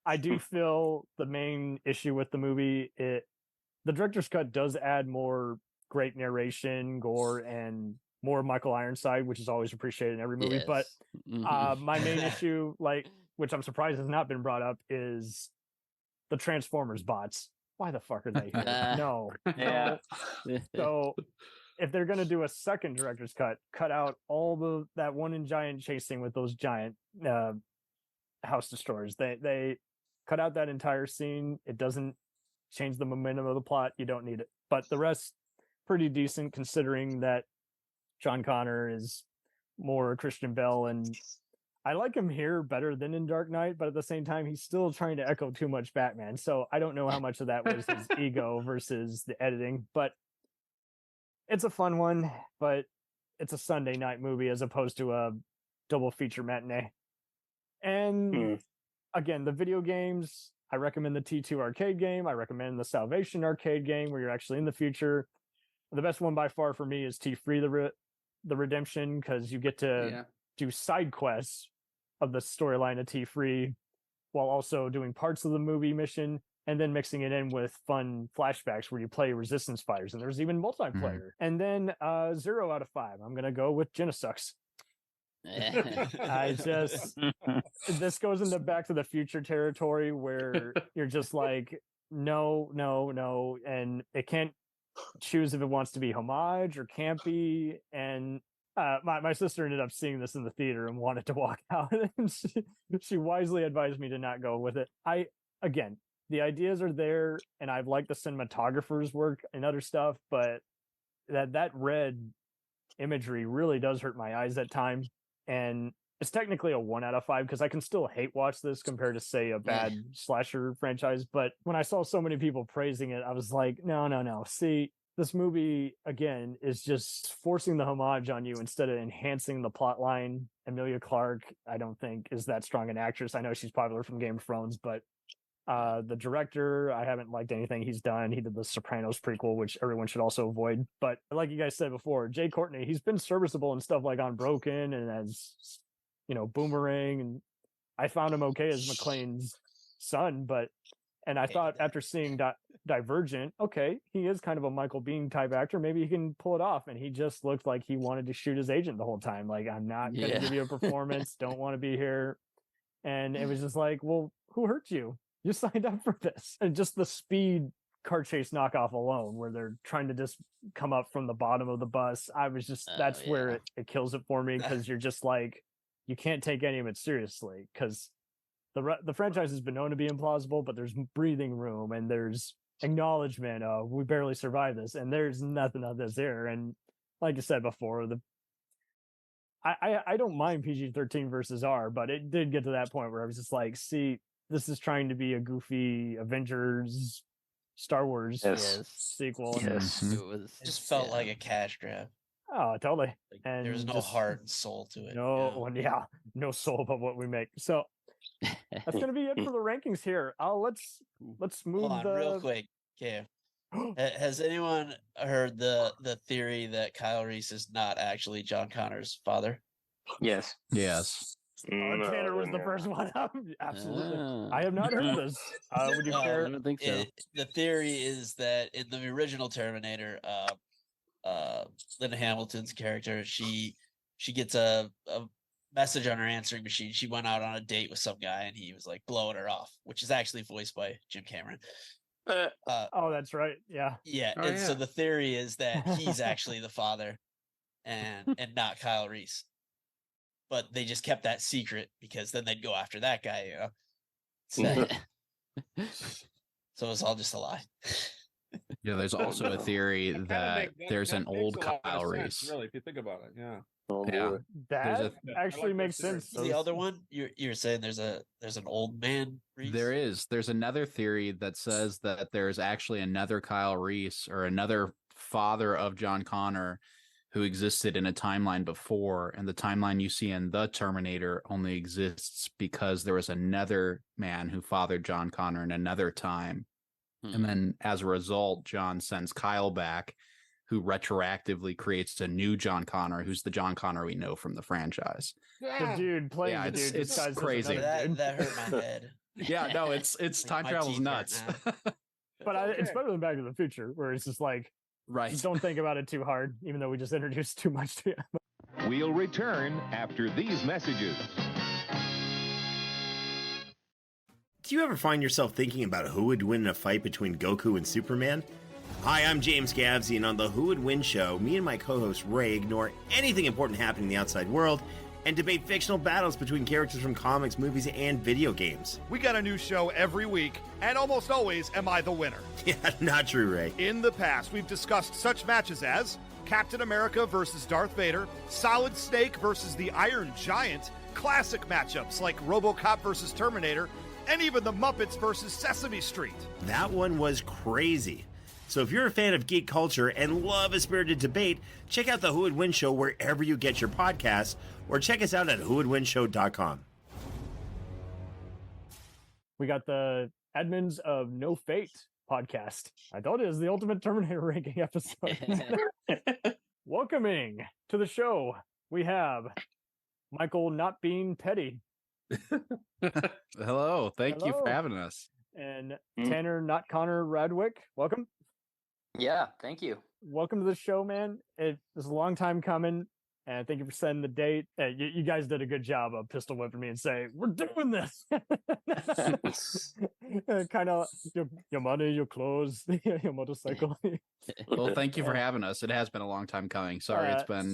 I do feel the main issue with the movie, the director's cut does add more great narration, gore, and more Michael Ironside, which is always appreciated in every movie. Yes. But my main issue, which I'm surprised has not been brought up, is the Transformers bots. Why the fuck are they here? No. Yeah. So if they're going to do a second director's cut out all that one in giant chasing with those giant house destroyers. They cut out that entire scene. It doesn't change the momentum of the plot. You don't need it. But the rest, pretty decent considering that John Connor is more Christian Bale, and I like him here better than in Dark Knight, but at the same time, he's still trying to echo too much Batman. So I don't know how much of that was his ego versus the editing, but it's a fun one, but it's a Sunday night movie as opposed to a double feature matinee. And again, the video games, I recommend the T2 arcade game. I recommend the Salvation arcade game where you're actually in the future. The best one by far for me is T3, the Redemption, because you get to do side quests of the storyline of T3 while also doing parts of the movie mission and then mixing it in with fun flashbacks where you play Resistance fighters. And there's even multiplayer. And then 0 out of 5. I'm going to go with GENISYS. This goes into Back to the Future territory where you're just like, no, and it can't choose if it wants to be homage or campy. And my sister ended up seeing this in the theater and wanted to walk out, and she wisely advised me to not go with it. Again, the ideas are there, and I've liked the cinematographer's work and other stuff, but that red imagery really does hurt my eyes at times. And it's technically a 1 out of 5 because I can still hate watch this compared to, say, a bad slasher franchise. But when I saw so many people praising it, I was like, no. See, this movie, again, is just forcing the homage on you instead of enhancing the plot line. Emilia Clarke, I don't think, is that strong an actress. I know she's popular from Game of Thrones, but the director, I haven't liked anything he's done. He did the Sopranos prequel, which everyone should also avoid. But like you guys said before, Jay Courtney, he's been serviceable and stuff like Unbroken and as, Boomerang. And I found him okay as McClane's son, and I thought after seeing Divergent, okay, he is kind of a Michael Biehn type actor. Maybe he can pull it off. And he just looked like he wanted to shoot his agent the whole time. Like, I'm not going to give you a performance. Don't want to be here. And it was just like, well, who hurt you? You signed up for this. And just the speed car chase knockoff alone, where they're trying to just come up from the bottom of the bus. I was just, that's where it kills it for me, because you're just like, you can't take any of it seriously, because the franchise has been known to be implausible, but there's breathing room and there's acknowledgement of we barely survived this, and there's nothing of this here. And like I said before, I don't mind PG-13 versus R, but it did get to that point where I was just like, see, this is trying to be a goofy Avengers Star Wars sequel. Yes. It just felt like a cash grab. Oh, totally. Like, and there's no heart and soul to it. No, no soul about what we make. So that's gonna be it for the rankings here. Let's move Hold on, real quick. Okay. Has anyone heard the theory that Kyle Reese is not actually John Connor's father? Yes. Yes. Tanner was the first one up. Absolutely. I have not heard this. Would you care? I don't think so. The theory is that in the original Terminator, Linda Hamilton's character, she gets a message on her answering machine. She went out on a date with some guy and he was like blowing her off, which is actually voiced by Jim Cameron. Oh, that's right. Yeah. Yeah. Oh, and yeah. so the theory is that he's actually the father and not Kyle Reese. But they just kept that secret because then they'd go after that guy, you know. So it's all just a lie. Yeah, there's also a theory that there's an old makes a lot of Kyle sense, Reese. really, if you think about it. Yeah. Yeah. That actually makes sense. The other one, you're saying there's an old man Reese? There's another theory that says that there's actually another Kyle Reese or another father of John Connor who existed in a timeline before, and the timeline you see in the Terminator only exists because there was another man who fathered John Connor in another time. And then as a result, John sends Kyle back, who retroactively creates a new John Connor, who's the John Connor we know from the franchise. The dude playing the dude. It's crazy. That hurt my head. Yeah, no, it's time travel's nuts. But it's better than Back to the Future, where it's just like, just don't think about it too hard, even though we just introduced too much to it. We'll return after these messages. Do you ever find yourself thinking about who would win in a fight between Goku and Superman? Hi, I'm James Gavsey, and on the Who Would Win show, me and my co-host Ray ignore anything important happening in the outside world and debate fictional battles between characters from comics, movies, and video games. We got a new show every week, and almost always am I the winner. Yeah, not true, Ray. In the past, we've discussed such matches as Captain America versus Darth Vader, Solid Snake versus the Iron Giant, classic matchups like RoboCop versus Terminator, and even the Muppets versus Sesame Street. That one was crazy. So if you're a fan of geek culture and love a spirited debate, check out the Who Would Win show wherever you get your podcasts, or check us out at whowouldwinshow.com. We got the admins of No Fate podcast. I thought it was the ultimate Terminator ranking episode. Welcoming to the show, we have Michael Not Being Petty. Hello. Thank you for Hello. having us. And Tanner Not Connor Radwick. Welcome. Yeah, thank you. Welcome to the show, man. It was a long time coming, and thank you for setting the date. You guys did a good job of pistol whipping me and say, we're doing this. Kind of your money, your clothes, your motorcycle. Well, thank you for having us. It has been a long time coming. Sorry, it's been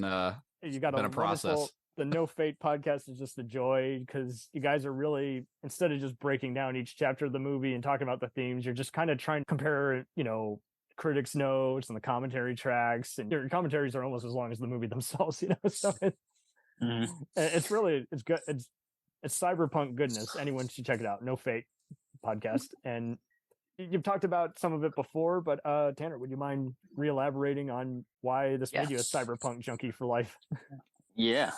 you got been a process. The No Fate podcast is just a joy because you guys are really, instead of just breaking down each chapter of the movie and talking about the themes, you're just kind of trying to compare, critics' notes and the commentary tracks, and your commentaries are almost as long as the movie themselves, so it's really, it's good. It's cyberpunk goodness. Anyone should check it out. No Fate podcast. And you've talked about some of it before, but Tanner, would you mind re-elaborating on why this made you a cyberpunk junkie for life? Yeah.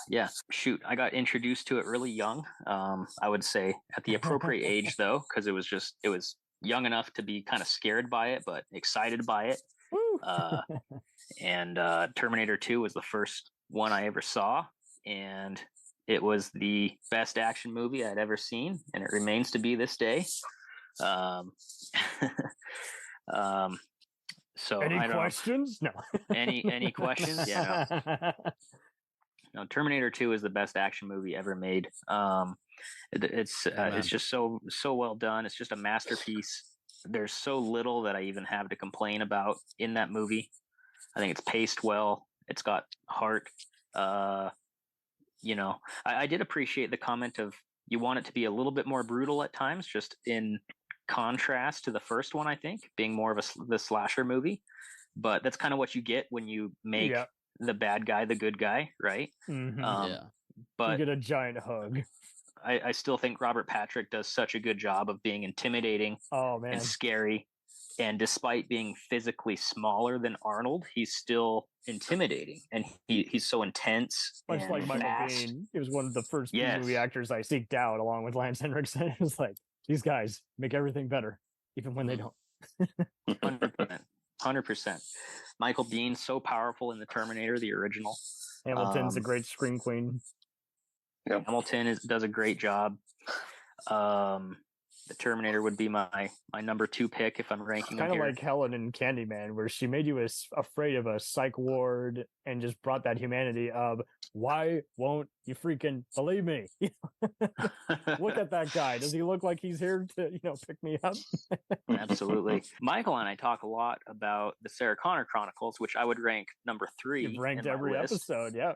Shoot, I got introduced to it really young. I would say at the appropriate age, though, because it was young enough to be kind of scared by it, but excited by it. And Terminator 2 was the first one I ever saw, and It was the best action movie I'd ever seen, and it remains to be this day. Um, so Any I don't questions? know. No. Any questions? Yeah. No, Terminator 2 is the best action movie ever made. It's just so well done. It's just a masterpiece. There's so little that I even have to complain about in that movie. I think it's paced well. It's got heart. I did appreciate the comment of you want it to be a little bit more brutal at times, just in contrast to the first one, I think, being more of the slasher movie. But that's kind of what you get when you make the bad guy the good guy, right? Mm-hmm. But you get a giant hug. I still think Robert Patrick does such a good job of being intimidating and scary. And despite being physically smaller than Arnold, he's still intimidating, and he's so intense. Much and like Michael fast. Biehn, he was one of the first Yes. movie actors I seeked out, along with Lance Henriksen. It was like, these guys make everything better, even when they don't. 100%. Michael Biehn, so powerful in the Terminator, the original. Hamilton's a great scream queen. Hamilton does a great job. The Terminator would be my number 2 pick if I'm ranking them Kind of here. like Helen in Candyman, where she made you afraid of a psych ward and just brought that humanity of, why won't you freaking believe me? Look at that guy. Does he look like he's here to, pick me up? Absolutely. Michael and I talk a lot about the Sarah Connor Chronicles, which I would rank number 3. You've ranked in my every list. episode. Yeah.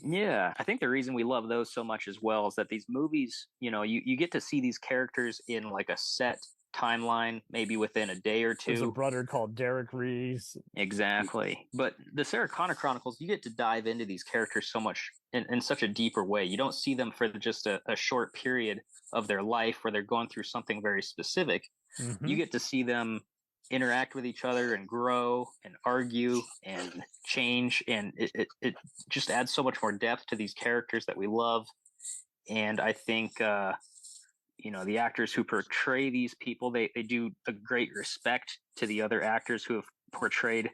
Yeah. I think the reason we love those so much as well is that these movies, you get to see these characters in like a set timeline, maybe within a day or two. There's a brother called Derek Reese. Exactly. But the Sarah Connor Chronicles, you get to dive into these characters so much in such a deeper way. You don't see them for just a short period of their life where they're going through something very specific. Mm-hmm. You get to see them interact with each other and grow and argue and change. And it just adds so much more depth to these characters that we love. And I think, the actors who portray these people, they do a great respect to the other actors who have portrayed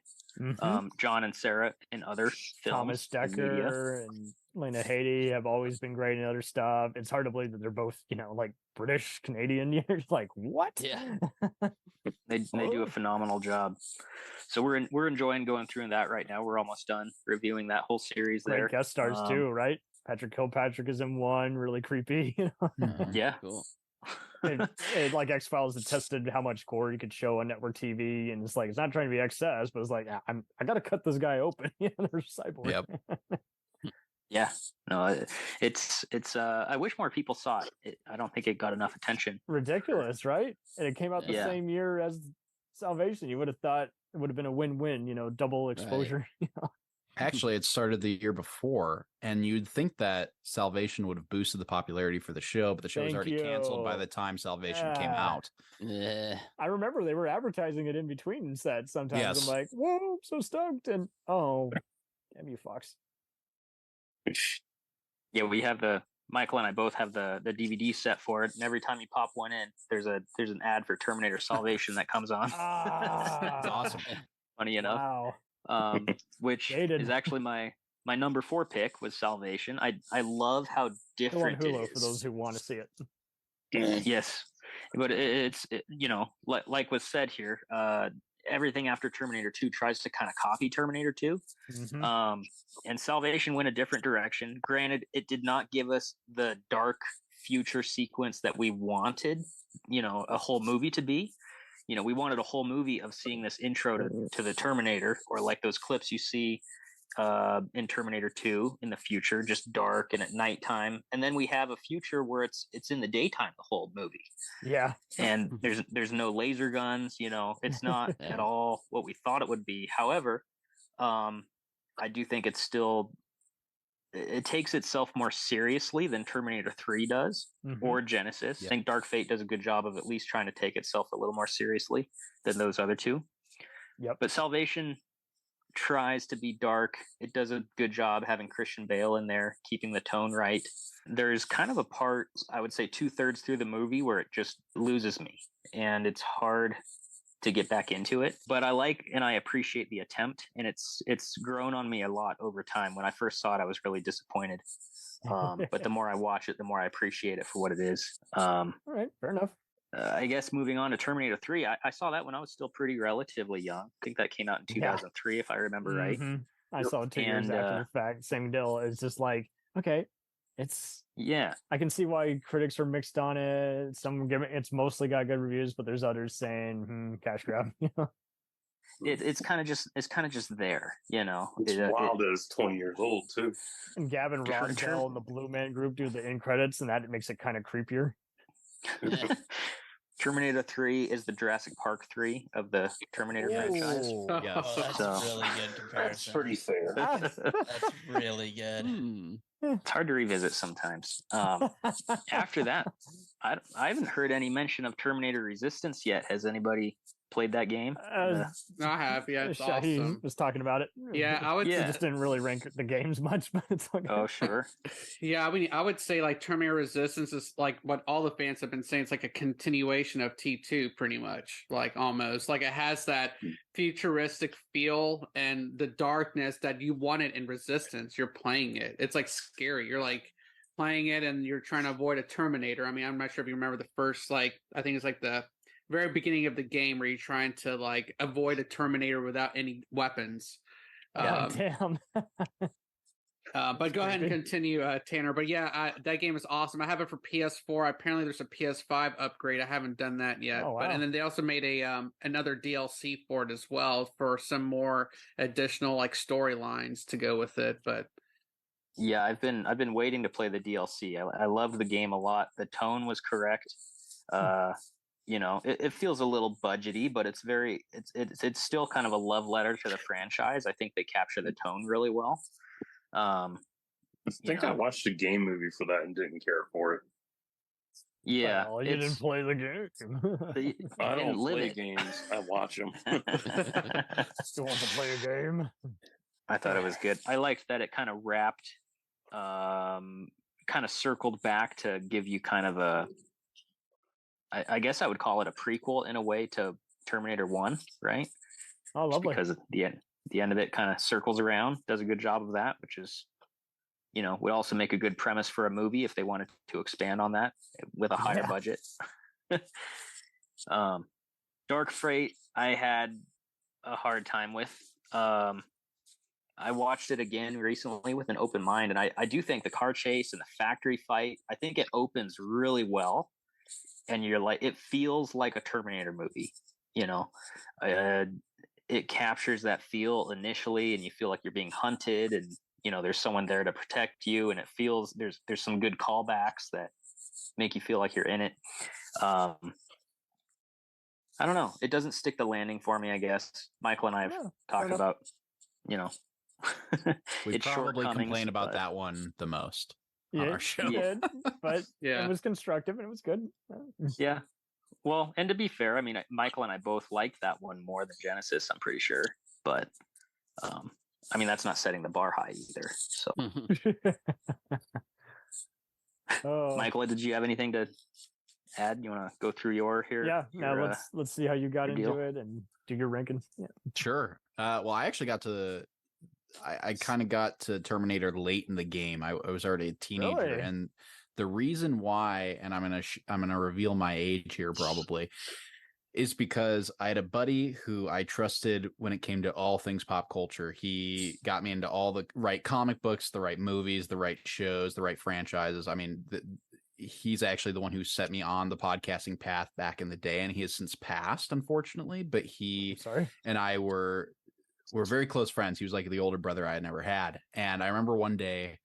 John and Sarah in other films. Thomas Dekker and Lena Headey have always been great in other stuff. It's hard to believe that they're both, like British Canadian. You're like, what? Yeah, they do a phenomenal job. So we're enjoying going through that right now. We're almost done reviewing that whole series. Great there, guest stars too, right? Patrick Kilpatrick is in one, really creepy. Yeah, cool. it like X-Files had tested how much gore you could show on network TV, and it's like, it's not trying to be excess, but it's like, I gotta cut this guy open. There's Cyborg. Yep. Yeah, no, it's I wish more people saw it. I don't think it got enough attention. Ridiculous, right? And it came out the same year as Salvation. You would have thought it would have been a win-win, double exposure. Right. Actually, it started the year before, and you'd think that Salvation would have boosted the popularity for the show, but the show was already canceled by the time Salvation came out. I remember they were advertising it in between sets sometimes. Yes. I'm like, whoa, I'm so stoked. And damn you, Fox. Yeah, we have Michael and I both have the DVD set for it, and every time you pop one in, there's an ad for Terminator Salvation that comes on. That's awesome. Funny enough. Wow. Which is actually my number 4 pick was Salvation. I love how different Still on Hulu it is. for those who want to see it. Yes, but it's like was said here. Everything after Terminator 2 tries to kind of copy Terminator 2. Mm-hmm. And Salvation went a different direction. Granted, it did not give us the dark future sequence that we wanted, a whole movie to be. We wanted a whole movie of seeing this intro to the Terminator, or like those clips you see in Terminator 2 in the future, just dark and at nighttime. And then we have a future where it's in the daytime the whole movie. Yeah. And there's no laser guns, it's not at all what we thought it would be. However, I do think it's still, it takes itself more seriously than Terminator 3 does, or Genisys. I think Dark Fate does a good job of at least trying to take itself a little more seriously than those other two. Yep. But Salvation tries to be dark. It does a good job having Christian Bale in there, keeping the tone right. There's kind of a part, I would say 2/3 through the movie, where it just loses me. And it's hard to get back into it. But I like and I appreciate the attempt, and it's grown on me a lot over time. When I first saw it, I was really disappointed. But the more I watch it, the more I appreciate it for what it is. All right, fair enough. I guess moving on to Terminator 3, I saw that when I was still pretty relatively young. I think that came out in 2003, if I remember right. I saw it 2 years after the fact. Same deal. It's just like, okay, it's I can see why critics are mixed on it. Some give it's mostly got good reviews, but there's others saying cash grab. It's kind of just there, It's wild that it's 20 years old too. And Gavin Rossdale and the Blue Man Group do the end credits, and that makes it kind of creepier. Terminator 3 is the Jurassic Park 3 of the Terminator franchise. Yes. That's a really good comparison. That's pretty fair. That's really good. It's hard to revisit sometimes. After that, I haven't heard any mention of Terminator Resistance yet. Has anybody played that game? I have. Yeah, it's Shahi awesome. was talking about it. Yeah, I would. I just didn't really rank the games much, but it's okay. Oh, sure. Yeah, I mean, I would say like Terminator Resistance is like what all the fans have been saying. It's like a continuation of T2, pretty much. Like almost like it has that futuristic feel and the darkness that you wanted in Resistance. You're playing it. It's like scary. You're like playing it and you're trying to avoid a Terminator. I mean, I'm not sure if you remember the first I think it's like the very beginning of the game where you're trying to like avoid a Terminator without any weapons. Damn. But go ahead and continue, Tanner. But yeah, that game is awesome. I have it for PS4. Apparently, there's a PS5 upgrade. I haven't done that yet. Oh, wow. But and then they also made a another DLC for it as well for some more additional like storylines to go with it. But yeah, I've been waiting to play the DLC. I love the game a lot. The tone was correct. It feels a little budgety, but it's it's still kind of a love letter to the franchise. I think they capture the tone really well. I think I watched a game movie for that and didn't care for it. Yeah, well, you didn't play the game. I don't play games. I watch them. Still want to play a game? I thought it was good. I liked that it kind of wrapped, kind of circled back to give you kind of a. I guess I would call it a prequel in a way to Terminator 1, right? Oh, lovely. Because at the end of it kind of circles around, does a good job of that, which is, would also make a good premise for a movie if they wanted to expand on that with a higher budget. Dark Fate, I had a hard time with. I watched it again recently with an open mind, and I do think the car chase and the factory fight, I think it opens really well. And you're like, it feels like a Terminator movie, it captures that feel initially, and you feel like you're being hunted, and there's someone there to protect you, and it feels there's some good callbacks that make you feel like you're in it. I don't know, it doesn't stick the landing for me, I guess. Michael and I have talked about, we probably complain about that one the most. On our show. Did, but it was constructive and it was good. Yeah. Well, and to be fair, I mean, Michael and I both liked that one more than Genesis, I'm pretty sure. But, I mean, that's not setting the bar high either. So, Michael, did you have anything to add? You want to go through your here? Yeah. Now let's see how you got into it and do your rankings. Yeah. Sure. Well, I actually got to. I kind of got to Terminator late in the game. I was already a teenager, and the reason why, and I'm gonna reveal my age here probably, is because I had a buddy who I trusted when it came to all things pop culture. He got me into all the right comic books, the right movies, the right shows, the right franchises. I mean, he's actually the one who set me on the podcasting path back in the day, and he has since passed, unfortunately. But he and I were very close friends. He was like the older brother I had never had. And I remember one day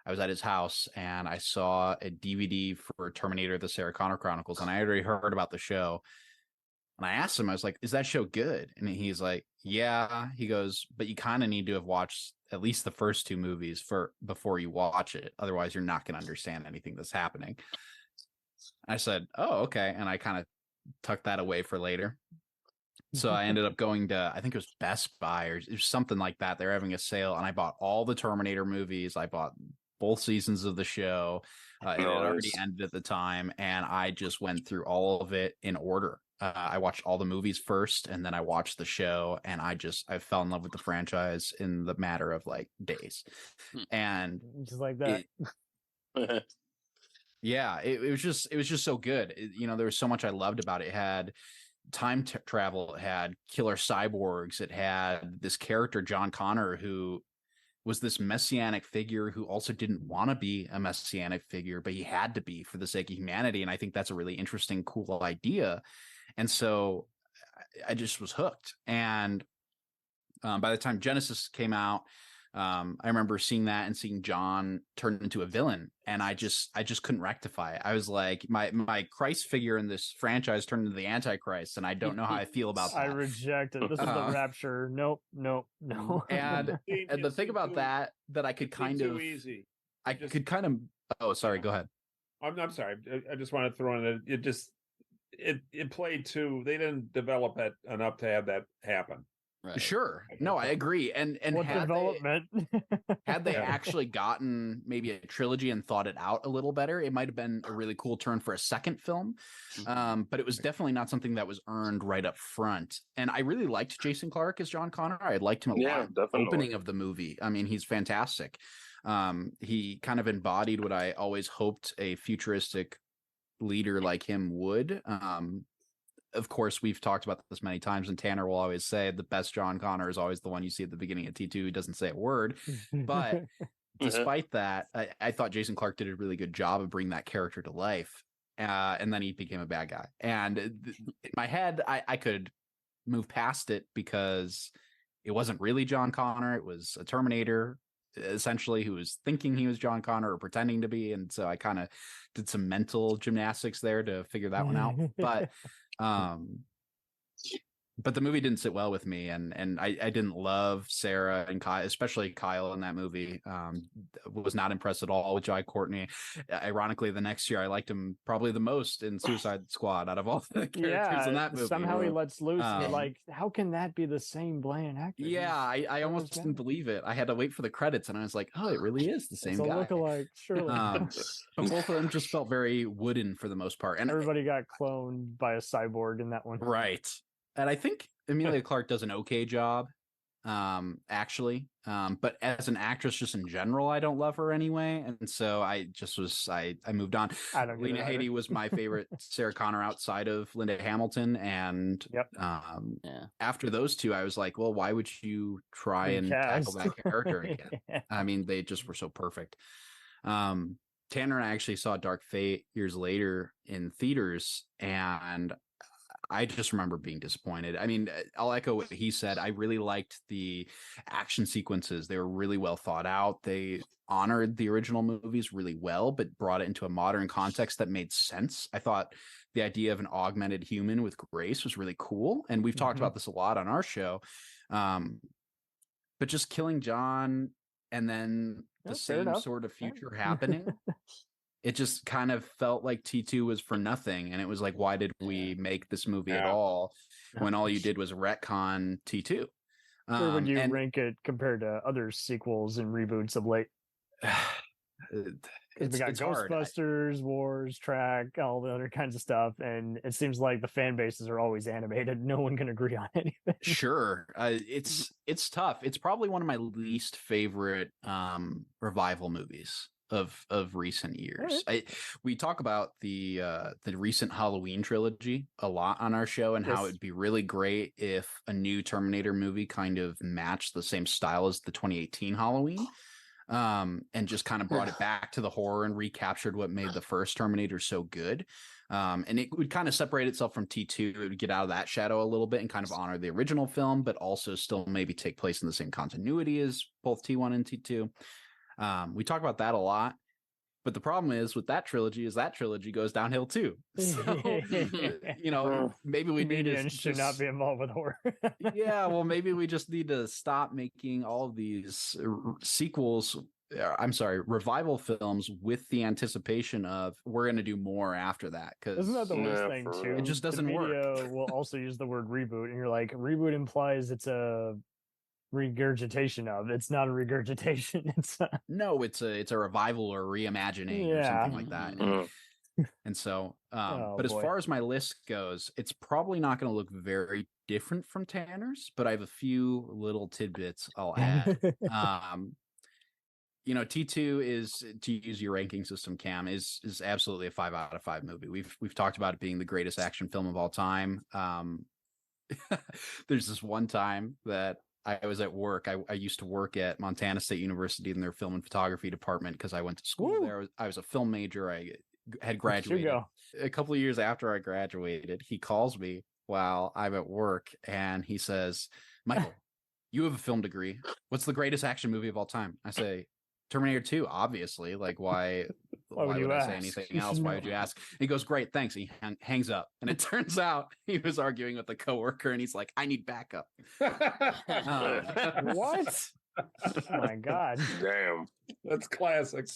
I was at his house and I saw a DVD for Terminator, the Sarah Connor Chronicles. And I had already heard about the show. And I asked him, I was like, is that show good? And he's like, yeah. He goes, but you kind of need to have watched at least the first 2 movies before you watch it. Otherwise, you're not going to understand anything that's happening. I said, oh, okay. And I kind of tucked that away for later. So I ended up going to, I think it was Best Buy or it was something like that. They're having a sale, and I bought all the Terminator movies. I bought both seasons of the show. It had already ended at the time, and I just went through all of it in order. I watched all the movies first, and then I watched the show, and I fell in love with the franchise in the matter of like days. And just like that. Yeah, it was just so good. There was so much I loved about it. It had time travel, it had killer cyborgs, it had this character John Connor who was this messianic figure who also didn't want to be a messianic figure, but he had to be for the sake of humanity. And I think that's a really interesting, cool idea. And so I just was hooked. And by the time Genisys came out, I remember seeing that and seeing John turn into a villain, and I just couldn't rectify it. I was like, my Christ figure in this franchise turned into the Antichrist, and I don't know how I feel about that. I reject it. This is the Rapture. Nope. And the thing about that I could kind of easy. Oh, sorry. Go ahead. I'm sorry. I just want to throw in it played too. They didn't develop it enough to have that happen. Right. Sure. No, I agree. And what development? Had they actually gotten maybe a trilogy and thought it out a little better, it might have been a really cool turn for a second film. But it was definitely not something that was earned right up front. And I really liked Jason Clarke as John Connor. I liked him a lot. Definitely. Opening of the movie. I mean, he's fantastic. He kind of embodied what I always hoped a futuristic leader like him would. Of course, we've talked about this many times, and Tanner will always say the best John Connor is always the one you see at the beginning of T2 who doesn't say a word. But despite that, I thought Jason Clarke did a really good job of bringing that character to life. And then he became a bad guy. And in my head, I could move past it because it wasn't really John Connor. It was a Terminator, essentially, who was thinking he was John Connor or pretending to be. And so I kind of did some mental gymnastics there to figure that one out. But the movie didn't sit well with me, and I didn't love Sarah and Kyle, especially Kyle in that movie. Was not impressed at all with Jai Courtney. Ironically, the next year I liked him probably the most in Suicide Squad out of all the characters in that movie. Somehow he lets loose. And you're like, how can that be the same bland actor? Yeah, I almost didn't believe it. I had to wait for the credits, and I was like, oh, it really is the same guy. It's a lookalike, surely. But both of them just felt very wooden for the most part. And everybody got cloned by a cyborg in that one. Right. And I think Emilia Clarke does an okay job, actually. But as an actress, just in general, I don't love her anyway. And so I moved on. Lena Headey was my favorite Sarah Connor outside of Linda Hamilton. And after those two, I was like, well, why would you try and tackle that character again? I mean, they just were so perfect. Tanner and I actually saw Dark Fate years later in theaters, and I just remember being disappointed. I mean, I'll echo what he said. I really liked the action sequences. They were really well thought out. They honored the original movies really well, but brought it into a modern context that made sense. I thought the idea of an augmented human with grace was really cool. And we've talked about this a lot on our show. But just killing John and then the same sort of future happening. It just kind of felt like T2 was for nothing. And it was like, why did we make this movie at all when all you did was retcon T2? Where would you rank it compared to other sequels and reboots of late? Because we got Ghostbusters, Wars, Track, all the other kinds of stuff. And it seems like the fan bases are always animated. No one can agree on anything. Sure. It's tough. It's probably one of my least favorite revival movies of recent years. We talk about the recent Halloween trilogy a lot on our show, and how it'd be really great if a new Terminator movie kind of matched the same style as the 2018 Halloween, and just kind of brought it back to the horror and recaptured what made the first Terminator so good. And it would kind of separate itself from T2. It would get out of that shadow a little bit and kind of honor the original film, but also still maybe take place in the same continuity as both T1 and T2. We talk about that a lot, but the problem is with that trilogy goes downhill too. So, maybe we need to should not be involved with horror. Yeah, well, maybe we just need to stop making all of these revival films with the anticipation of we're going to do more after that. Because isn't that the worst thing too? It just doesn't work. Will also use the word reboot, and you're like, reboot implies it's a regurgitation of. It's not a regurgitation. It's a revival or reimagining or something like that. And so, Oh, but as boy. far as my list goes, it's probably not going to look very different from Tanner's, but I have a few little tidbits I'll add. T2 is, to use your ranking system, Cam, is absolutely a 5 out of 5 movie. We've talked about it being the greatest action film of all time. There's this one time that I was at work. I used to work at Montana State University in their film and photography department because I went to school there. I was a film major. I had graduated. A couple of years after I graduated, he calls me while I'm at work and he says, "Michael, you have a film degree. What's the greatest action movie of all time?" I say, "Terminator 2, obviously. Like, why would I say anything else? Why would you ask?" He goes, "Great, thanks." He hangs up. And it turns out he was arguing with a coworker and he's like, "I need backup." What? Oh my God. Damn. That's classic.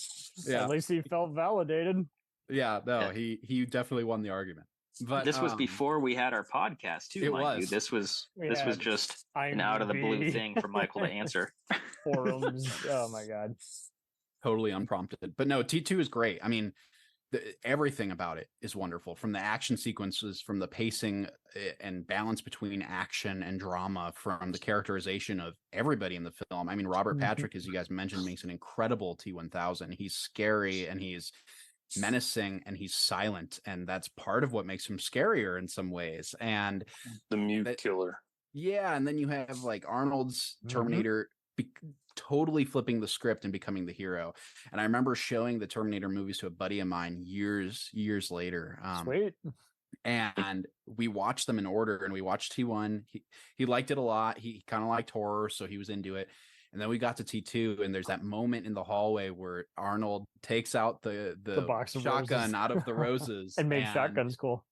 Yeah. At least he felt validated. Yeah, no, he definitely won the argument. But this was before we had our podcast too. It mind you. was. This was had just an out of the blue IMDb. thing for Michael to answer. Forums. Oh my God. Totally unprompted. But no, T2 is great. I mean, everything about it is wonderful, from the action sequences, from the pacing and balance between action and drama, from the characterization of everybody in the film. I mean, Robert Patrick, as you guys mentioned, makes an incredible T-1000. He's scary and he's menacing and he's silent, and that's part of what makes him scarier in some ways. And the mute killer. Yeah, and then you have like Arnold's Terminator totally flipping the script and becoming the hero. And I remember showing the Terminator movies to a buddy of mine years later. Sweet. And we watched them in order, and we watched T1. He liked it a lot. He kind of liked horror, so he was into it. And then we got to T2, and there's that moment in the hallway where Arnold takes out the box of shotgun roses. out of the roses and made shotguns cool.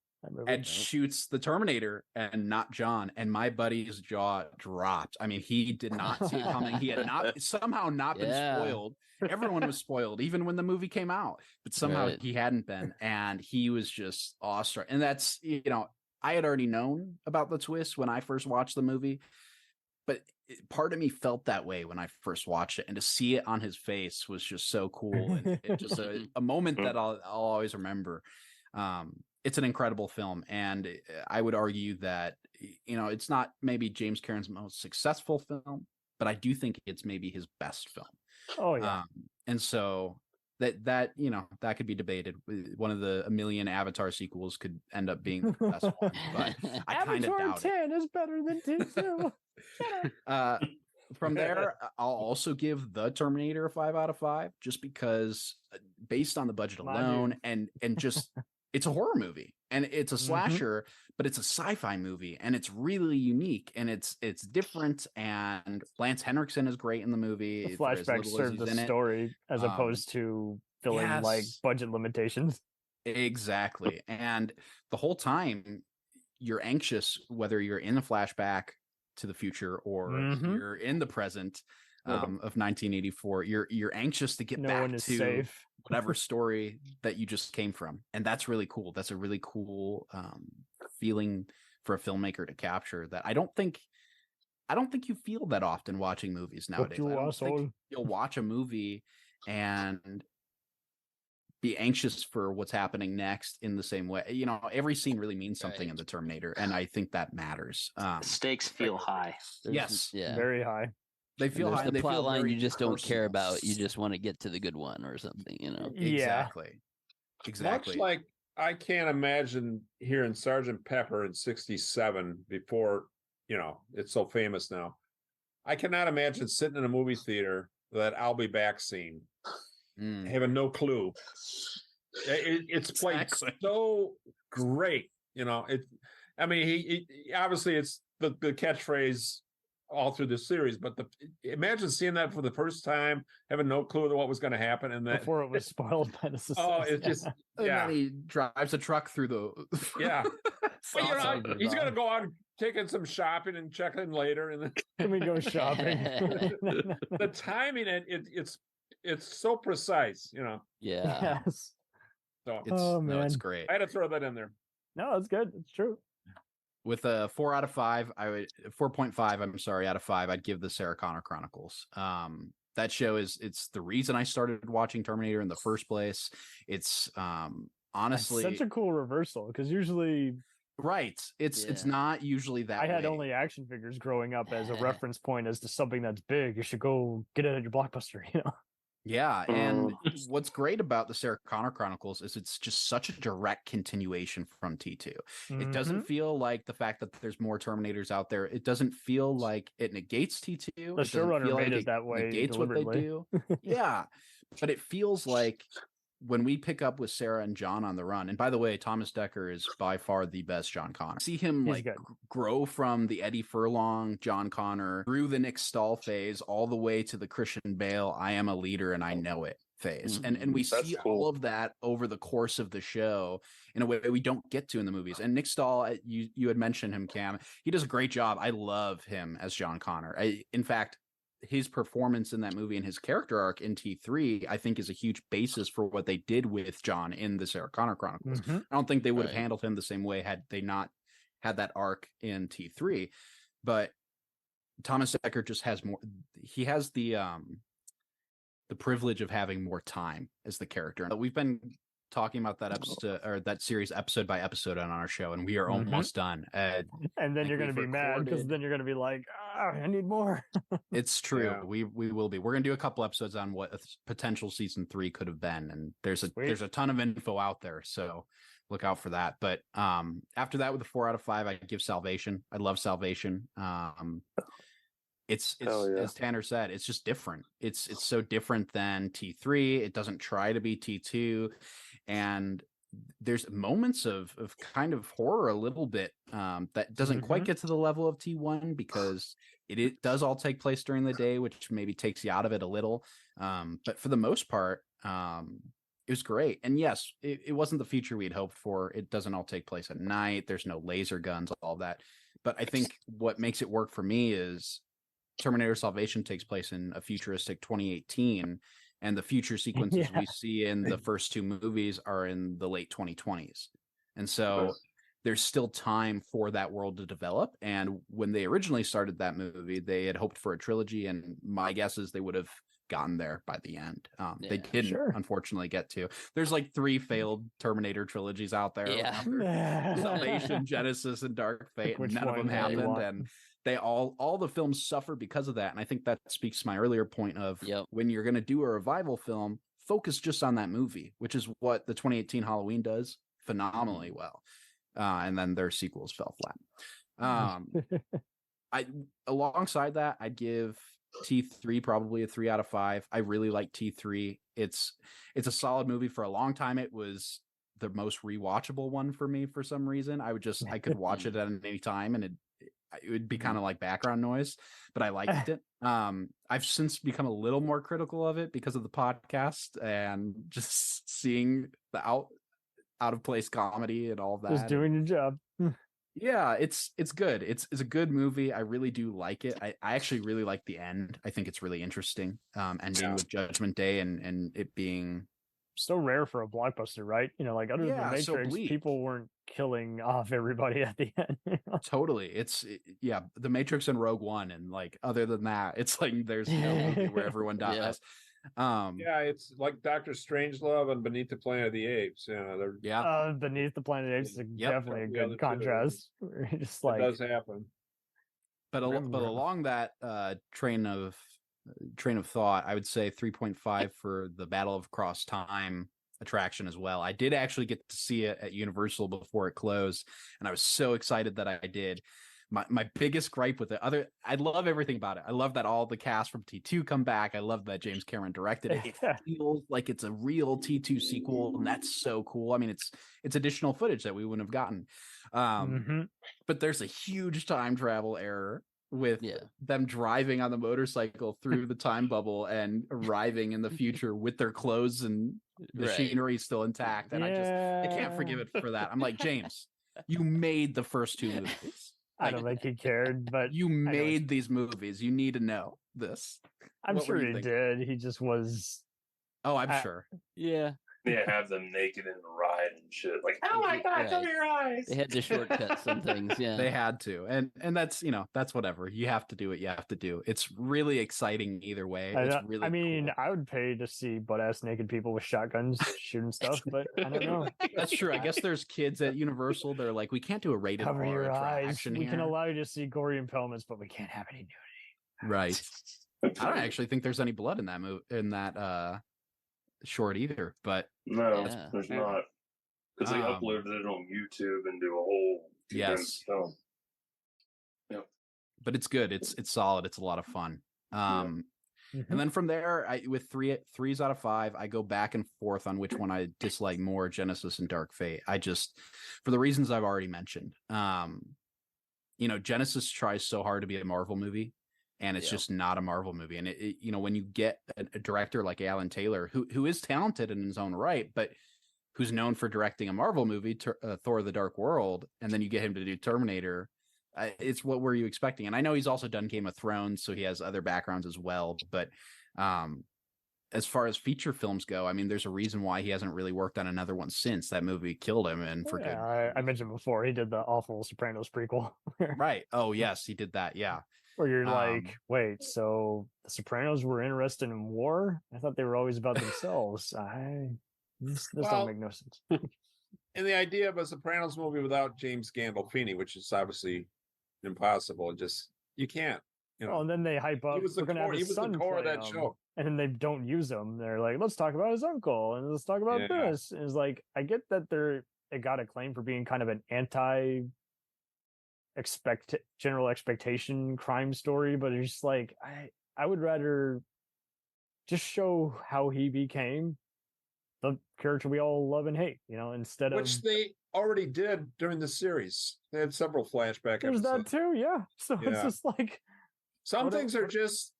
And shoots the Terminator and not John. And my buddy's jaw dropped. I mean, he did not see it coming. He had somehow not been spoiled. Everyone was spoiled, even when the movie came out. But somehow he hadn't been. And he was just awestruck. And that's, I had already known about the twist when I first watched the movie. But part of me felt that way when I first watched it, and to see it on his face was just so cool. And it just a moment that I'll always remember. It's an incredible film, and I would argue that it's not maybe James Cameron's most successful film, but I do think it's maybe his best film. Oh yeah, and so that could be debated. One of the 1 million Avatar sequels could end up being the best one, but I kind of Avatar doubt 10 is better than T2. From there, I'll also give the Terminator a 5 out of 5, just because based on the budget alone, and just it's a horror movie and it's a slasher, but it's a sci-fi movie, and it's really unique and it's different. And Lance Henriksen is great in the movie. The flashbacks serve the story as opposed to filling like budget limitations. Exactly. And the whole time you're anxious, whether you're in a flashback to the future or you're in the present of 1984, you're anxious to get back to safe. Whatever story that you just came from. And that's really cool. That's a really cool feeling for a filmmaker to capture that I don't think you feel that often watching movies nowadays. I don't think you'll watch a movie and be anxious for what's happening next in the same way. Every scene really means something in the Terminator, and I think that matters. The stakes feel high. Yes. Yeah. Very high. They feel high. The plot line you just don't care personal. about. You just want to get to the good one or something, Exactly. Much like I can't imagine hearing Sgt. Pepper in '67 before, it's so famous now. I cannot imagine sitting in a movie theater with that "I'll be back" scene, having no clue. It's played so great, He obviously it's the catchphrase all through the series, but imagine seeing that for the first time, having no clue what was going to happen, and that before it was spoiled by the success. Oh, it's just And then he drives a truck through the But he's going to go on taking some shopping and check in later, and then Let me go shopping. the timing it's so precise, Yeah. Yes. So it's great. I had to throw that in there. No, it's good. It's true. With a 4 out of 5, 4.5. I'm sorry, out of 5. I'd give the Sarah Connor Chronicles. That show it's the reason I started watching Terminator in the first place. It's honestly, such a cool reversal because usually, right? It's not usually that. I had way. only action figures growing up as a reference point as to something that's big. You should go get it at your Blockbuster. Yeah, and what's great about the Sarah Connor Chronicles is it's just such a direct continuation from T2. It doesn't feel like the fact that there's more Terminators out there. It doesn't feel like it negates T2. The showrunner made it that way negates what they do. Yeah, but it feels like when we pick up with Sarah and John on the run, and by the way, Thomas Dekker is by far the best John Connor. See him grow from the Eddie Furlong John Connor through the Nick Stahl phase all the way to the Christian Bale I am a leader and I know it phase. And we see all of that over the course of the show in a way we don't get to in the movies. And Nick Stahl, you had mentioned him, Cam. He does a great job. I love him as John Connor. In fact, his performance in that movie and his character arc in T3, I think, is a huge basis for what they did with John in the Sarah Connor Chronicles. I don't think they would have handled him the same way had they not had that arc in T3. But Thomas Dekker just has more. He has the privilege of having more time as the character. We've been talking about that episode or that series episode by episode on our show, and we are almost done. And then you're going to be mad because then you're going to be like, I need more. It's true. Yeah. We will be. We're going to do a couple episodes on what a potential season 3 could have been, and there's a ton of info out there, so look out for that. But after that, with a 4 out of 5, I give Salvation. I love Salvation. It's as Tanner said, it's just different. It's so different than T3. It doesn't try to be T2, and there's moments of kind of horror a little bit that doesn't quite get to the level of T1 because it does all take place during the day, which maybe takes you out of it a little. But for the most part, it was great. And yes, it wasn't the future we'd hoped for. It doesn't all take place at night. There's no laser guns, all that. But I think what makes it work for me is Terminator Salvation takes place in a futuristic 2018, and the future sequences we see in the first 2 movies are in the late 2020s. And so there's still time for that world to develop. And when they originally started that movie, they had hoped for a trilogy, and my guess is they would have gotten there by the end. They didn't, unfortunately, get to. There's like 3 failed Terminator trilogies out there. Salvation, Genesis, and Dark Fate. None of them happened, and they all the films suffer because of that. And I think that speaks to my earlier point of when you're going to do a revival film, focus just on that movie, which is what the 2018 Halloween does phenomenally well. And then their sequels fell flat. Alongside that, I'd give T3 probably a 3 out of 5. I really like T3. It's a solid movie. For a long time, it was the most rewatchable one for me for some reason. I could watch it at any time, and it would be kind of like background noise, but I liked it. I've since become a little more critical of it because of the podcast and just seeing the out of place comedy and all that. Just doing your job. Yeah, it's good. It's a good movie. I really do like it. I actually really like the end. I think it's really interesting. Ending with Judgment Day and it being so rare for a blockbuster, right? Like other than Matrix, people weren't killing off everybody at the end. Totally. The Matrix and Rogue One, and like other than that, it's like there's no movie where everyone dies. It's like Dr. Strangelove and Beneath the Planet of the Apes. Beneath the Planet of the Apes is definitely a good contrast. Just like it does happen. But along that train of thought, I would say 3.5 for the Battle of Cross Time attraction as well. I did actually get to see it at Universal before it closed, and I was so excited that I did. My biggest gripe with it, I love everything about it. I love that all the cast from T2 come back. I love that James Cameron directed it. It feels like it's a real T2 sequel, and that's so cool. I mean, it's additional footage that we wouldn't have gotten. But there's a huge time travel error with them driving on the motorcycle through the time bubble and arriving in the future with their clothes and machinery still intact. And I can't forgive it for that. I'm like, James, you made the first 2 movies. I don't think he cared, but you made these movies. You need to know this. I'm sure he did. He just was. Oh, I'm sure. Yeah. Yeah, have them naked in the ride and shit. Like, oh my god, cover your eyes. They had to shortcut some things. Yeah, they had to, and that's that's whatever. You have to do what you have to do. It's really exciting either way. It's really. I mean, I would pay to see butt ass naked people with shotguns shooting stuff, but I don't know. That's true. I guess there's kids at Universal. They're like, we can't do a rated Cover R your eyes. attraction We here. can allow you to see gory impalements, but we can't have any nudity. Right. I don't actually think there's any blood in that short either, but no, there's not, because they uploaded it on YouTube and do a whole film. Yep. But it's good. It's solid. It's a lot of fun. And then from there, with threes out of 5, I go back and forth on which one I dislike more: Genesis and Dark Fate. I just, for the reasons I've already mentioned. Genesis tries so hard to be a Marvel movie, and it's just not a Marvel movie. And it when you get a director like Alan Taylor, who is talented in his own right, but who's known for directing a Marvel movie, Thor: The Dark World, and then you get him to do Terminator, it's what were you expecting? And I know he's also done Game of Thrones, so he has other backgrounds as well. But as far as feature films go, I mean, there's a reason why he hasn't really worked on another one since that movie killed him. And for good. I mentioned before, he did the awful Sopranos prequel. Right. Oh, yes, he did that. Yeah. Where you're like, wait, so the Sopranos were interested in war? I thought they were always about themselves. This don't make no sense. And the idea of a Sopranos movie without James Gandolfini, which is obviously impossible, you can't. Oh, and then they hype up. We're gonna have his son play of that show, and then they don't use him. They're like, let's talk about his uncle, and let's talk about this. And it's like, I get that it got acclaim for being kind of an general expectation crime story, but it's just like I would rather just show how he became the character we all love and hate, instead of which they already did during the series. They had several flashback there's episodes. that too, yeah. So it's just like some things are just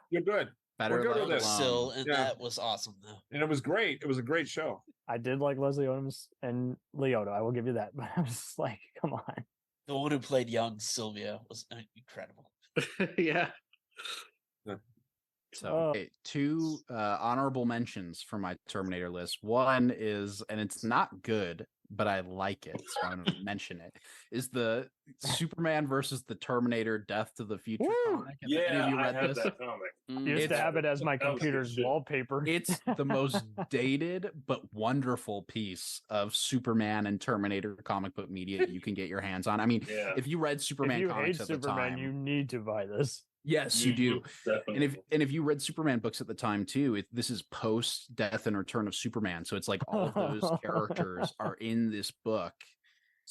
you're good. Better We're good with this. Still, and that was awesome though. And it was great. It was a great show. I did like Leslie Odom and Leota. I will give you that, but I was just like, come on. The one who played young Sylvia was incredible. Yeah. So, two honorable mentions for my Terminator list. One is, and it's not good, but I like it, so I'm going to mention it, is the Superman versus the Terminator Death to the Future comic. Yeah, I have that comic. I used to have it as my computer's wallpaper. It's the most dated but wonderful piece of Superman and Terminator comic book media you can get your hands on. I mean, if you read Superman comics at the time, you need to buy this. Yes, you do. And if you read Superman books at the time too, this is post Death and Return of Superman. So it's like all of those characters are in this book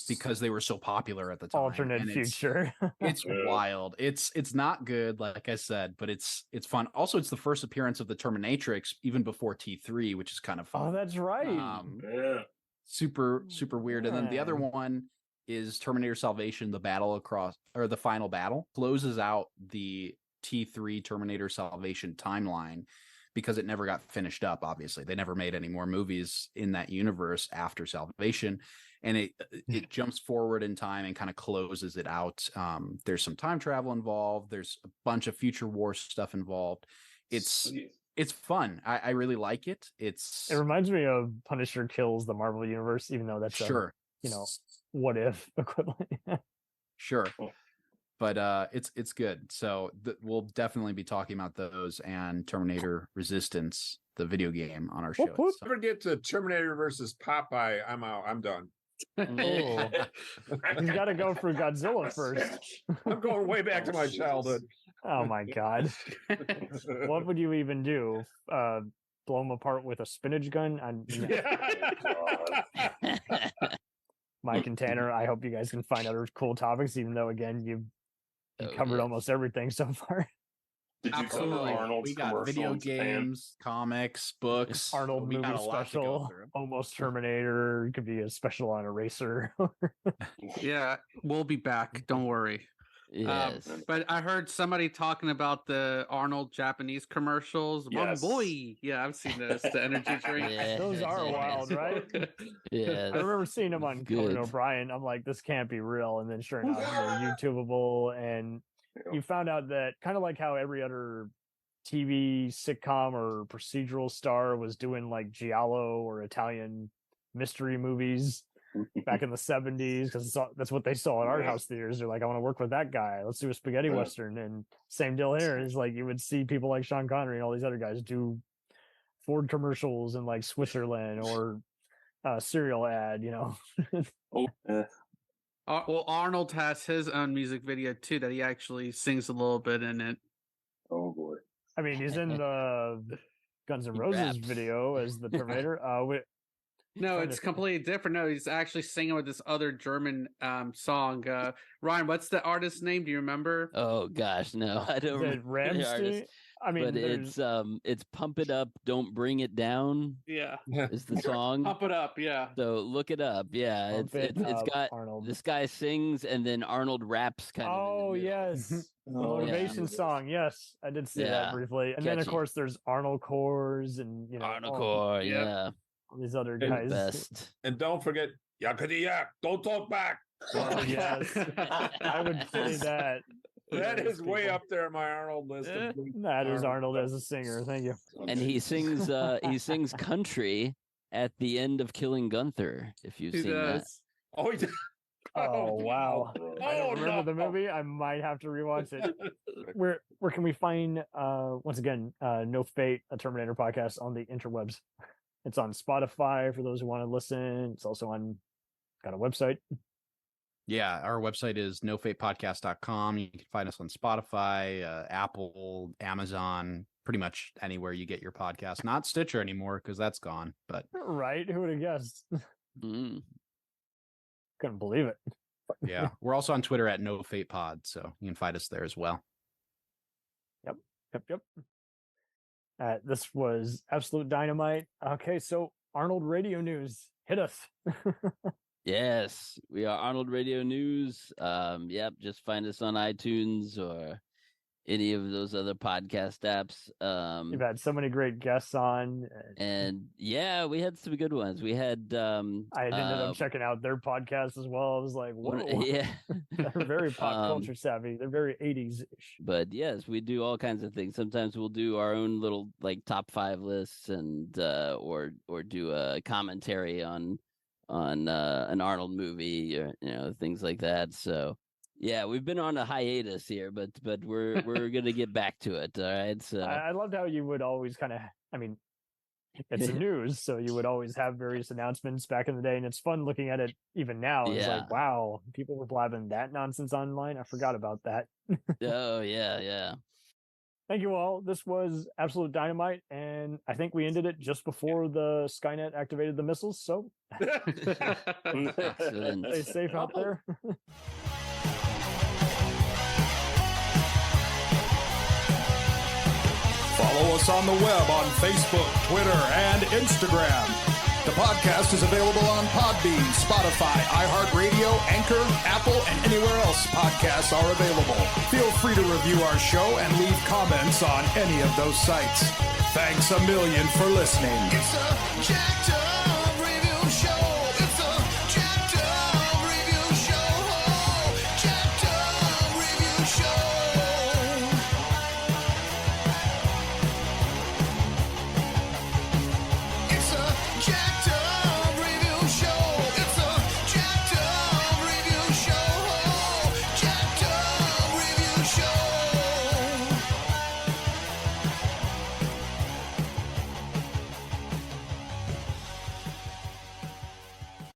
because they were so popular at the time. Alternate future. It's wild. It's not good, like I said, but it's fun. Also, it's the first appearance of the Terminatrix even before T3, which is kind of fun. Oh, that's right. Super weird. And then the other one is Terminator Salvation, the final battle, closes out the T3 Terminator Salvation timeline because it never got finished up. Obviously, they never made any more movies in that universe after Salvation, and it jumps forward in time and kind of closes it out. There's some time travel involved. There's a bunch of future war stuff involved. It's fun. I really like it. It reminds me of Punisher Kills the Marvel Universe, even though that's what if equivalent. Sure. But it's good. So we'll definitely be talking about those and Terminator Resistance, the video game, on our show. Ever get to Terminator versus Popeye, I'm out. I'm done. Oh. You got to go for Godzilla first. I'm going way back to my childhood. Oh my god. What would you even do? Blow them apart with a spinach gun? Mike and Tanner, I hope you guys can find other cool topics, even though, again, you covered almost everything so far. Did you cover Arnold's we got video games, comics, books. Arnold movie special, almost Terminator. It could be a special on Eraser. Yeah, we'll be back. Don't worry. Yes. But I heard somebody talking about the Arnold Japanese commercials. Yes. One boy. Yeah, I've seen those. The energy drink. Yeah. Those are wild, right? Yeah. I remember seeing them on Conan O'Brien. I'm like, this can't be real. And then sure enough, they're YouTubeable. And you found out that kind of like how every other TV sitcom or procedural star was doing like giallo or Italian mystery movies back in the 70s, because that's what they saw at art house theaters. They're like, I want to work with that guy. Let's do a spaghetti western. And same deal here. Is like you would see people like Sean Connery and all these other guys do Ford commercials in like Switzerland or cereal ad, Well, Arnold has his own music video too that he actually sings a little bit in it. Oh boy! I mean, he's in the Guns N' Roses video as the Terminator. No, it's completely different. No, he's actually singing with this other German song. Ryan, what's the artist's name? Do you remember? Oh gosh, no, I don't remember the artist. I mean, but it's Pump It Up, Don't Bring It Down. Yeah, is the song. Pump It Up, yeah. So look it up. Yeah, it's got Arnold. This guy sings and then Arnold raps kind of. Oh yes, motivation song. Yes, I did see that briefly. And then of course there's Arnold Cores and Arnold Core. Yeah, all these other guys. Best. And don't forget Yakety Yak. Don't talk back. Oh, yes, I would say that. That is way up there in my Arnold list. That is Arnold as a singer. Thank you. And he sings country at the end of Killing Gunther, if you've seen that. Oh, he does. Oh wow! I don't remember the movie. I might have to rewatch it. Where can we find once again No Fate, a Terminator podcast on the interwebs? It's on Spotify for those who want to listen. It's also got a website. Yeah, our website is nofatepodcast.com. You can find us on Spotify, Apple, Amazon, pretty much anywhere you get your podcast. Not Stitcher anymore because that's gone. But right, who would have guessed? Couldn't believe it. Yeah, we're also on Twitter at nofatepod, so you can find us there as well. Yep. This was absolute dynamite. Okay, so Arnold Radio News, hit us. Yes, we are Arnold Radio News. Just find us on iTunes or any of those other podcast apps. You've had so many great guests on, and yeah, we had some good ones. We had I ended up checking out their podcast as well. I was like, whoa, yeah, they're very pop culture savvy. They're very 80s-ish. But yes, we do all kinds of things. Sometimes we'll do our own little like top 5 lists and or do a commentary on an Arnold movie or things like that. So yeah, we've been on a hiatus here, but we're gonna get back to it. All right. So I loved how you would always kind of, it's the news, so you would always have various announcements back in the day, and it's fun looking at it even now. It's like, wow, people were blabbing that nonsense online. I forgot about that. Oh yeah. Thank you all. This was absolute dynamite, and I think we ended it just before the Skynet activated the missiles. So stay safe out there. Follow us on the web on Facebook, Twitter, and Instagram. The podcast is available on Podbean, Spotify, iHeartRadio, Anchor, Apple, and anywhere else podcasts are available. Feel free to review our show and leave comments on any of those sites. Thanks a million for listening. It's a jacked up